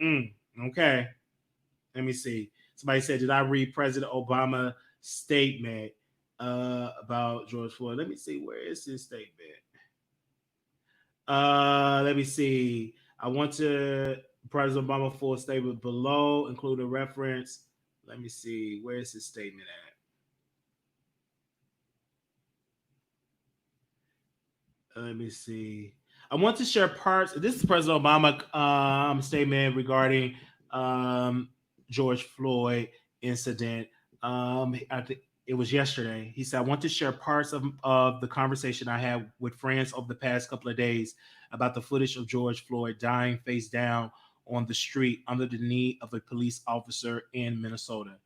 okay. Let me see. Somebody said, did I read President Obama's statement about George Floyd? Let me see. Where is his statement? Let me see. I want to President Obama full statement below, include a reference. Let me see. Where is his statement at? Let me see. I want to share parts. This is President Obama statement regarding George Floyd incident. I think it was yesterday. He said, I want to share parts of the conversation I had with friends over the past couple of days about the footage of George Floyd dying face down on the street under the knee of a police officer in Minnesota.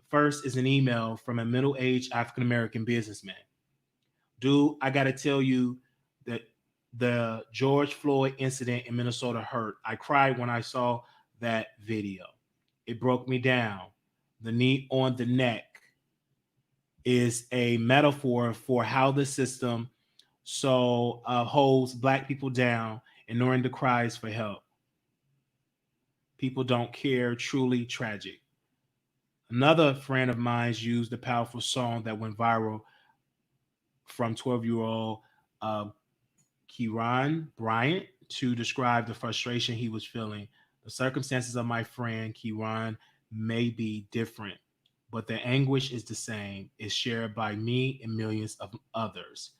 First is an email from a middle-aged African-American businessman. Dude, I got to tell you that the George Floyd incident in Minnesota hurt. I cried when I saw that video. It broke me down. The knee on the neck is a metaphor for how the system holds Black people down, ignoring the cries for help. People don't care, truly tragic. Another friend of mine used a powerful song that went viral from 12-year-old Kieran Bryant to describe the frustration he was feeling. The circumstances of my friend Kieran may be different, but the anguish is the same. It's shared by me and millions of others.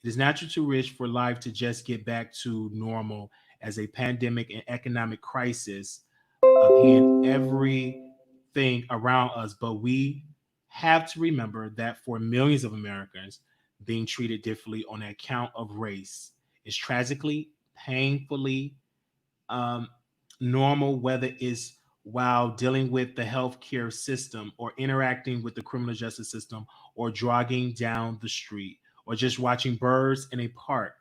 It is natural to wish for life to just get back to normal as a pandemic and economic crisis in everything around us, but we have to remember that for millions of Americans, being treated differently on account of race is tragically, painfully normal, whether it's while dealing with the healthcare system or interacting with the criminal justice system or jogging down the street or just watching birds in a park.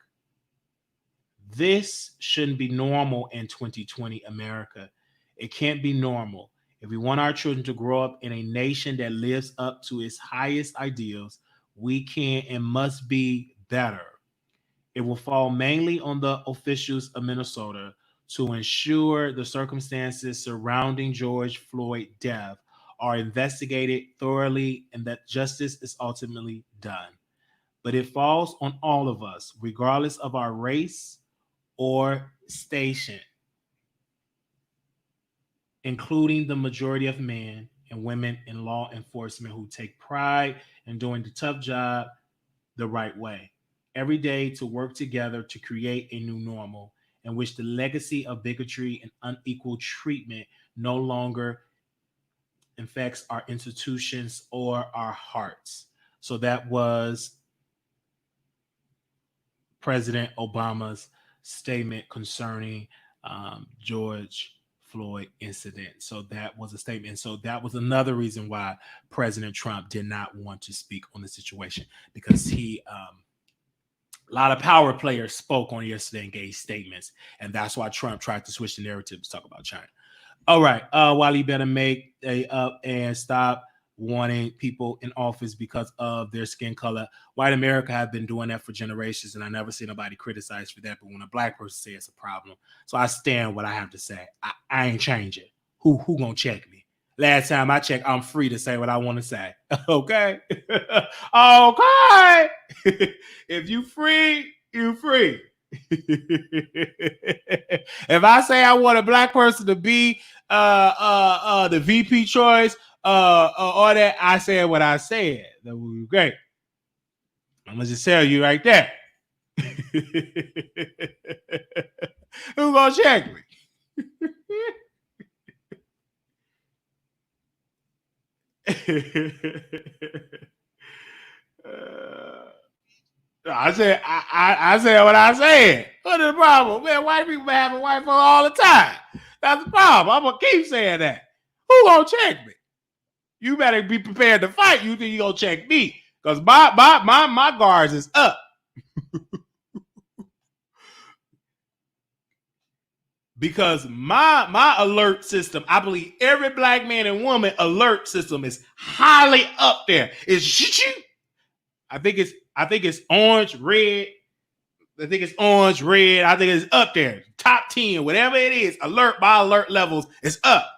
This shouldn't be normal in 2020 America. It can't be normal. If we want our children to grow up in a nation that lives up to its highest ideals, we can and must be better. It will fall mainly on the officials of Minnesota to ensure the circumstances surrounding George Floyd's death are investigated thoroughly and that justice is ultimately done. But it falls on all of us, regardless of our race or station, including the majority of men and women in law enforcement who take pride in doing the tough job the right way. Every day to work together to create a new normal in which the legacy of bigotry and unequal treatment no longer infects our institutions or our hearts. So that was President Obama's statement concerning George Floyd incident. So that was a statement. So that was another reason why President Trump did not want to speak on the situation, because a lot of power players spoke on yesterday and gave statements, and that's why Trump tried to switch the narrative to talk about China. All right, Wiley better make up and stop wanting people in office because of their skin color. White America have been doing that for generations, and I never see nobody criticize for that. But when a Black person says it's a problem, so I stand what I have to say. I ain't changing. Who gonna check me? Last time I checked, I'm free to say what I want to say. Okay? Okay. If you free, you free. If I say I want a Black person to be the VP choice, or that, I said what I said. That would be great. I'm gonna just tell you right there. Who gonna check me? I said what I said. What is the problem? Man, white people been having white folks all the time. That's the problem. I'm gonna keep saying that. Who gonna check me? You better be prepared to fight. You think you gonna check me? Because my guards is up. Because my alert system, I believe every Black man and woman alert system is highly up there. It's I think it's orange, red. I think it's orange, red. I think it's up there. Top 10, whatever it is, alert by alert levels is up.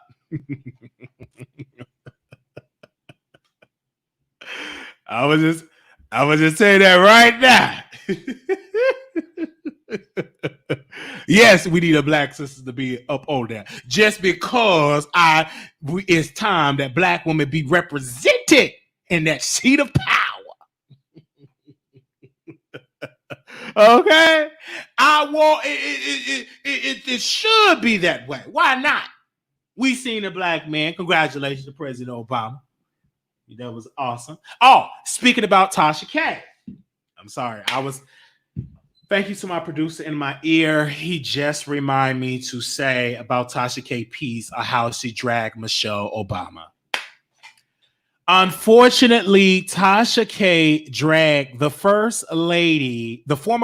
I was just saying that right now. Yes, we need a black sister to be up on there. Just because it's time that black women be represented in that seat of power. Okay, I want it should be that way. Why not? We seen a black man. Congratulations to President Obama. That was awesome. Oh, speaking about Tasha K. I'm sorry. Thank you to my producer in my ear. He just reminded me to say about Tasha K piece of how she dragged Michelle Obama. Unfortunately, Tasha K dragged the former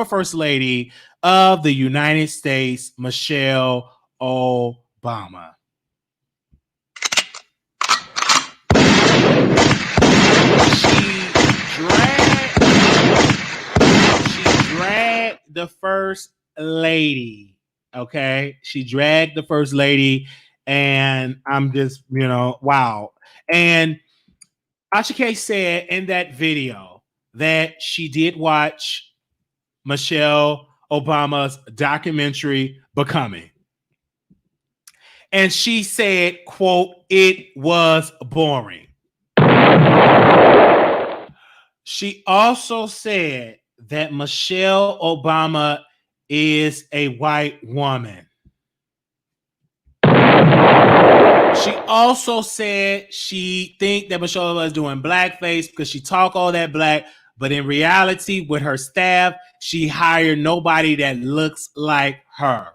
first lady of the United States, Michelle Obama. She dragged the first lady. Okay, she dragged the first lady, and I'm just, wow. And Tasha K said in that video that she did watch Michelle Obama's documentary Becoming. And she said, quote, "It was boring." She also said that Michelle Obama is a white woman. She also said she think that Michelle Obama is doing blackface because she talk all that black, but in reality, with her staff, she hired nobody that looks like her.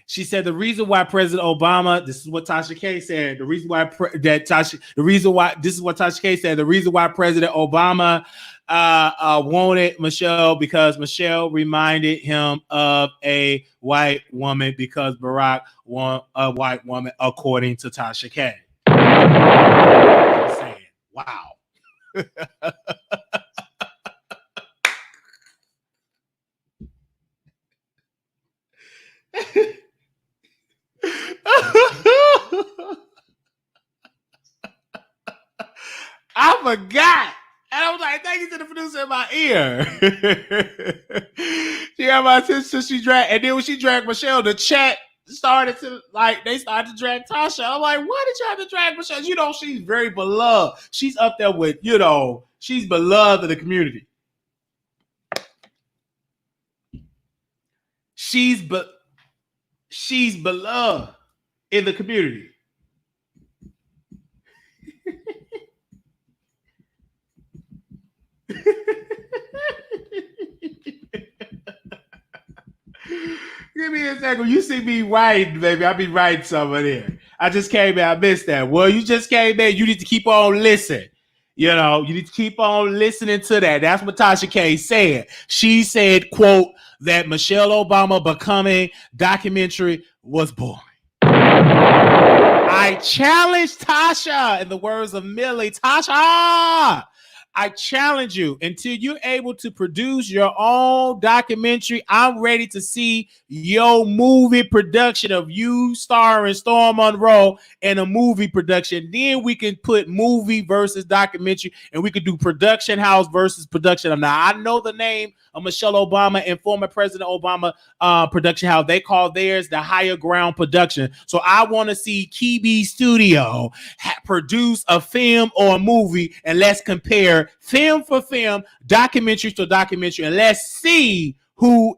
She said the reason why President Obama, this is what Tasha K said, the reason why Tasha President Obama wanted Michelle, because Michelle reminded him of a white woman, because Barack wanted a white woman, according to Tasha K. I'm saying, wow. I forgot. And I was like, thank you to the producer in my ear. She got my attention. And then when she dragged Michelle, the chat started to, they started to drag Tasha. I'm like, why did you have to drag Michelle? She's very beloved. She's up there with, she's beloved in the community. She's beloved in the community. Give me a second. You see me writing, baby. I'll be writing something there. I just came in. I missed that. Well, you just came in. You need to keep on listening. You need to keep on listening to that. That's what Tasha K said. She said, quote, that Michelle Obama Becoming documentary was boring. I challenge Tasha, in the words of Millie, Tasha, I challenge you, until you're able to produce your own documentary. I'm ready to see your movie production of you starring Storm Monroe in a movie production. Then we can put movie versus documentary, and we could do production house versus production. Now, I know the name of Michelle Obama and former President Obama production house. They call theirs the Higher Ground Production. So I want to see KB Studio produce a film or a movie, and let's compare film for film, documentary to documentary, and let's see who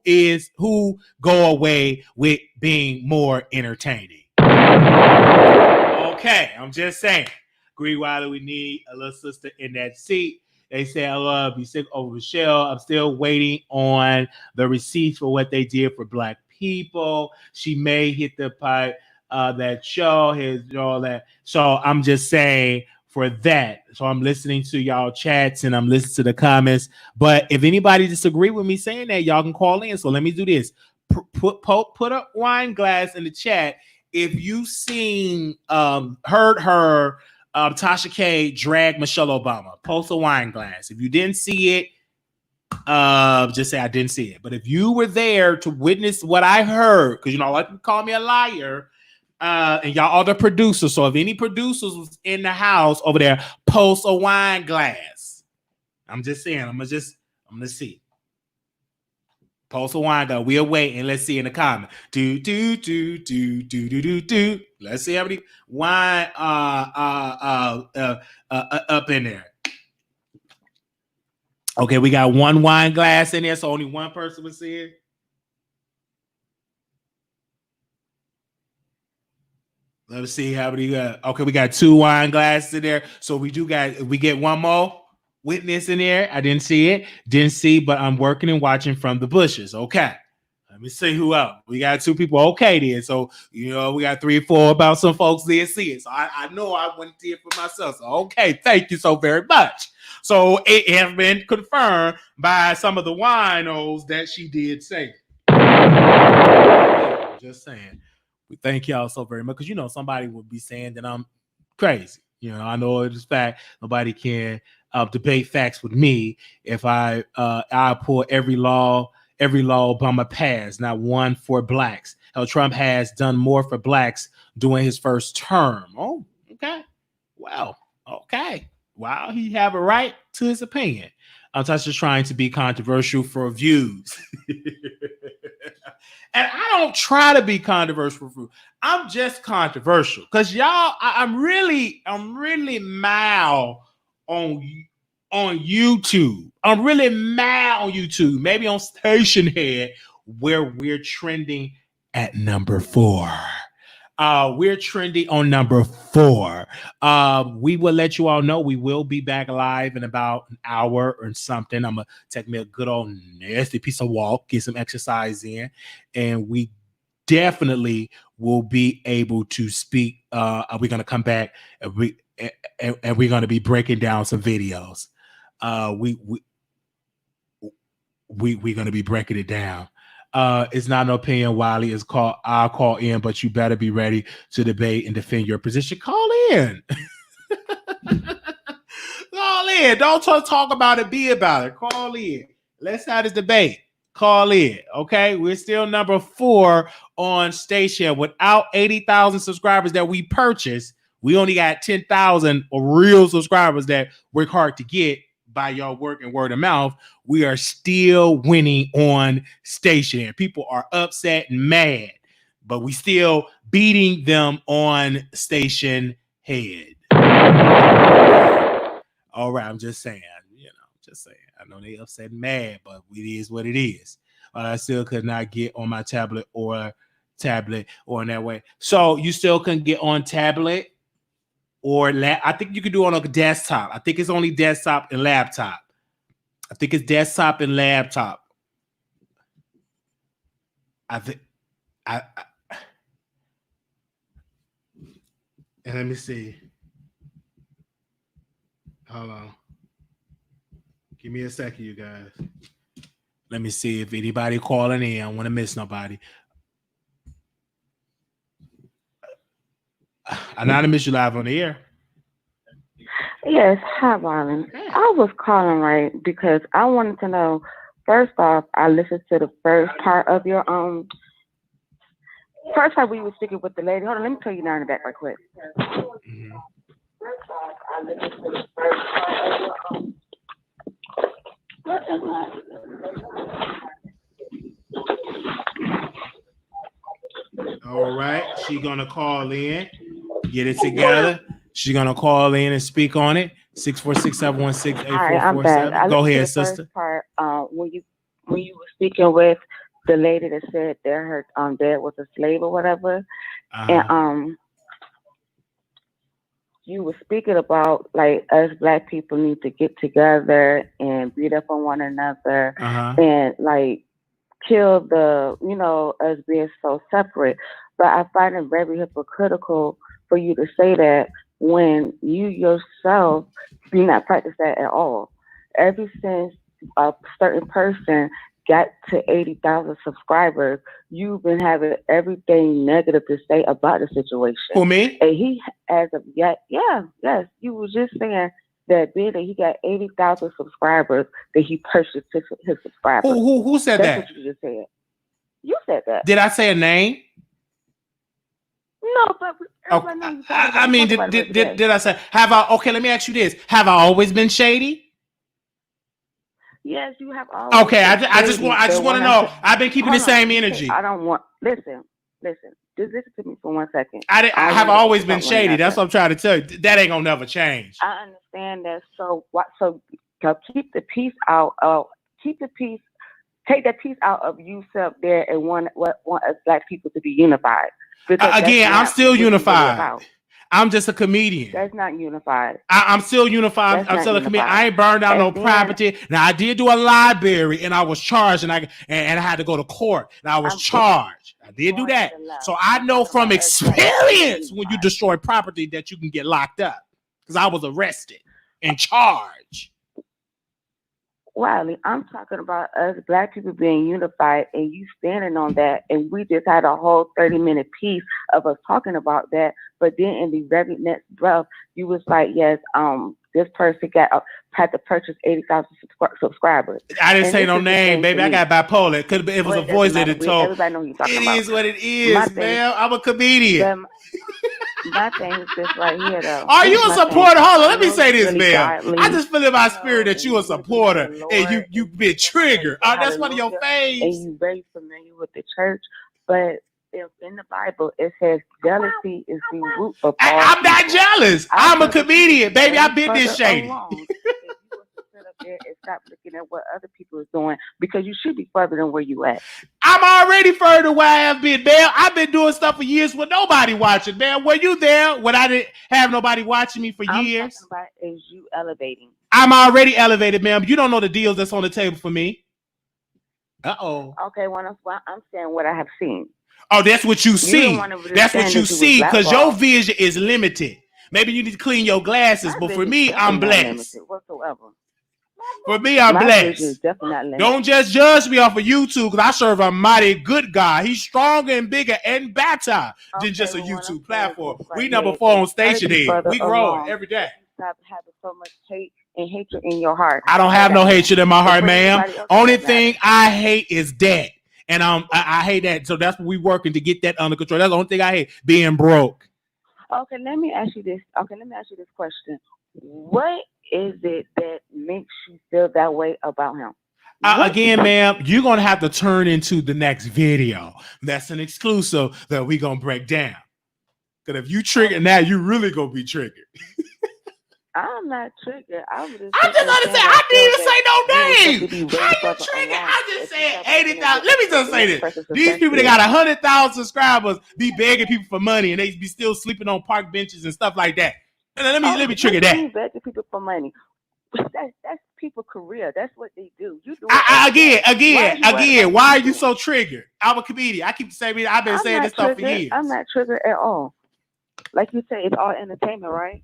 go away with being more entertaining. Okay, I'm just saying. Agree, Wiley, we need a little sister in that seat. They say I love you sick over Michelle. I'm still waiting on the receipts for what they did for black people. She may hit the pipe, that show, all that. So I'm just saying for that. So I'm listening to y'all chats and I'm listening to the comments. But if anybody disagree with me saying that, y'all can call in. So let me do this. Put a wine glass in the chat if you heard her Tasha K drag Michelle Obama. Post a wine glass. If you didn't see it, just say I didn't see it. But if you were there to witness what I heard, because I like to call me a liar, and y'all are the producers. So if any producers was in the house over there, post a wine glass. I'm just saying. I'm gonna see. Post a wine glass. We'll wait and let's see in the comment. Do. Let's see how many wine up in there. Okay, we got one wine glass in there, so only one person was see it. Let's see how many got. Okay, we got 2 wine glasses in there, so we get one more witness in there. I didn't see, but I'm working and watching from the bushes. Okay, let me see who else. We got 2 people. Okay, then. So we got 3 or 4 about some folks didn't see it. So I know I wouldn't see it for myself. So okay, thank you so very much. So it has been confirmed by some of the winos that she did say. Just saying. We thank y'all so very much because somebody would be saying that I'm crazy. I know it's fact. Nobody can debate facts with me if I pull every law Obama passed, not one for blacks. How Trump has done more for blacks during his first term. Oh, okay. Well, okay. Wow, he have a right to his opinion. I'm just trying to be controversial for views. And I don't try to be controversial for views. I'm just controversial because y'all, I'm really mad on YouTube. I'm really mad on YouTube. Maybe on Station Head where we're trending at number 4. We're trending on number 4. We will let you all know we will be back live in about an hour or something. I'm gonna take me a good old nasty piece of walk, get some exercise in, and we definitely will be able to speak. We're gonna come back and we're gonna be breaking down some videos. We're gonna be breaking it down. It's not an opinion, Wiley. It's called I'll call in, but you better be ready to debate and defend your position. Call in. Call in. Don't talk about it. Be about it. Call in. Let's have this debate. Call in. Okay. We're still number 4 on Station. Without 80,000 subscribers that we purchased, we only got 10,000 real subscribers that work hard to get by y'all work and word of mouth. We are still winning on Station. People are upset and mad, but we still beating them on Station Head. All right, I'm just saying, I know they upset and mad, but it is what it is. I still could not get on my tablet or in that way. So you still can get on tablet or I think you can do it on a desktop. I think it's only desktop and laptop. I think it's desktop and laptop. And let me see. Hold on. Give me a second, you guys. Let me see if anybody calling in. I don't want to miss nobody. Anonymous, you live on the air. Yes, hi, Marlon. I was calling right because I wanted to know. First off, I listened to the first part of your First part we were speaking with the lady. Hold on, let me tell you now in the back right quick. Mm-hmm. First off, I listened to the first part of your All right, she's gonna call in, get it together. She's gonna call in and speak on it. 646-716-8447. Go ahead, sister. Part, when you were speaking with the lady that said that her dad was a slave or whatever, and you were speaking about like us black people need to get together and beat up on one another and like kill the us being so separate. But I find it very hypocritical for you to say that when you yourself do not practice that at all. Ever since a certain person got to 80,000 subscribers, you've been having everything negative to say about the situation. For me? And he, as of yet, yes, you were just saying that being that he got 80,000 subscribers, that he purchased his subscribers. Who said that? That's what you just said. You said that. Did I say a name? No, but I mean, did I say, have I, okay, let me ask you this. Have I always been shady? Yes, you have always. Okay, I just want to know. I've been keeping the same energy. I don't want. Listen. Just listen to me for 1 second. I have always been shady. That's what I'm trying to tell you. That ain't gonna never change. I understand that. So what? So keep the peace out. Keep the peace. Take that piece out of you up there and want us black people to be unified. Again, I'm still unified. I'm just a comedian. That's not unified. I'm still unified. I'm still a comedian. I ain't burned down no property. Now I did do a library and I was charged and I had to go to court and I was charged. I did do that. So I know from experience when you destroy property that you can get locked up because I was arrested and charged. Wiley, I'm talking about us black people being unified and you standing on that, and we just had a whole 30-minute piece of us talking about that, but then in the very next breath, you was like, yes, this person had to purchase 80,000 subscribers. I didn't say no name, baby. I got bipolar. It was a voice that it told. Everybody know who you're talking about. It is what it is, man. I'm a comedian. My thing is this right here, though. Are you a supporter? Hold on, let me say this, man. I just feel in my spirit that you a supporter and you've been triggered. That's one of your faves. And you're very familiar with the church, but if in the Bible it says jealousy is the root of all. I'm not jealous. I'm a comedian, baby. I've been this shady. And stop looking at what other people are doing because you should be further than where you at. I'm already further than where I have been, man. I've been doing stuff for years with nobody watching, man. Were you there when I didn't have nobody watching me for years? I'm talking about is you elevating. I'm already elevated, ma'am. You don't know the deals that's on the table for me. Uh-oh. Okay, well, I'm saying what I have seen. Oh, that's what you see. That's what you see because your vision is limited. Maybe you need to clean your glasses, but for me, I'm blessed. Whatsoever. For me, I'm blessed. Don't just judge me off of YouTube because I serve a mighty good God. He's stronger and bigger and better than just a YouTube platform. We number 4 on Station Head. We grow every day. Stop having so much hate and hatred in your heart. I don't have no hatred in my heart, ma'am. Only thing I hate is debt. And I hate that. So that's what we're working to get that under control. That's the only thing I hate, being broke. Okay, let me ask you this question. What is it that makes you feel that way about him? Again, ma'am, you're going to have to turn into the next video. That's an exclusive that we're going to break down. Because if you trigger now, you really going to be triggered. I'm not triggered. I'm just understanding. I didn't even say no names. How you triggered? I just said 80,000. Let me just say this. These people that got 100,000 subscribers be begging people for money and they be still sleeping on park benches and stuff like that. Let me trigger that. Begging people for money. That's people's career. That's what they do. You do again. Why are you so triggered? I'm a comedian. I keep saying I've been saying this stuff for years. I'm not triggered at all. Like you say, it's all entertainment, right?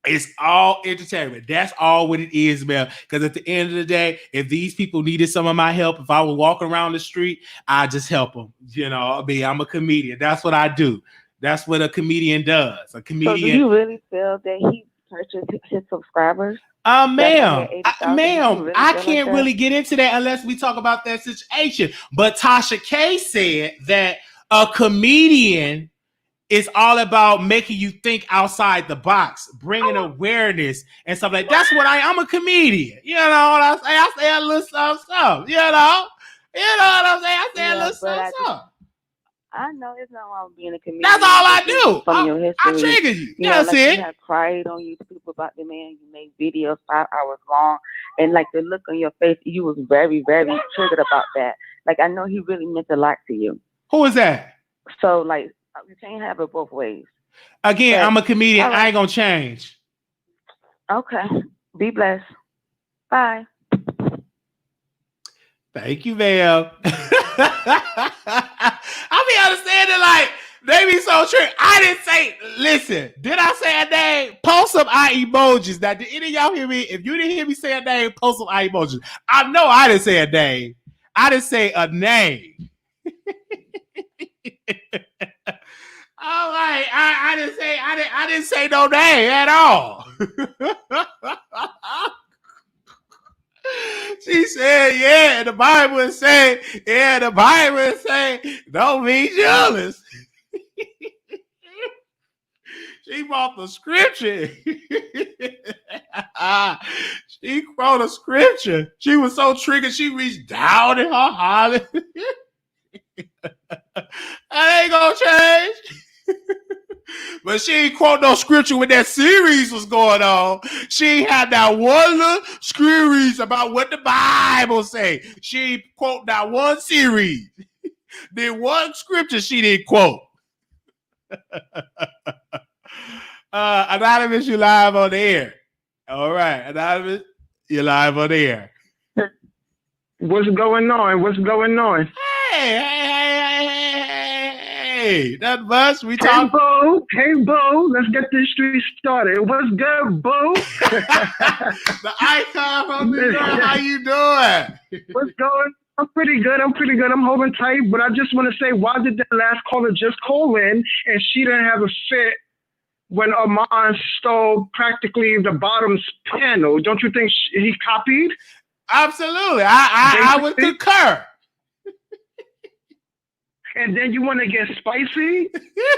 It's all entertainment. That's all what it is, man. Because at the end of the day, if these people needed some of my help, if I was walking around the street, I just help them. You know, I'm a comedian. That's what I do. That's what a comedian does. A comedian. So do you really feel that he purchased his subscribers? Ma'am, I can't really get into that unless we talk about that situation. But Tasha K said that a comedian is all about making you think outside the box, bringing awareness and stuff like that. That's what I'm a comedian. You know what I'm saying? I say a little stuff. You know what I'm saying? I say a little stuff. I know it's not wrong being a comedian. That's all I do. From your history, I trigger you. That's it. You have cried on YouTube about the man. You made videos 5 hours long, and like the look on your face, you was very, very triggered about that. Like I know he really meant a lot to you. Who is that? So like you can't have it both ways. Again, but I'm a comedian. Right. I ain't gonna change. Okay. Be blessed. Bye. Thank you, ma'am. I be understanding like they be so true. I didn't say, listen, did I say a name? Post some eye emojis. Now, did any of y'all hear me? If you didn't hear me say a name, post some eye emojis. I know I didn't say a name. I didn't say a name. All right. I didn't say no name at all. She said, yeah, the Bible is saying, don't be jealous. She brought the scripture. She quoted a scripture. She was so triggered, she reached down in her holler. That ain't gonna change. But she ain't quote no scripture when that series was going on. She had that one little series about what the Bible say. She ain't quote that one series. Then one scripture she didn't quote. Anonymous, you live on the air. All right, Anonymous, you live on the air. What's going on? What's going on? Hey, not much. We talk. Hey, Bo. Let's get this street started. What's good, Bo? The icon from New York. How you doing? What's going? I'm pretty good. I'm holding tight, but I just want to say, why did that last caller just call in and she didn't have a fit when Armand stole practically the bottom's panel? Don't you think he copied? Absolutely. I would concur. And then you want to get spicy?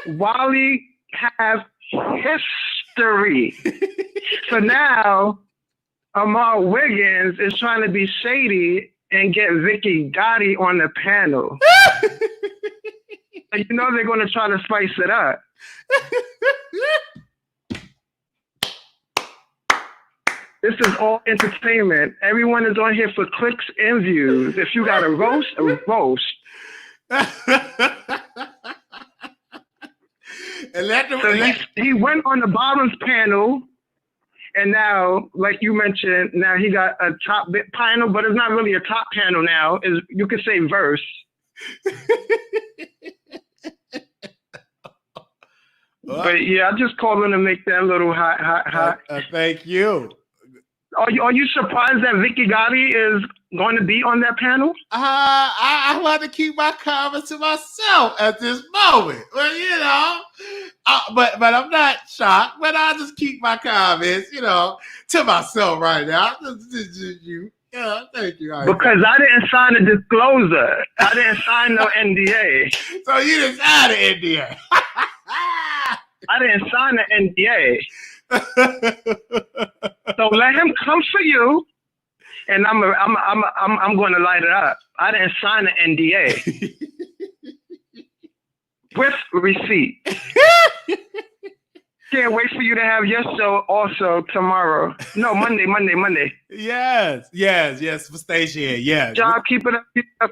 Wiley has history. So now Amal Wiggins is trying to be shady and get Vicky Gotti on the panel. You know they're going to try to spice it up. This is all entertainment. everyone is on here for clicks and views. If you got a roast, a roast. He went on the bottoms panel, and now, like you mentioned, now he got a top bit panel, but it's not really a top panel now. Is you could say verse. But yeah, I just called him to make that little hot. Thank you. Are you surprised that Vicky Gotti is going to be on that panel? I want to keep my comments to myself at this moment. Well, you know, but I'm not shocked. But I'll just keep my comments, you know, to myself right now. Yeah, thank you. Because I didn't sign a disclosure. I didn't sign no NDA. So you didn't sign an NDA. I didn't sign an NDA. So let him come for you, and I'm going to light it up. I didn't sign an NDA with receipt. Can't wait for you to have your show also tomorrow. No, Monday. Yes, for Stacey. Yes. Job, keep it up.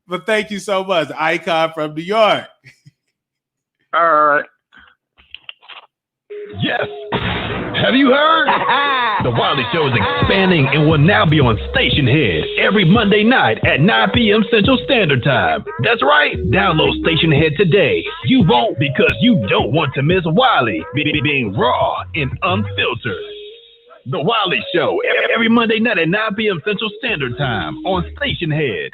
But thank you so much, Icon from New York. All right. Yes. Have you heard? The Wiley Show is expanding and will now be on Station Head every Monday night at 9 p.m. Central Standard Time. That's right. Download Station Head today. You won't, because you don't want to miss Wiley being raw and unfiltered. The Wiley Show every Monday night at 9 p.m. Central Standard Time on Station Head.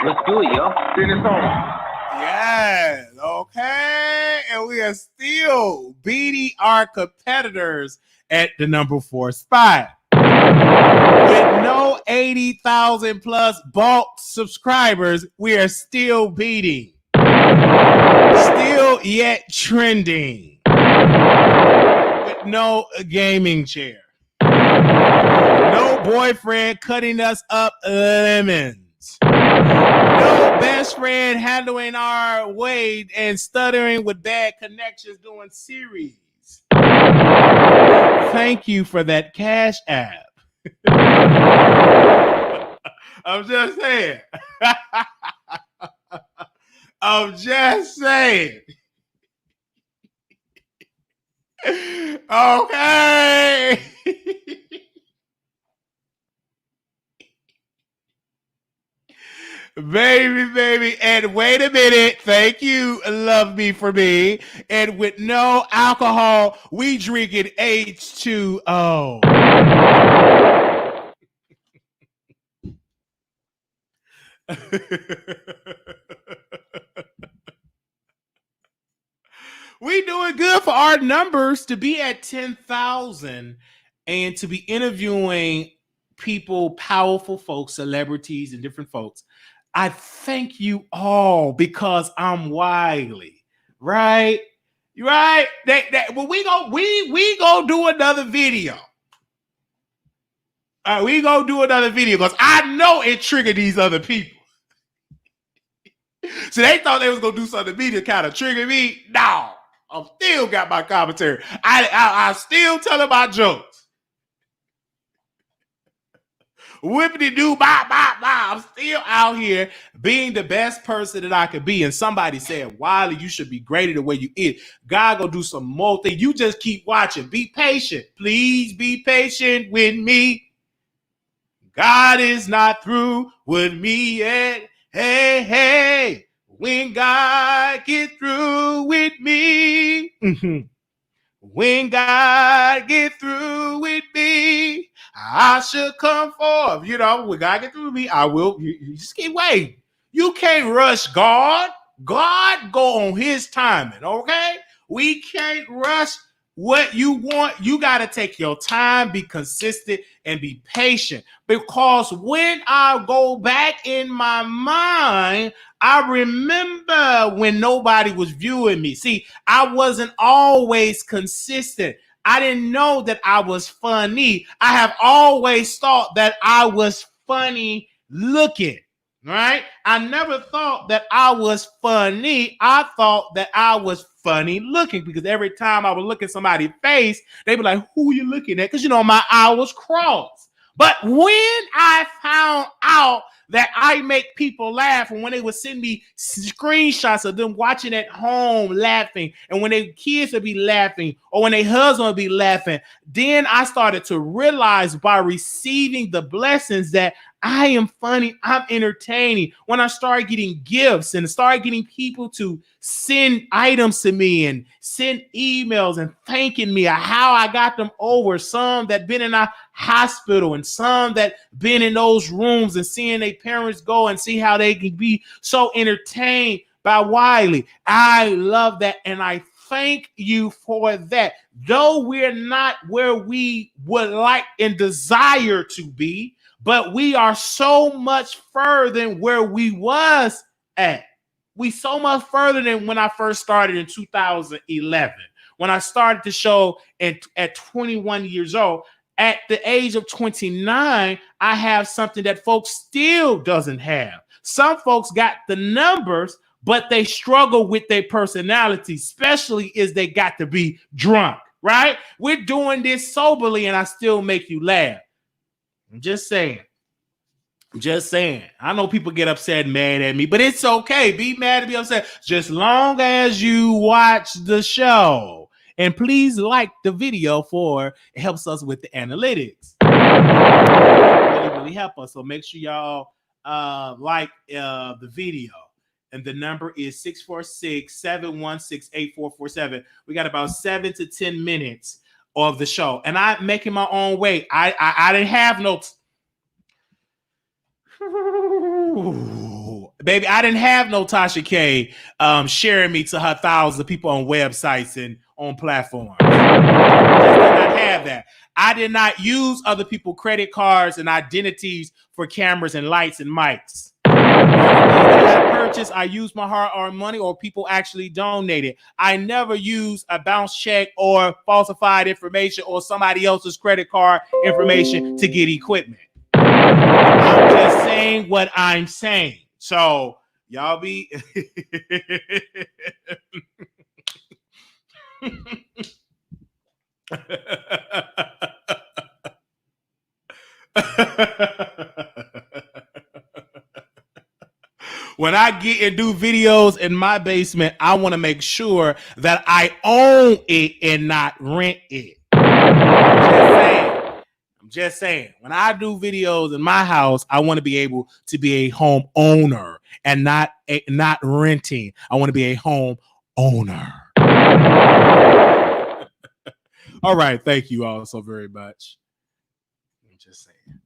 Let's do it, yo. Finish on. Yes, okay. And we are still beating our competitors at the number 4 spot. With no 80,000 plus bulk subscribers, we are still beating. Still yet trending. With no gaming chair. No boyfriend cutting us up lemons. No best friend handling our way and stuttering with bad connections doing series. Thank you for that Cash App. I'm just saying. I'm just saying. Okay. Baby, and wait a minute. Thank you, Love Me For Me. And with no alcohol, we drinking H2O. We doing good for our numbers to be at 10,000 and to be interviewing people, powerful folks, celebrities, and different folks. I thank you all because I'm Wiley, right? Right? But we gonna do another video. All right, we gonna do another video because I know it triggered these other people. So they thought they was gonna do something to me to kind of trigger me. No, I'm still got my commentary. I still telling my jokes. Whippity doo, bop, bop, bop. I'm still out here being the best person that I could be. And somebody said, Wiley, you should be greater the way you is. God gonna do some more things. You just keep watching. Be patient. Please be patient with me. God is not through with me yet. Hey, hey. When God get through with me. When God get through with me, I should come forth. You know, when God get through with me, I will. You just keep waiting. You can't rush God. God go on his timing, okay? We can't rush what you want. You got to take your time, be consistent, and be patient. Because when I go back in my mind, I remember when nobody was viewing me. See, I wasn't always consistent. I didn't know that I was funny. I have always thought that I was funny looking, right? I never thought that I was funny. I thought that I was funny looking because every time I would look at somebody's face, they'd be like, who are you looking at? Because, you know, my eye was crossed. But when I found out that I make people laugh, and when they would send me screenshots of them watching at home laughing, and when their kids would be laughing, or when their husband would be laughing, then I started to realize by receiving the blessings that I am funny, I'm entertaining. When I started getting gifts and started getting people to send items to me and send emails and thanking me how I got them over, some that been in a hospital and some that been in those rooms and seeing their parents go and see how they can be so entertained by Wiley. I love that and I thank you for that. Though we're not where we would like and desire to be, but we are so much further than where we was at. We so much further than when I first started in 2011. When I started the show at 21 years old, at the age of 29, I have something that folks still doesn't have. Some folks got the numbers, but they struggle with their personality, especially as they got to be drunk, right? We're doing this soberly and I still make you laugh. I'm just saying. I know people get upset and mad at me, but it's okay. Be mad and be upset. Just long as you watch the show. And please like the video for it helps us with the analytics. Really help us. So make sure y'all like the video. And the number is 646-716-8447. We got about 7 to 10 minutes of the show. And I'm making my own way. I didn't have no... Baby, I didn't have no Tasha K sharing me to her thousands of people on websites and on platforms. I did not have that. I did not use other people's credit cards and identities for cameras and lights and mics. I purchased, I used my hard-earned money or people actually donated. I never used a bounce check or falsified information or somebody else's credit card information to get equipment. I'm just saying what I'm saying. So y'all be when I get and do videos in my basement, I want to make sure that I own it and not rent it. I'm just saying, when I do videos in my house, I want to be able to be a home owner and not renting. I want to be a home owner. All right. Thank you all so very much. I'm just saying.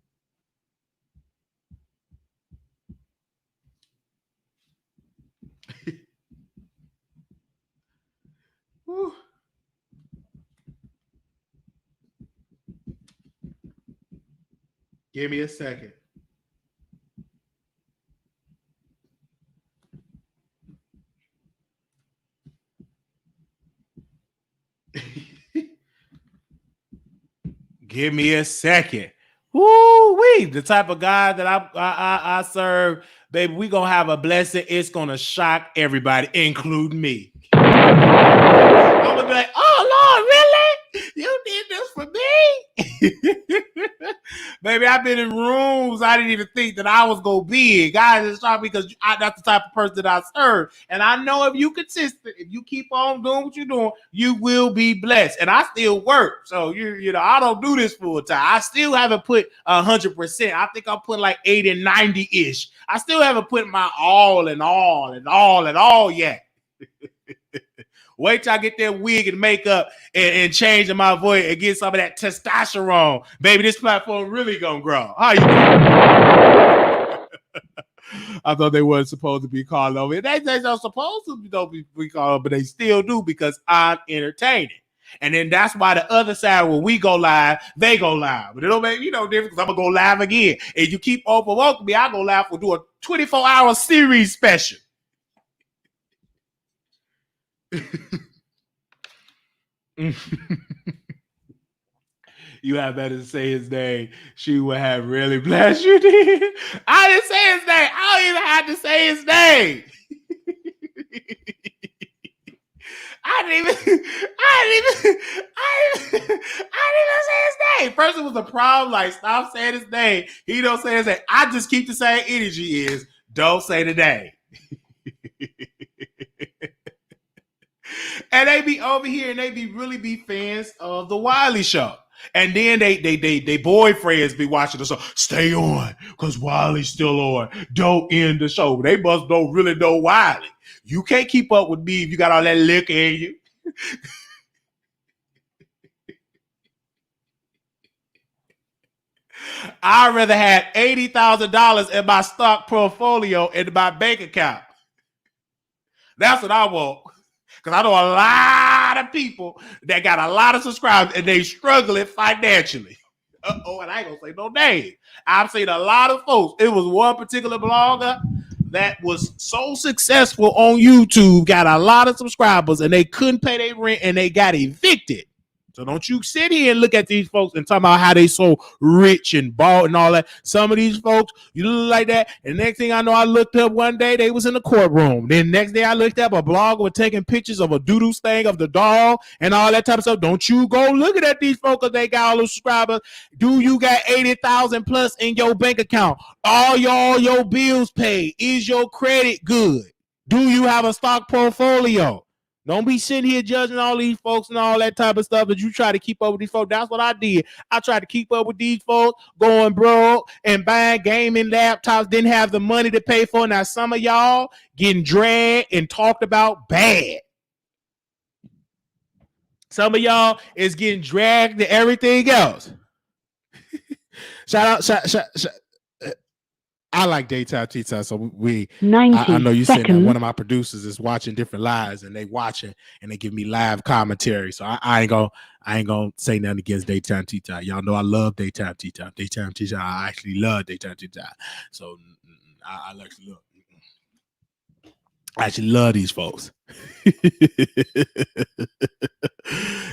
Whew. Give me a second. Give me a second. Woo! Ooh-wee, the type of God that I serve, baby, we gonna have a blessing. It's gonna shock everybody, including me. I'm gonna be like, oh Lord, really? You did this for me? Baby, I've been in rooms I didn't even think that I was gonna be in. God is shocked because that's the type of person that I serve. And I know if you consistent, if you keep on doing what you're doing, you will be blessed. And I still work. So you know, I don't do this full time. I still haven't put 100%. I think I'm putting like 80 and 90-ish. I still haven't put my all yet. Wait till I get that wig and makeup and change in my voice and get some of that testosterone. Baby, this platform really gonna grow. How you doing? I thought they weren't supposed to be called over. They don't supposed to be called over, but they still do because I'm entertaining. And then that's why the other side, when we go live, they go live. But it don't make difference because I'm going to go live again. And you keep overworking me, I go live. We'll do a 24-hour series special. You have better to say his name. She would have really blessed you. Did I didn't say his name. I don't even have to say his name. I didn't even say his name. First, it was a problem. Like, stop saying his name. He don't say his name. I just keep the same energy. Is don't say the name. And they be over here and they be really be fans of the Wiley Show. And then they boyfriends be watching the show. Stay on, because Wiley's still on. Don't end the show. They must don't really know Wiley. You can't keep up with me if you got all that liquor in you. I'd rather have $80,000 in my stock portfolio in my bank account. That's what I want. Because I know a lot of people that got a lot of subscribers and they struggling financially. And I ain't going to say no name. I've seen a lot of folks. It was one particular blogger that was so successful on YouTube, got a lot of subscribers, and they couldn't pay their rent and they got evicted. So don't you sit here and look at these folks and talk about how they so rich and bald and all that. Some of these folks, you look like that. And next thing I know, I looked up one day, they was in the courtroom. Then next day I looked up a blog with taking pictures of a doodle thing of the dog and all that type of stuff. Don't you go looking at these folks because they got all those subscribers. Do you got 80,000 plus in your bank account? All your bills paid? Is your credit good? Do you have a stock portfolio? Don't be sitting here judging all these folks and all that type of stuff that you try to keep up with these folks. That's what I did. I tried to keep up with these folks, going broke and buying gaming laptops, didn't have the money to pay for. Now some of y'all getting dragged and talked about bad. Some of y'all is getting dragged to everything else. Shout out. I like daytime tea time, so I know you said that one of my producers is watching different lives, and they watching and they give me live commentary. So I ain't gonna say nothing against daytime tea time. Y'all know I love daytime tea time. Daytime tea time, I actually love daytime tea time. So I actually love. I actually love these folks.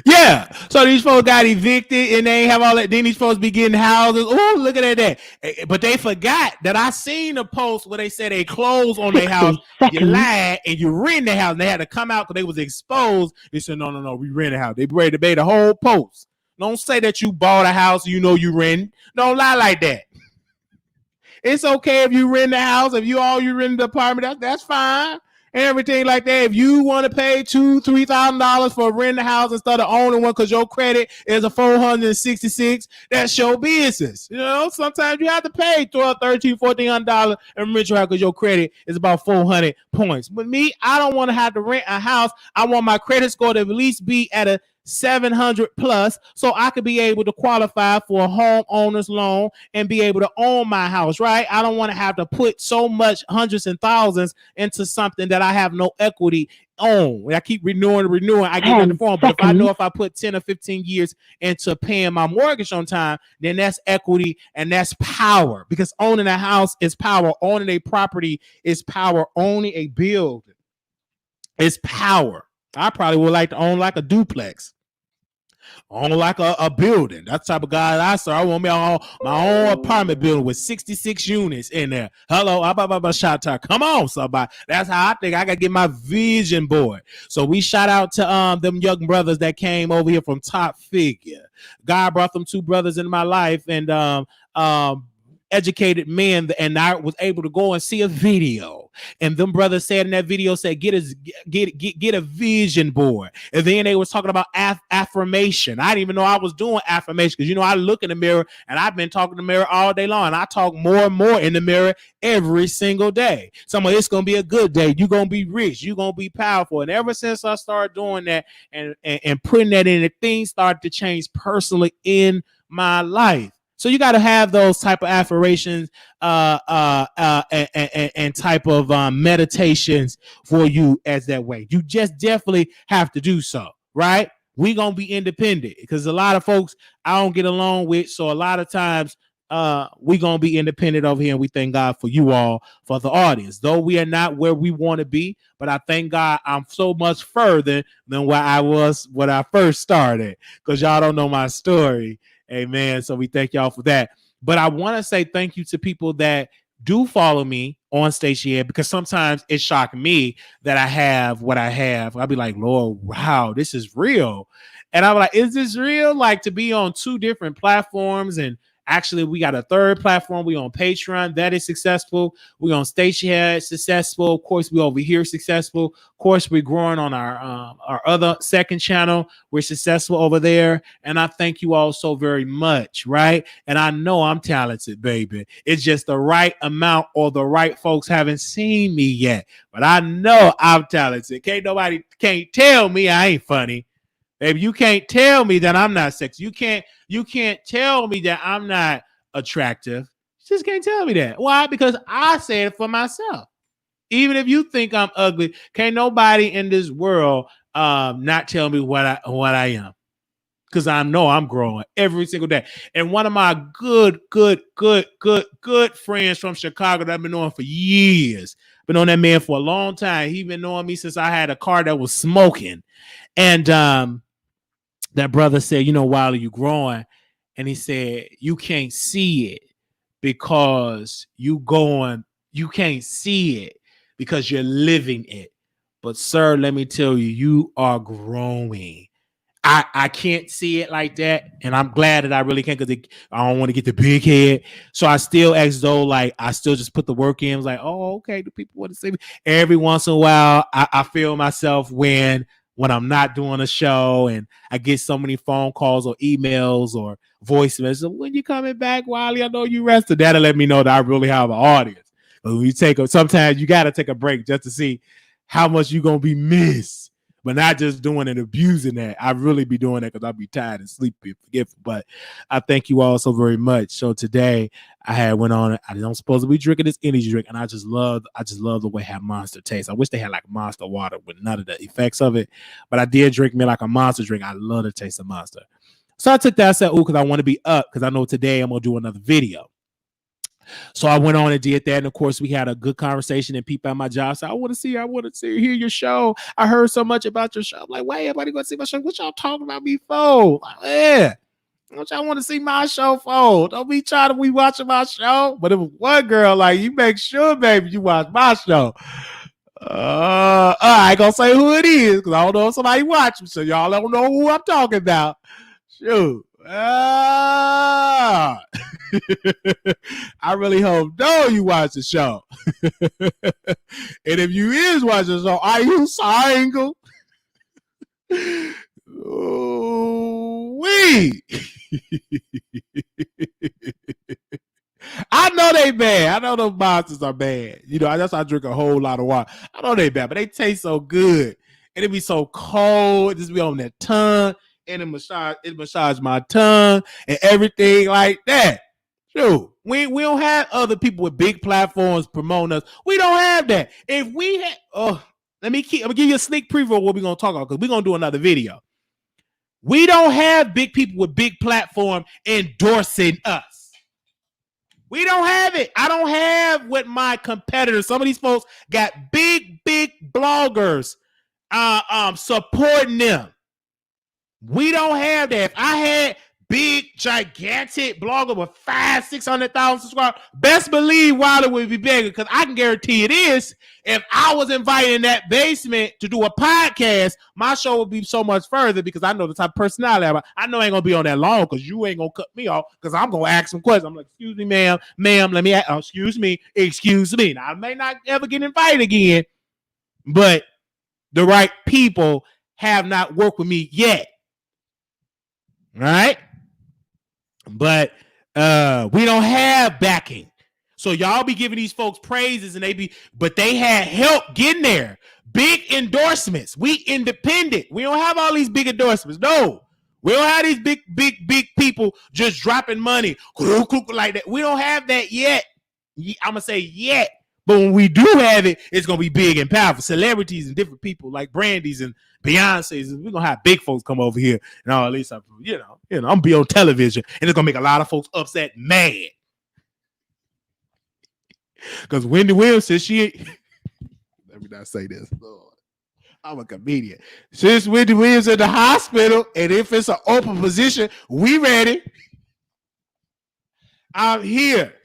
Yeah. So these folks got evicted and they ain't have all that. Then these folks be getting houses. Oh, look at that. But they forgot that I seen a post where they said they closed on their house. You lied and you rent the house. And they had to come out because they was exposed. They said, no, we rent a house. They made a whole post. Don't say that you bought a house, you know you rent. Don't lie like that. It's okay if you rent the house. If you rent the apartment, that's fine. And everything like that. If you want to pay $2,000-$3,000 for renting a house instead of owning one because your credit is a 466, that's your business. You know, sometimes you have to pay $1,200, $1,300, $1,400 and rent your house because your credit is about 400 points. But me, I don't want to have to rent a house. I want my credit score to at least be at a 700 plus so I could be able to qualify for a homeowner's loan and be able to own my house, right? I don't want to have to put so much hundreds and thousands into something that I have no equity on. I keep renewing. I get in the form, but if I know if I put 10 or 15 years into paying my mortgage on time, then that's equity and that's power, because owning a house is power. Owning a property is power. Owning a building is power. I probably would like to own like a duplex. I don't like a building. That's the type of guy I serve. I want me my own apartment building with 66 units in there. Hello, shout out. Come on, somebody. That's how I think I gotta get my vision board. So we shout out to them young brothers that came over here from Top Figure. God brought them 2 brothers in my life, and educated men, and I was able to go and see a video, and them brothers said in that video, said get a vision board. And then they was talking about affirmation. I didn't even know I was doing affirmation, because I look in the mirror, and I've been talking in the mirror all day long, and I talk more and more in the mirror every single day. It's gonna be a good day, you're gonna be rich, you're gonna be powerful. And ever since I started doing that and putting that in, things started to change personally in my life. So you got to have those type of affirmations and type of meditations for you as that way. You just definitely have to do so, right? We gonna be independent, because a lot of folks I don't get along with. So a lot of times we gonna be independent over here, and we thank God for you all, for the audience. Though we are not where we want to be, but I thank God I'm so much further than where I was when I first started, because y'all don't know my story. Amen. So we thank y'all for that. But I want to say thank you to people that do follow me on Stacey Head, because sometimes it shocked me that I have what I have. I'll be like, Lord, wow, this is real. And I'm like, is this real? Like, to be on 2 different platforms, and actually we got a 3rd platform. We on Patreon, that is successful. We on Stacey Head, successful. Of course, we over here successful. Of course, we're growing on our other 2nd channel. We're successful over there. And I thank you all so very much, right? And I know I'm talented, baby. It's just the right amount, or the right folks haven't seen me yet. But I know I'm talented. Nobody can't tell me I ain't funny. Baby, you can't tell me that I'm not sexy. You can't tell me that I'm not attractive. You just can't tell me that. Why? Because I said it for myself. Even if you think I'm ugly, can't nobody in this world not tell me what I am. Because I know I'm growing every single day. And one of my good friends from Chicago that I've been knowing for years, been on that man for a long time. He's been knowing me since I had a car that was smoking. And that brother said, Wiley, you growing. And he said, you can't see it because you can't see it because you're living it. But sir, let me tell you, you are growing. I can't see it like that. And I'm glad that I really can't, because I don't want to get the big head. So I still as though, like, I still just put the work in. I was like, oh, okay, do people want to see me? Every once in a while, I feel myself when I'm not doing a show, and I get so many phone calls or emails or voice messages. When you coming back, Wiley? I know you rested. That'll let me know that I really have an audience. But when you sometimes you got to take a break just to see how much you're going to be missed, but not just doing and abusing that. I really be doing that because I'll be tired and sleepy, forgetful. But I thank you all so very much. So today I went on. I don't supposed to be drinking this energy drink, and I just love the way how Monster tastes. I wish they had like Monster water with none of the effects of it, but I did drink me like a Monster drink. I love the taste of Monster. So I took that. I said, because I want to be up, because I know today I'm gonna do another video. So I went on and did that. And of course, we had a good conversation, and people at my job said, I want to hear your show. I heard so much about your show. I'm like, why everybody going to see my show? What y'all talking about me for? Like, yeah. What y'all want to see my show for? Don't be trying to be watching my show. But it was one girl, like, you make sure, baby, you watch my show. I ain't going to say who it is, because I don't know if somebody watching, so y'all don't know who I'm talking about. Shoot. I really hope you watch the show. And if you is watching the show, are you single? Wee. I know they bad. I know those monsters are bad. That's why I drink a whole lot of water. I know they bad, but they taste so good. And it be so cold. It just be on that tongue. And it massage my tongue and everything like that. Shoot, we don't have other people with big platforms promoting us. We don't have that. If we had, I'm gonna give you a sneak preview of what we're gonna talk about, because we're gonna do another video. We don't have big people with big platform endorsing us. We don't have it. I don't have what my competitors. Some of these folks got big bloggers supporting them. We don't have that. If I had big, gigantic blogger with 500,000-600,000 subscribers, best believe Wiley would be bigger, because I can guarantee it is. If I was invited in that basement to do a podcast, my show would be so much further, because I know the type of personality I have. I know I ain't gonna be on that long, because you ain't gonna cut me off, because I'm gonna ask some questions. I'm like, excuse me, ma'am, let me ask, excuse me. Now, I may not ever get invited again, but the right people have not worked with me yet. Right? But we don't have backing. So y'all be giving these folks praises, and but they had help getting there. Big endorsements. We independent. We don't have all these big endorsements. No. We don't have these big people just dropping money like that. We don't have that yet. I'm gonna say yet. But when we do have it, it's gonna be big and powerful. Celebrities and different people like Brandy's and Beyonce's. We're gonna have big folks come over here, and at least I'm gonna be on television, and it's gonna make a lot of folks upset, mad. Because Wendy Williams says she ain't. Let me not say this. Lord, I'm a comedian. Since Wendy Williams at the hospital, and if it's an open position, we ready. I'm here.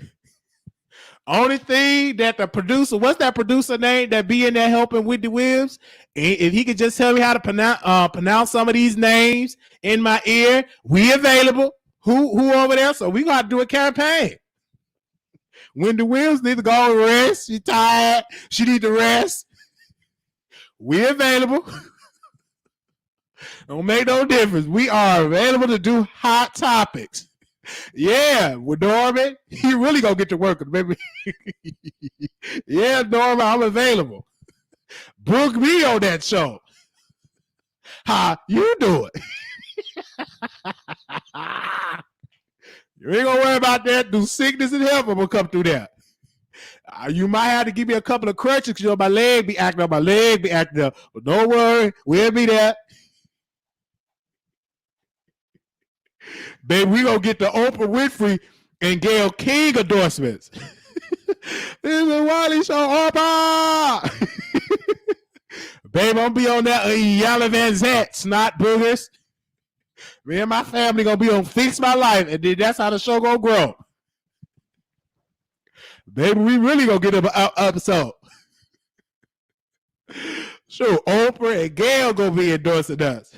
Only thing that the producer, what's that producer name that be in there helping Wendy Williams? If he could just tell me how to pronounce some of these names in my ear, we available. Who over there? So we gotta do a campaign. Wendy Williams need to go and rest. She tired. She need to rest. We available. Don't make no difference. We are available to do hot topics. Yeah, with Norman, he really gonna get to work, baby. Yeah, Norman, I'm available. Book me on that show. How you doing? You ain't gonna worry about that. Do sickness and health, I'm gonna come through that. You might have to give me a couple of crutches, because my leg be acting up. But don't worry, we'll be there. Baby, we gonna get the Oprah Winfrey and Gayle King endorsements. This is a Wiley Show, Oprah. Baby, I'm gonna be on that Yellow Van Zant, snot boogers. Me and my family gonna be on Fix My Life, and then that's how the show gonna grow. Baby, we really gonna get an episode. Sure, Oprah and Gayle gonna be endorsing us.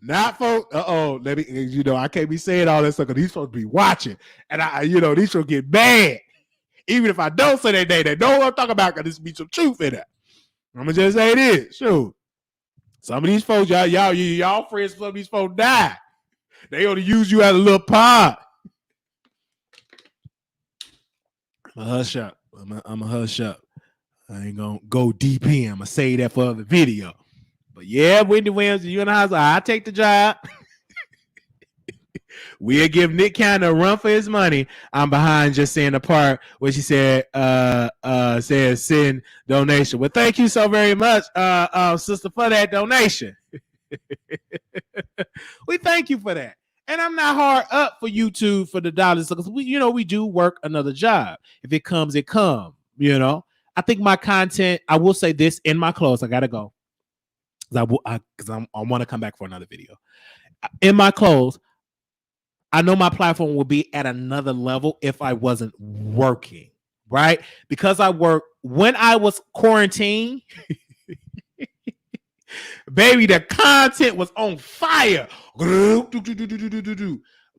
Not folks. Let me. I can't be saying all that stuff, because these folks be watching, and these folks get mad. Even if I don't say that, they know what I'm talking about, because there's be some truth in it. I'm gonna just say this. Sure, some of these folks, y'all friends, some of these folks die. They gonna use you as a little pod. I'm a hush up. I'm a hush up. I ain't gonna go deep in. I'm gonna say that for other video. But yeah, Wendy Williams, you in the house, I take the job. We'll give Nick Cannon a run for his money. I'm behind just saying the part where she said, says send donation. Well, thank you so very much, sister, for that donation. We thank you for that. And I'm not hard up for you two for the dollars, because we do work another job. If it comes, it comes. I think my content, I will say this in my close. I gotta go. Because I want to come back for another video. In my close, I know my platform would be at another level if I wasn't working, right? Because I work when I was quarantined, baby, the content was on fire.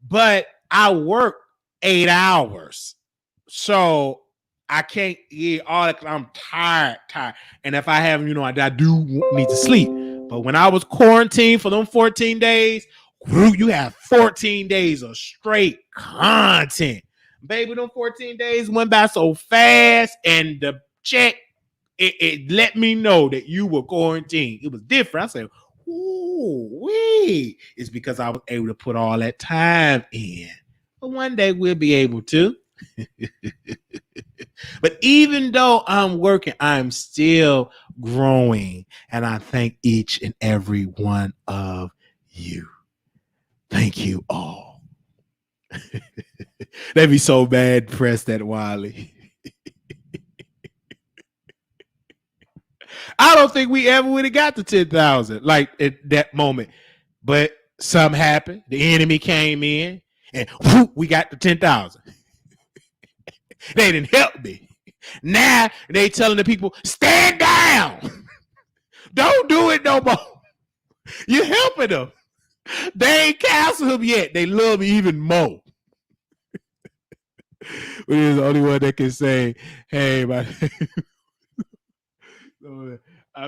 But I work 8 hours. So I can't eat all that, because I'm tired. And if I have, I do need to sleep. But when I was quarantined for them 14 days, you have 14 days of straight content. Baby, them 14 days went by so fast, and the check, it let me know that you were quarantined. It was different. I said, ooh, wait. It's because I was able to put all that time in. But one day we'll be able to. But even though I'm working, I'm still growing, and I thank each and every one of you. Thank you all. They'd be so bad pressed at Wiley. I don't think we ever would have got to 10,000 like at that moment. But something happened. The enemy came in, and whoop, we got the 10,000. They didn't help me. Now they telling the people, stand down. Don't do it no more. You're helping them. They ain't canceled him yet. They love me even more. We're the only one that can say, hey, I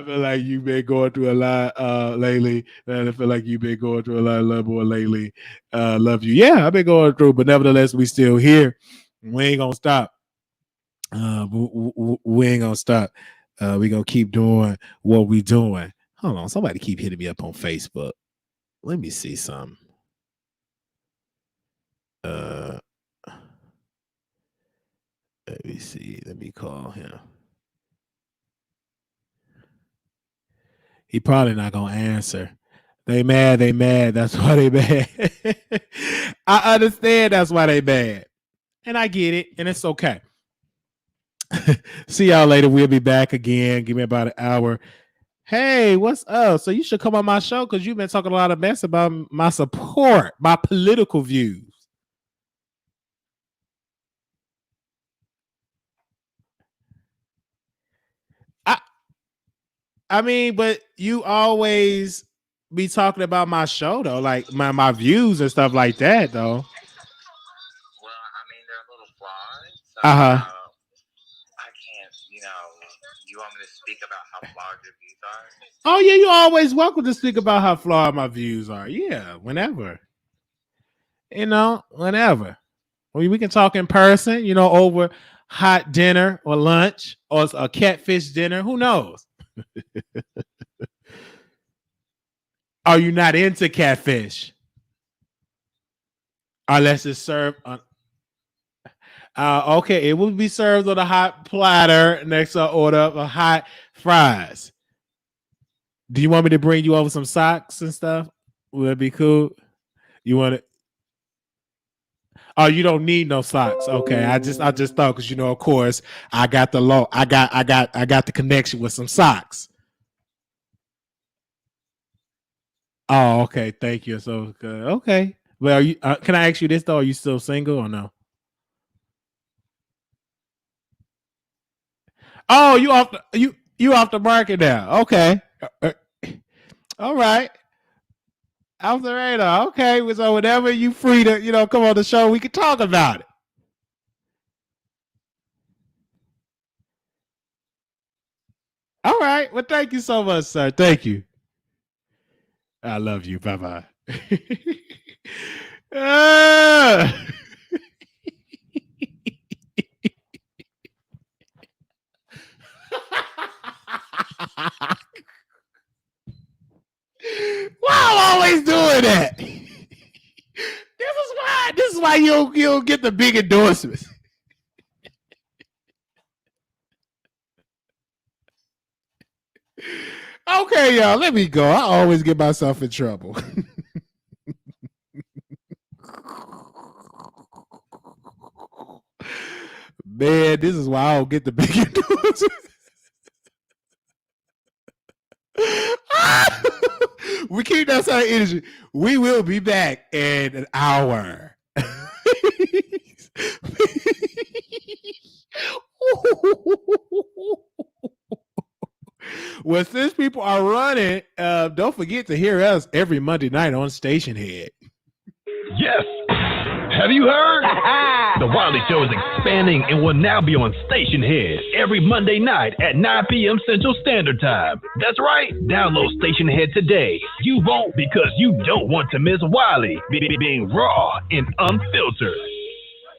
feel like you've been going through a lot lately. And I feel like you've been going through a lot more lately. Love you. Yeah, I've been going through, but nevertheless, we still here. We ain't gonna stop. We ain't gonna stop. We gonna keep doing what we doing. Hold on, somebody keep hitting me up on Facebook. Let me see something. Let me see. Let me call him. He probably not gonna answer. They mad. That's why they mad. I understand that's why they mad. And I get it, and it's okay. See y'all later. We'll be back again. Give me about an hour. Hey, what's up? So you should come on my show because you've been talking a lot of mess about my support, my political views. I mean, but you always be talking about my show though, like my views and stuff like that though. Well, I mean, they're a little flawed. So, I can't, you want me to speak about how flawed your views are? Oh yeah, you're always welcome to speak about how flawed my views are. Yeah, whenever. Whenever. We can talk in person, over hot dinner or lunch or a catfish dinner. Who knows? Are you not into catfish? Unless it's served on. Okay, it will be served on a hot platter next to order of hot fries. Do you want me to bring you over some socks and stuff? Would that be cool? You want it? Oh, you don't need no socks. Okay, I just thought because of course I got the I got the connection with some socks. Oh, okay. Thank you. So okay. Well, are you, can I ask you this though? Are you still single or no? Oh, you off the market now? Okay. All right. Off the radar. Okay. So whenever you free to come on the show, we can talk about it. All right. Well, thank you so much, sir. Thank you. I love you. Bye-bye. Why I'm always doing that? This is why you don't get the big endorsements. Okay, y'all, let me go. I always get myself in trouble. Man, this is why I don't get the big endorsements. We keep that same energy. We will be back in an hour. Well, since people are running, don't forget to hear us every Monday night on Station Head. Yes. Have you heard? The Wiley Show is expanding and will now be on Station Head every Monday night at 9 p.m. Central Standard Time. That's right. Download Station Head today. You won't because you don't want to miss Wiley being raw and unfiltered.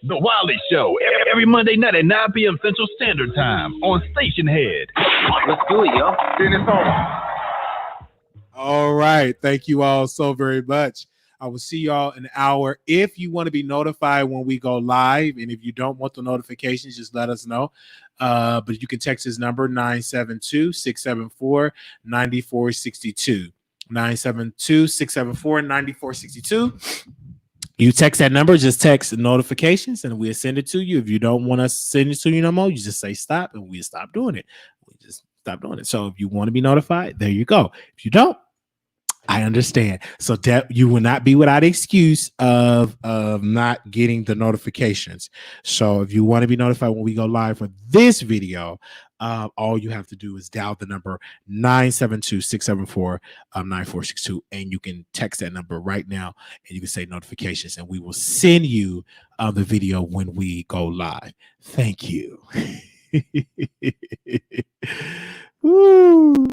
The Wiley Show every Monday night at 9 p.m. Central Standard Time on Station Head. Let's do it, yo. All right. Thank you all so very much. I will see y'all in an hour. If you want to be notified when we go live, and if you don't want the notifications, just let us know. But you can text his number, 972-674-9462. 972-674-9462. You text that number, just text notifications, and we'll send it to you. If you don't want us to send it to you no more, you just say stop, and we'll stop doing it. We just stop doing it. So if you want to be notified, there you go. If you don't, I understand. So that you will not be without excuse of not getting the notifications. So if you want to be notified when we go live for this video, all you have to do is dial the number 972-674-9462, and you can text that number right now, and you can say notifications, and we will send you the video when we go live. Thank you. Woo.